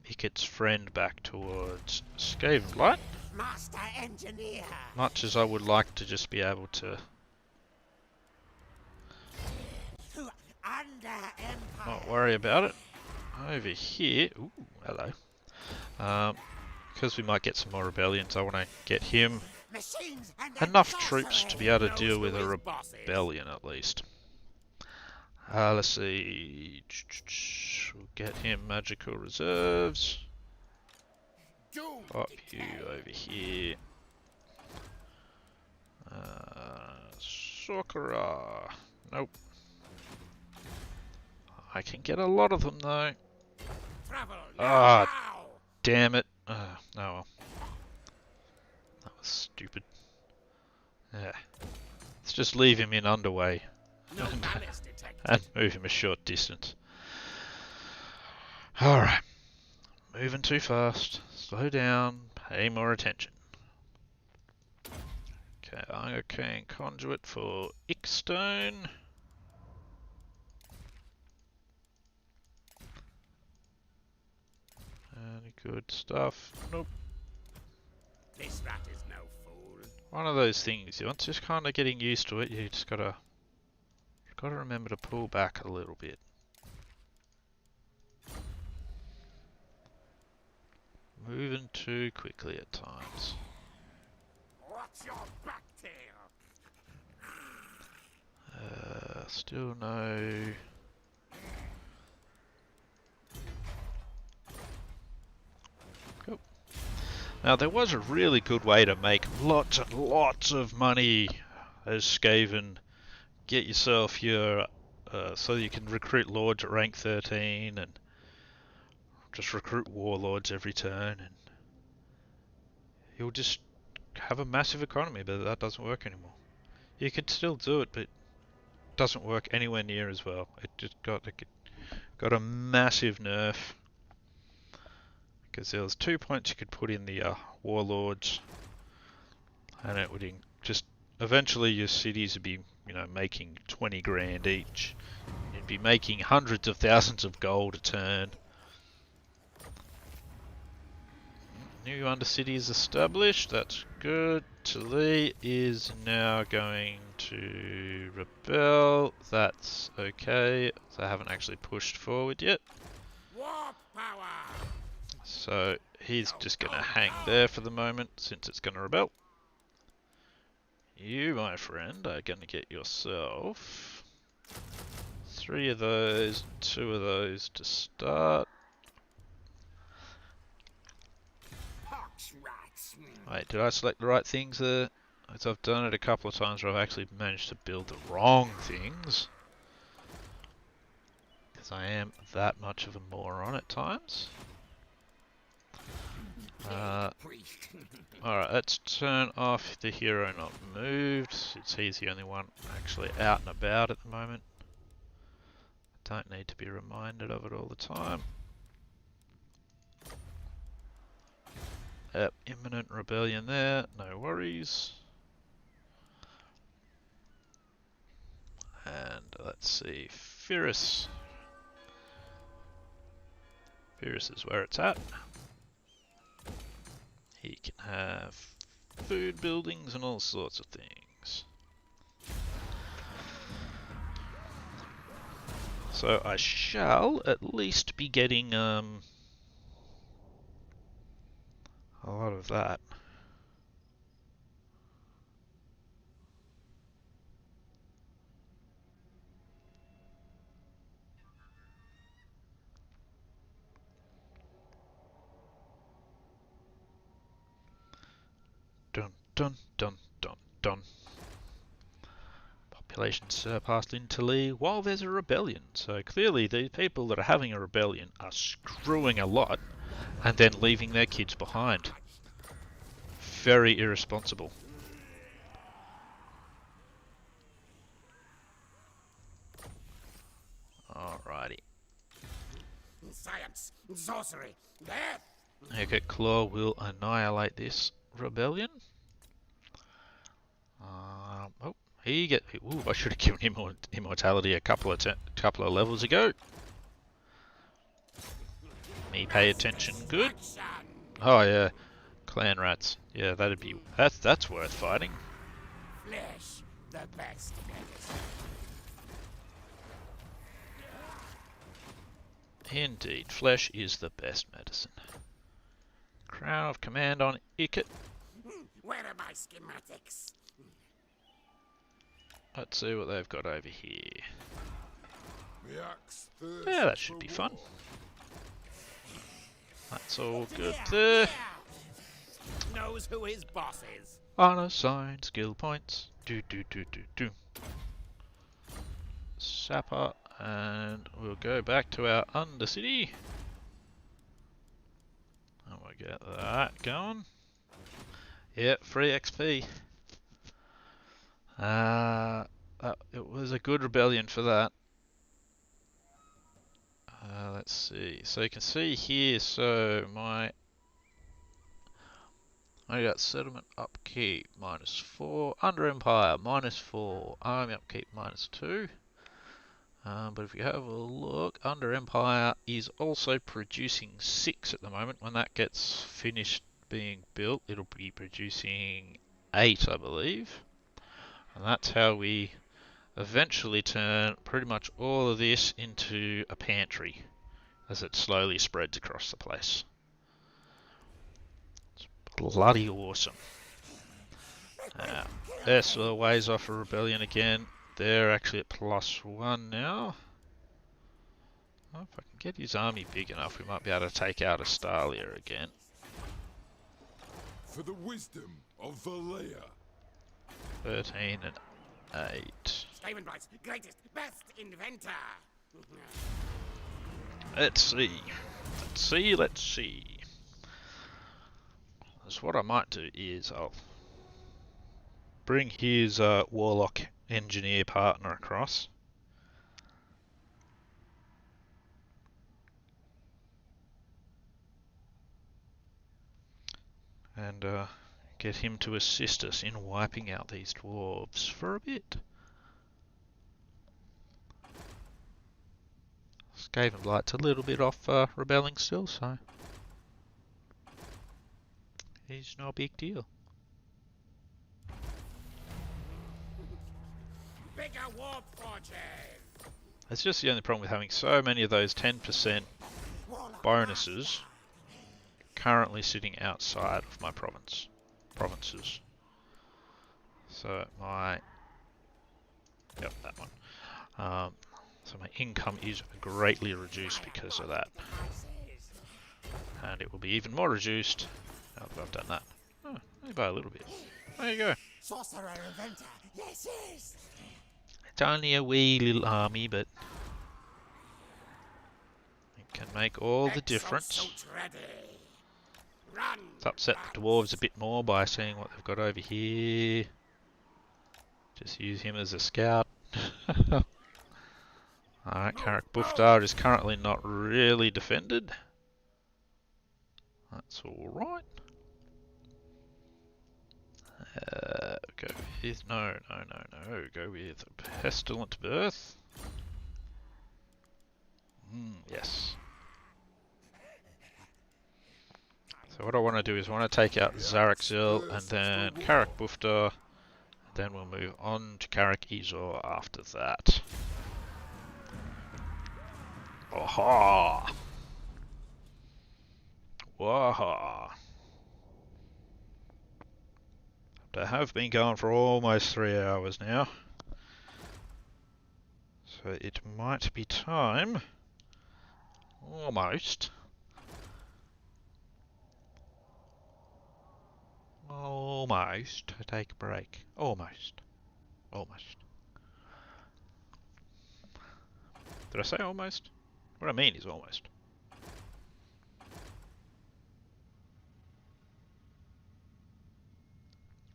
Ikit's friend back towards Skavenblight. Master Engineer. Much as I would like to just be able to Under Empire. not worry about it. Over here, ooh, hello. Because we might get some more rebellions, I want to get him enough troops to be able to deal with a rebellion at least. Let's see. We'll get him magical reserves. Pop you over here. Sakura. Nope. I can get a lot of them though. Ah, damn it. Oh well. That was stupid. Yeah. Let's just leave him in underway and move him a short distance. Alright. Moving too fast. Slow down. Pay more attention. Okay, I'm okay. Conduit for Ickstone. Any good stuff? Nope. This rat is no fool. One of those things, once you're just kind of getting used to it, you just gotta remember to pull back a little bit. Moving too quickly at times. What's your back tail? Still no. Now there was a really good way to make lots and lots of money as Skaven. Get yourself your so you can recruit lords at rank 13 and just recruit warlords every turn, and you'll just have a massive economy. But that doesn't work anymore. You can still do it, but it doesn't work anywhere near as well. It just got a massive nerf because there was 2 points you could put in the warlords, and it would just eventually your cities would be, you know, making 20 grand each. You'd be making hundreds of thousands of gold a turn. New Undercity is established, that's good. Tali is now going to rebel, that's okay. They haven't actually pushed forward yet. Warp power! So he's just going to hang there for the moment since it's going to rebel. You, my friend, are going to get yourself 3 of those, 2 of those to start. Pox rats! Wait, did I select the right things there? As I've done it a couple of times where I've actually managed to build the wrong things. Because I am that much of a moron at times. Alright, let's turn off the hero not moved, since he's the only one actually out and about at the moment. Don't need to be reminded of it all the time. Yep, imminent rebellion there, no worries. And let's see, Fyrus. Fyrus is where it's at. He can have food buildings and all sorts of things. So I shall at least be getting a lot of that. Dun dun dun dun dun. Population surpassed in Tali while there's a rebellion. So clearly the people that are having a rebellion are screwing a lot and then leaving their kids behind. Very irresponsible. Alrighty. Science, sorcery, death! Ikit Claw will annihilate this rebellion. Oh, he get. Ooh, I should have given him immortality a couple of levels ago. Me pay attention, good. Oh yeah, clan rats. Yeah, that's worth fighting. Flesh, the best medicine. Indeed, flesh is the best medicine. Crown of Command on Ikit. Where are my schematics? Let's see what they've got over here. The axe thirsts Yeah, that should for be fun. war. That's all good there. Knows who his boss is. Unassigned skill points. Do. Sapper, and we'll go back to our Undercity. And we'll get that going. Yep, free XP. It was a good rebellion for that. Let's see. So you can see here, so I got settlement upkeep -4, under empire -4, army upkeep -2. But if you have a look, under empire is also producing 6 at the moment. When that gets finished being built, it'll be producing 8, I believe. And that's how we eventually turn pretty much all of this into a pantry as it slowly spreads across the place. It's bloody awesome. Now, there's a ways off a rebellion again. They're actually at +1 now. Oh, if I can get his army big enough, we might be able to take out Astalia again. For the wisdom of Valea. 13 and 8. Skavenblight's greatest, best inventor. Let's see. Let's see, let's see. So what I might do is I'll bring his Warlock engineer partner across. And get him to assist us in wiping out these dwarves for a bit. Skavenblight's a little bit off rebelling still, so he's no big deal. Bigger war project. That's just the only problem with having so many of those 10% bonuses currently sitting outside of my provinces. So yep, that one. So my income is greatly reduced because of that. And it will be even more reduced now that I've done that. Oh, only by a little bit. There you go. Sorcerer inventor. Yes, yes. It's only a wee little army, but it can make all the difference. Let's upset the dwarves a bit more by seeing what they've got over here. Just use him as a scout. Alright, Karak Buftar is currently not really defended. That's alright. Go with... No. Go with Pestilent Birth. Yes. So what I want to do is I want to take out Zarakzil and then Karak Buftar. Then we'll move on to Karak Izor after that. Aha! Waha! I have been going for almost 3 hours now. So it might be time, almost, to take a break. Almost. Did I say almost? What I mean is almost.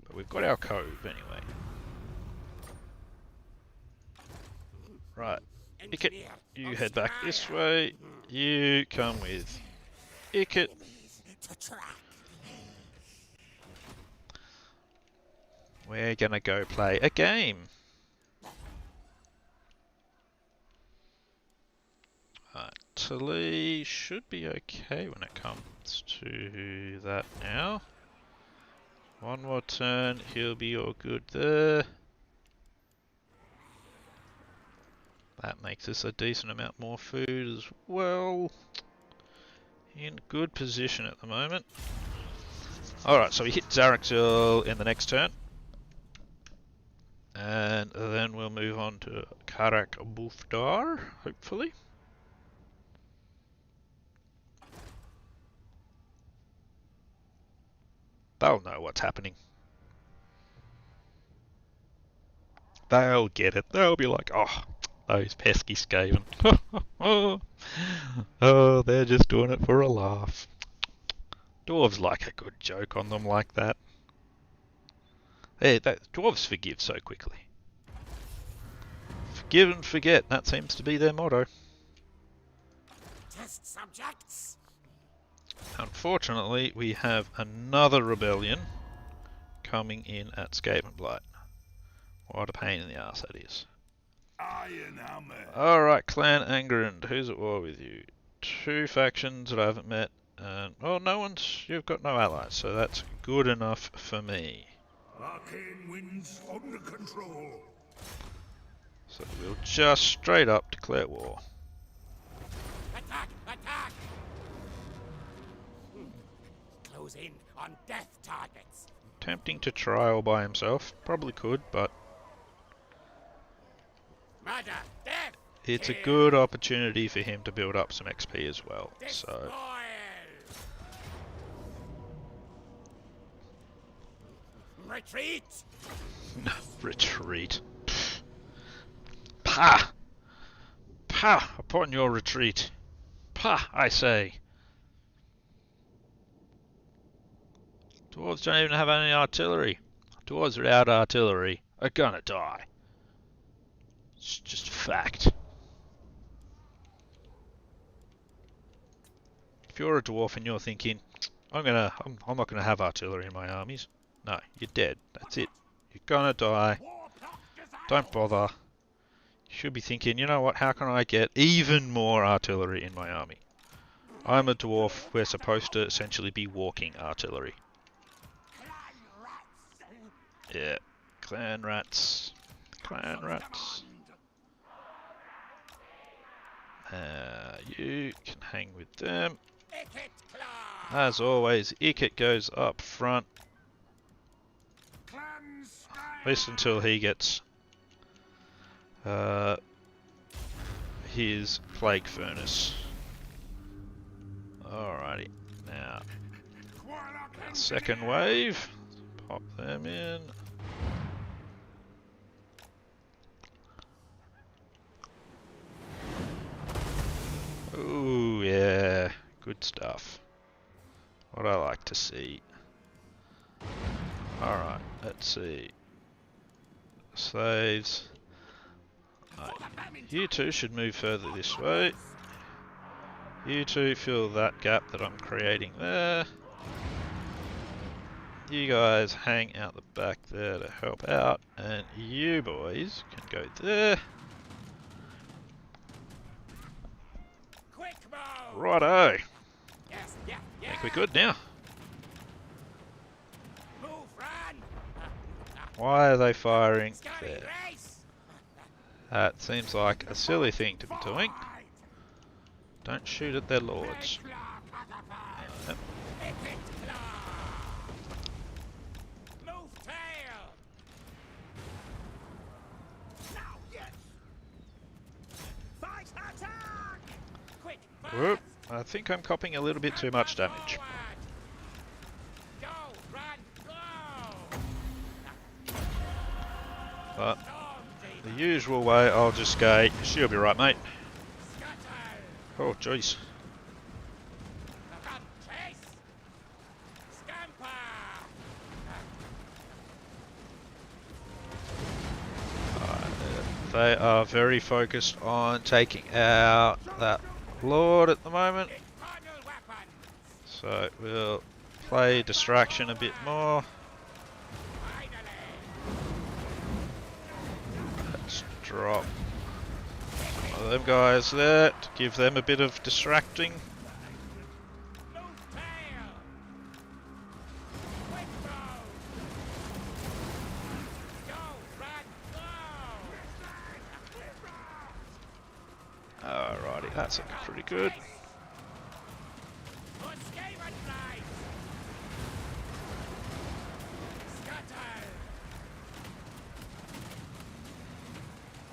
But we've got our cove anyway. Right. Ikit, you head back this way. You come with Ikit. We're gonna go play a game. Tully should be okay when it comes to that now. One more turn, he'll be all good there. That makes us a decent amount more food as well. In good position at the moment. Alright, so we hit Zarakzil in the next turn. And then we'll move on to Karak Buftar, hopefully. They'll know what's happening. They'll get it. They'll be like, oh, those pesky Skaven. Oh, they're just doing it for a laugh. Dwarves like a good joke on them like that. Dwarves forgive so quickly. Forgive and forget, that seems to be their motto. Test subjects. Unfortunately, we have another rebellion coming in at Skavenblight. What a pain in the arse that is. Alright, Clan Angrand, who's at war with you? 2 factions that I haven't met, and you've got no allies, so that's good enough for me. Arcane winds under control. So we'll just straight up declare war. Attack! Attack! Close in on death targets. Attempting to try all by himself, probably could, but Murder! Death! it's a good opportunity for him to build up some XP as well. Destroy! So Retreat! Retreat. Pah! Pah upon your retreat. Pah, I say. Dwarves don't even have any artillery. Dwarves without artillery are gonna die. It's just a fact. If you're a dwarf and you're thinking, I'm not gonna have artillery in my armies. No, you're dead. That's it. You're gonna die. Don't bother. You should be thinking, you know what, how can I get even more artillery in my army? I'm a dwarf, we're supposed to essentially be walking artillery. Yeah, clan rats. Clan rats. You can hang with them. As always, Ikit goes up front. At least until he gets his plague furnace. Alrighty, now second wave. Pop them in. Ooh, yeah, good stuff. What I like to see. Alright, let's see. Slaves. You two should move further this way. You two fill that gap that I'm creating there. You guys hang out the back there to help out, and you boys can go there. Righto. Yes, yeah, I think we're good now. Move, run! Why are they firing Scurry there? race! That seems like a silly thing to be doing. Don't shoot at their lords. Yep. Move tail! Now, yes! Fight attack! Quick, Whoop. fast! I think I'm copying a little bit too much damage. Go, run, go! But the usual way, I'll just skate. She'll be right, mate. Oh, jeez. Run, chase! Scamper! They are very focused on taking out that lord at the moment. Infernal weapons! So we'll play distraction a bit more. Finally! Let's drop one of them guys there to give them a bit of distracting. Move tail! Quick throw! Go, run, go! Alrighty, that's looking pretty good. Skaven knight! Scatter!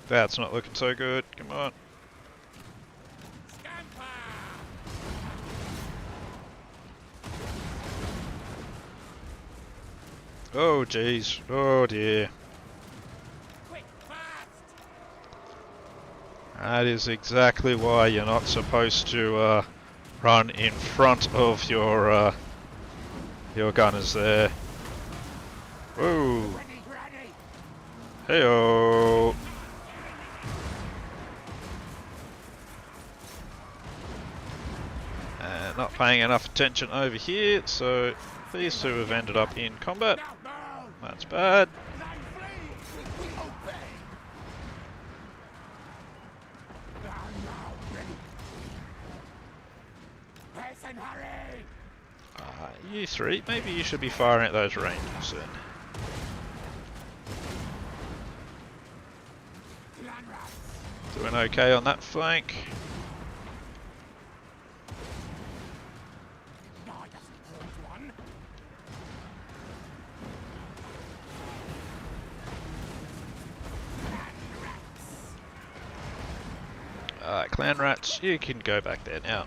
That's not looking so good. Come on. Scamper! Oh jeez. Oh dear. Quick, fast! That is exactly why you're not supposed to run in front of your gunners there. Whoa. Ready, ready! Heyo. Not paying enough attention over here, so these two have ended up in combat. Now, now! That's bad. Then flee! We obey! Now, ready! Hasten, hurry! You three, maybe you should be firing at those rangers then. Clan rats! Doing okay on that flank. No, it doesn't hold one. Clan rats! Alright, clan rats, you can go back there now.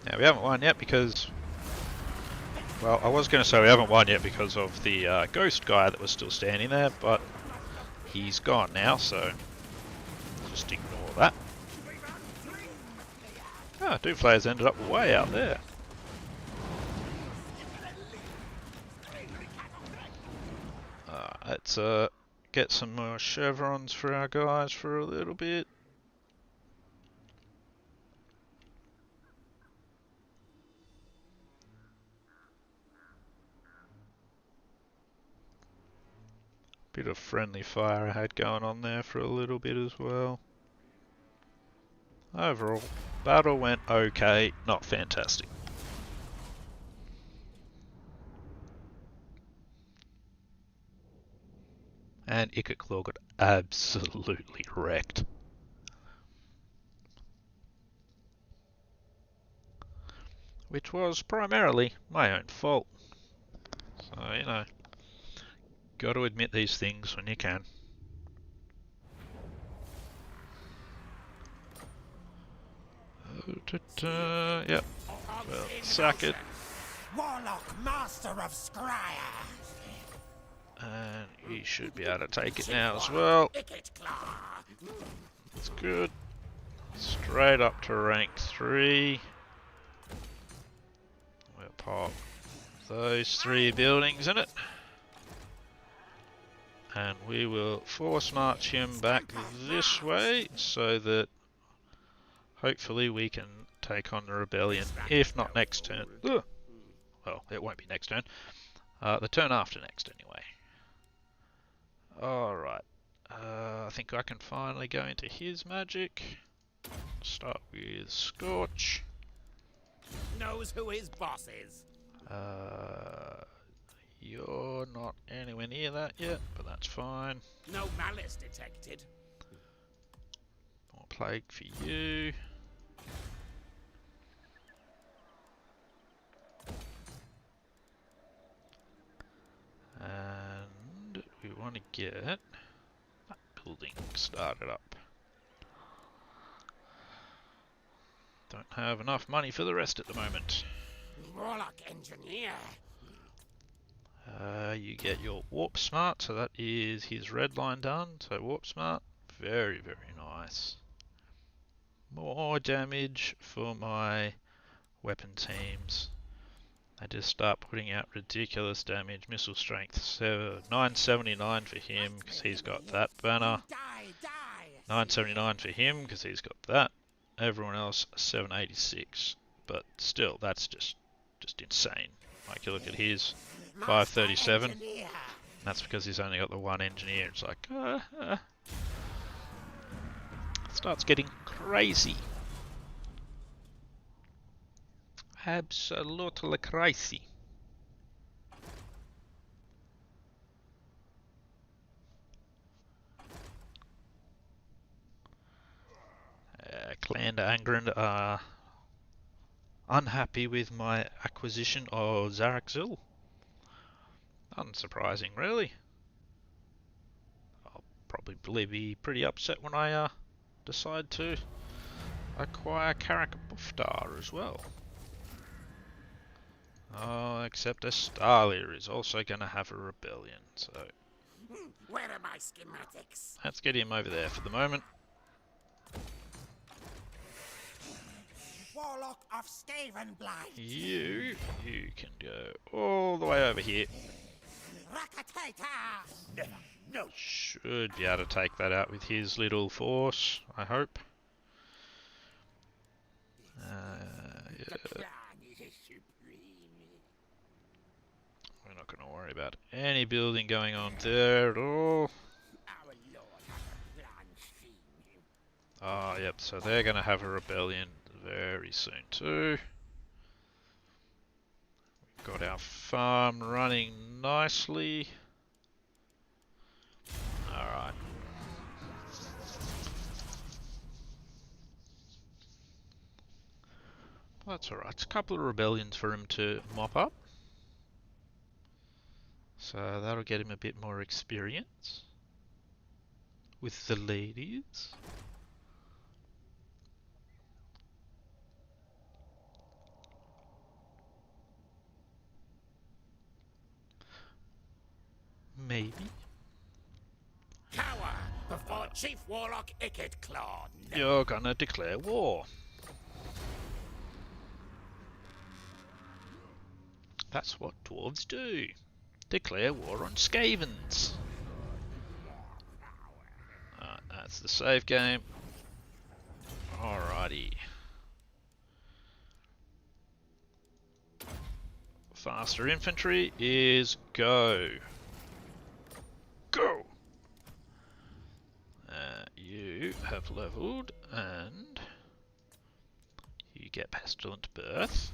Now we haven't won yet because, well, I was going to say we haven't won yet because of the ghost guy that was still standing there, but he's gone now, so just ignore that. Ah, Doomflayer's ended up way out there. Let's get some more chevrons for our guys for a little bit. Bit of friendly fire I had going on there for a little bit as well. Overall, battle went okay, not fantastic. And Ikit Claw got absolutely wrecked. Which was primarily my own fault. So, you know, got to admit these things when you can. Yep. Well, sack it. Warlock, master of Scryer. And he should be able to take it now as well. Ikit Claw. That's good. Straight up to rank 3. We'll pop those 3 buildings in it. And we will force march him back this way so that hopefully we can take on the rebellion, if not next turn. Ugh. Well, it won't be next turn. The turn after next anyway. Alright. I think I can finally go into his magic. Start with Scorch. Knows who his boss is. You're not anywhere near that yet, but that's fine. No malice detected. More plague for you. And we want to get that building started up. Don't have enough money for the rest at the moment. Warlock engineer. You get your Warp Smart, so that is his red line done. So Warp Smart, very, very nice. More damage for my weapon teams. They just start putting out ridiculous damage. Missile strength 979 for him because he's got that banner. 979 for him because he's got that. Everyone else 786, but still that's just insane. Like you look at his 537. That's because he's only got the one engineer. It's like it starts getting crazy. Absolutely crazy. Clan Angrand are unhappy with my acquisition of Zarakzil. Unsurprising, really. I'll probably be pretty upset when I decide to acquire Karakabuftar as well. Oh, except Estalia is also going to have a rebellion, so Where are my schematics? let's get him over there for the moment. Warlock of Skavenblight. You can go all the way over here. Rakatata. No. Should be able to take that out with his little force, I hope. Yeah. Plan is supreme. We're not going to worry about any building going on there at all. Our Lord has a plan seen. Oh, yep, so they're going to have a rebellion very soon too. We've got our farm running nicely. Alright. That's alright. It's a couple of rebellions for him to mop up. So that'll get him a bit more experience with the ladies. before Chief Warlock Ikit clawed. You're gonna declare war. That's what dwarves do. Declare war on Skavens. That's the save game. Alrighty. Faster infantry is go. Go! You have leveled and you get Pestilent Birth,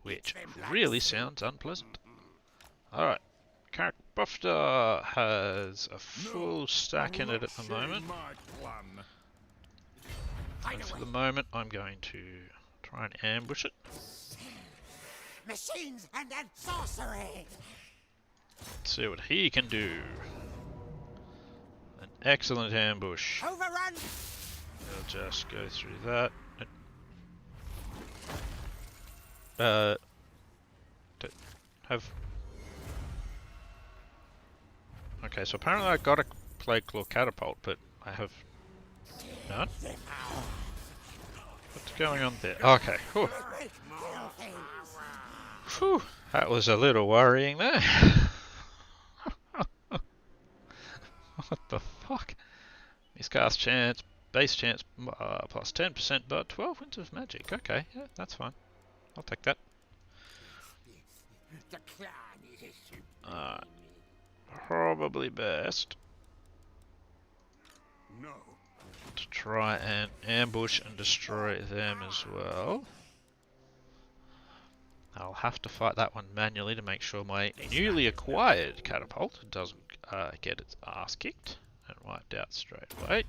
which really sounds unpleasant. Alright, Carrick Buffter has a full stack in it at the moment. And for the moment I'm going to try and ambush it. Machines and then sorcery. Let's see what he can do. An excellent ambush. Overrun. We'll just go through that. Okay, so apparently I got a Plague Claw Catapult, but I have none. What's going on there? Okay. Whew. Whew. That was a little worrying there. What the fuck? Miscast chance, base chance plus 10%, but 12 Winds of Magic. Okay, yeah, that's fine. I'll take that. Probably best to try and ambush and destroy them as well. I'll have to fight that one manually to make sure my newly acquired catapult doesn't get its ass kicked and wiped out straight away.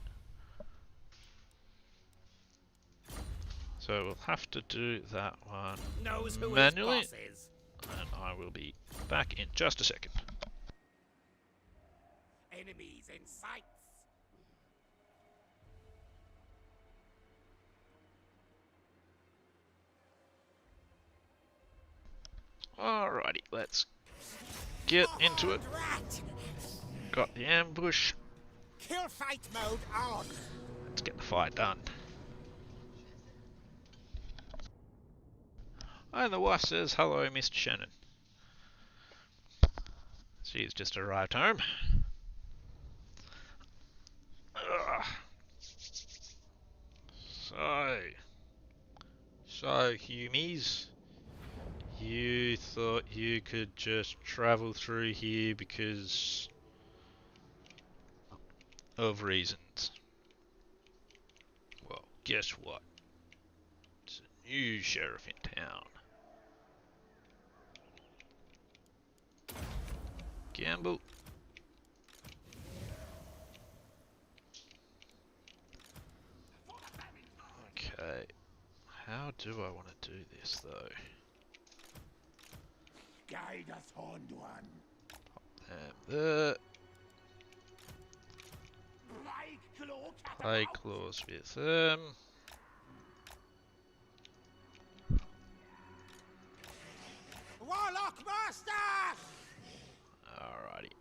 So we'll have to do that one manually, and I will be back in just a second. Enemies in sight. Alrighty, let's get into it. Got the ambush. Kill fight mode on. Let's get the fight done. And the wife says, "Hello, Mr. Shannon." She's just arrived home. Ugh. So, Humies, you thought you could just travel through here because of reasons. Well, guess what? It's a new sheriff in town. Gamble. Okay. How do I want to do this though? Guide us, Horned One. The Plague Claws with them. Warlock Master! Alrighty.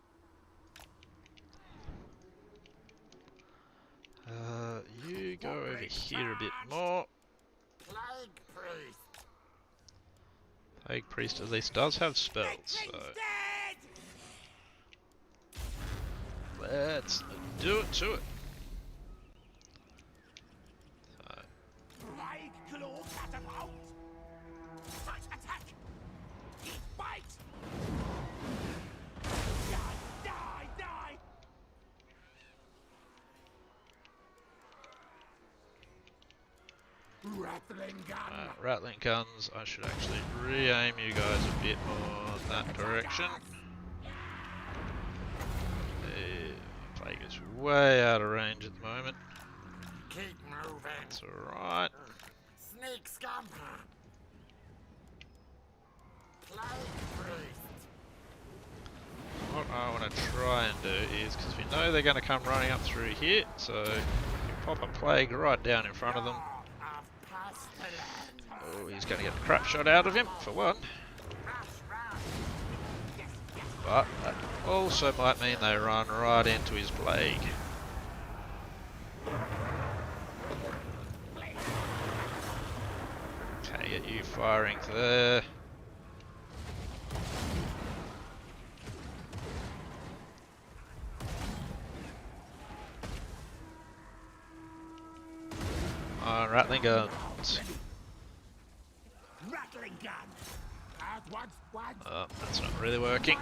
You go over here a bit more. Plague Priest. Plague Priest at least does have spells, so let's do it to it. Plague Claw Catapult. Fight attack. Bite. Die. Rattling gun. Rattling guns. I should actually re-aim you guys a bit more that direction. The Plague is way out of range at the moment. Keep moving. That's alright. Sneak scum. Plague Priest. What I want to try and do is, because we know they're going to come running up through here, so you pop a Plague right down in front of them. Oh, he's going to get the crap shot out of him, for one. But that also might mean they run right into his plague. Okay, get you firing there. Rattling guns. Rattling gun. What? Oh, that's not really working.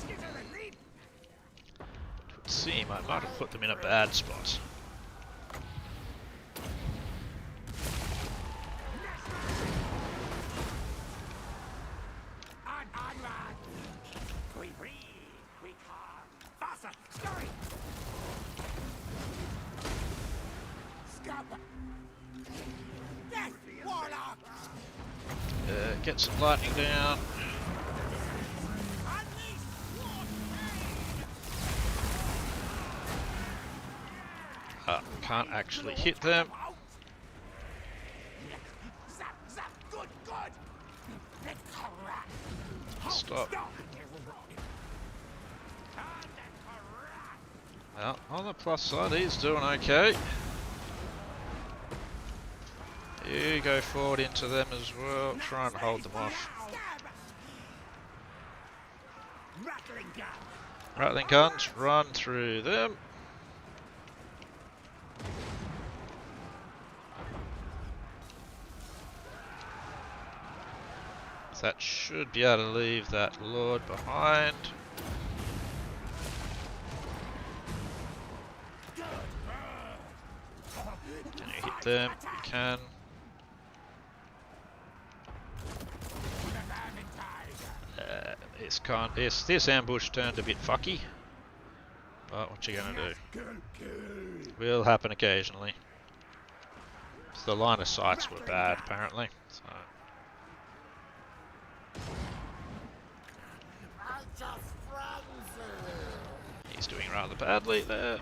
It would seem I might have put them in a bad spot. Get some lightning down. Can't actually hit them. Stop. Well, on the plus side, he's doing okay. You go forward into them as well. Try and hold them off. Rattling guns, run through them. That should be able to leave that Lord behind. Can you hit them? You can. This ambush turned a bit fucky. But what you gonna do? Will happen occasionally. So the line of sights were bad apparently. So. He's doing rather badly there.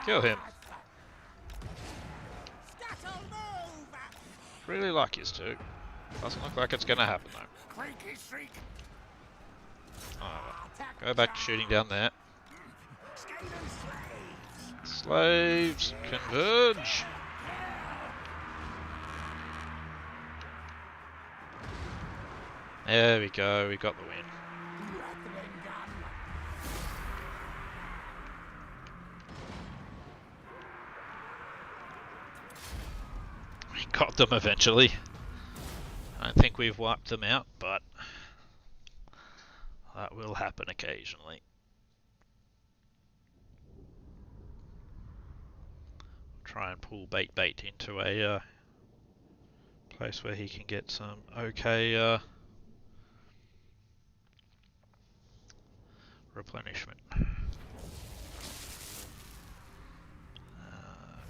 Kill him. Really like his two. Doesn't look like it's gonna happen though. Oh, go back to shooting down there. Slaves, converge. There we go, we got the win. We got them eventually. I don't think we've wiped them out, but that will happen occasionally. Try and pull bait into a place where he can get some okay replenishment.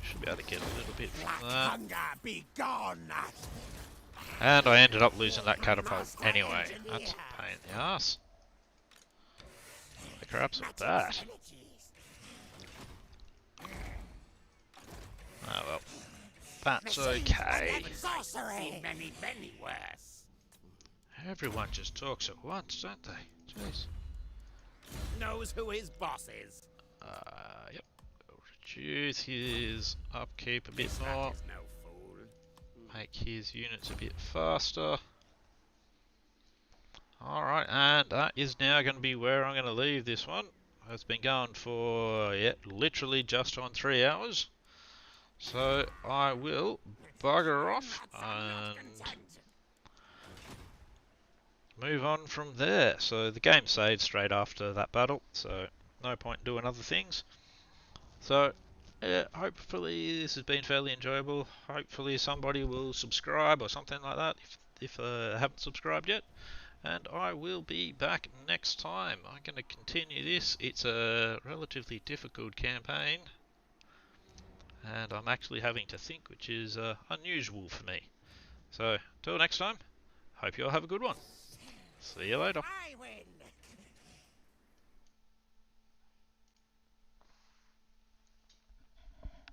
Should be able to get a little bit from that. And I ended up losing that catapult anyway. That's a pain in the ass. The crap's with that. Oh well. That's okay. Everyone just talks at once, don't they? Jeez. Knows who his boss is. Yep. Reduce his upkeep a bit more. Make his units a bit faster. Alright, and that is now going to be where I'm going to leave this one. It's been going for, literally just on 3 hours. So I will bugger off and move on from there. So the game saved straight after that battle, so no point doing other things. So hopefully this has been fairly enjoyable. Hopefully somebody will subscribe or something like that if I haven't subscribed yet. And I will be back next time. I'm going to continue this. It's a relatively difficult campaign. And I'm actually having to think, which is unusual for me. So, till next time, hope you all have a good one. See you later. I win.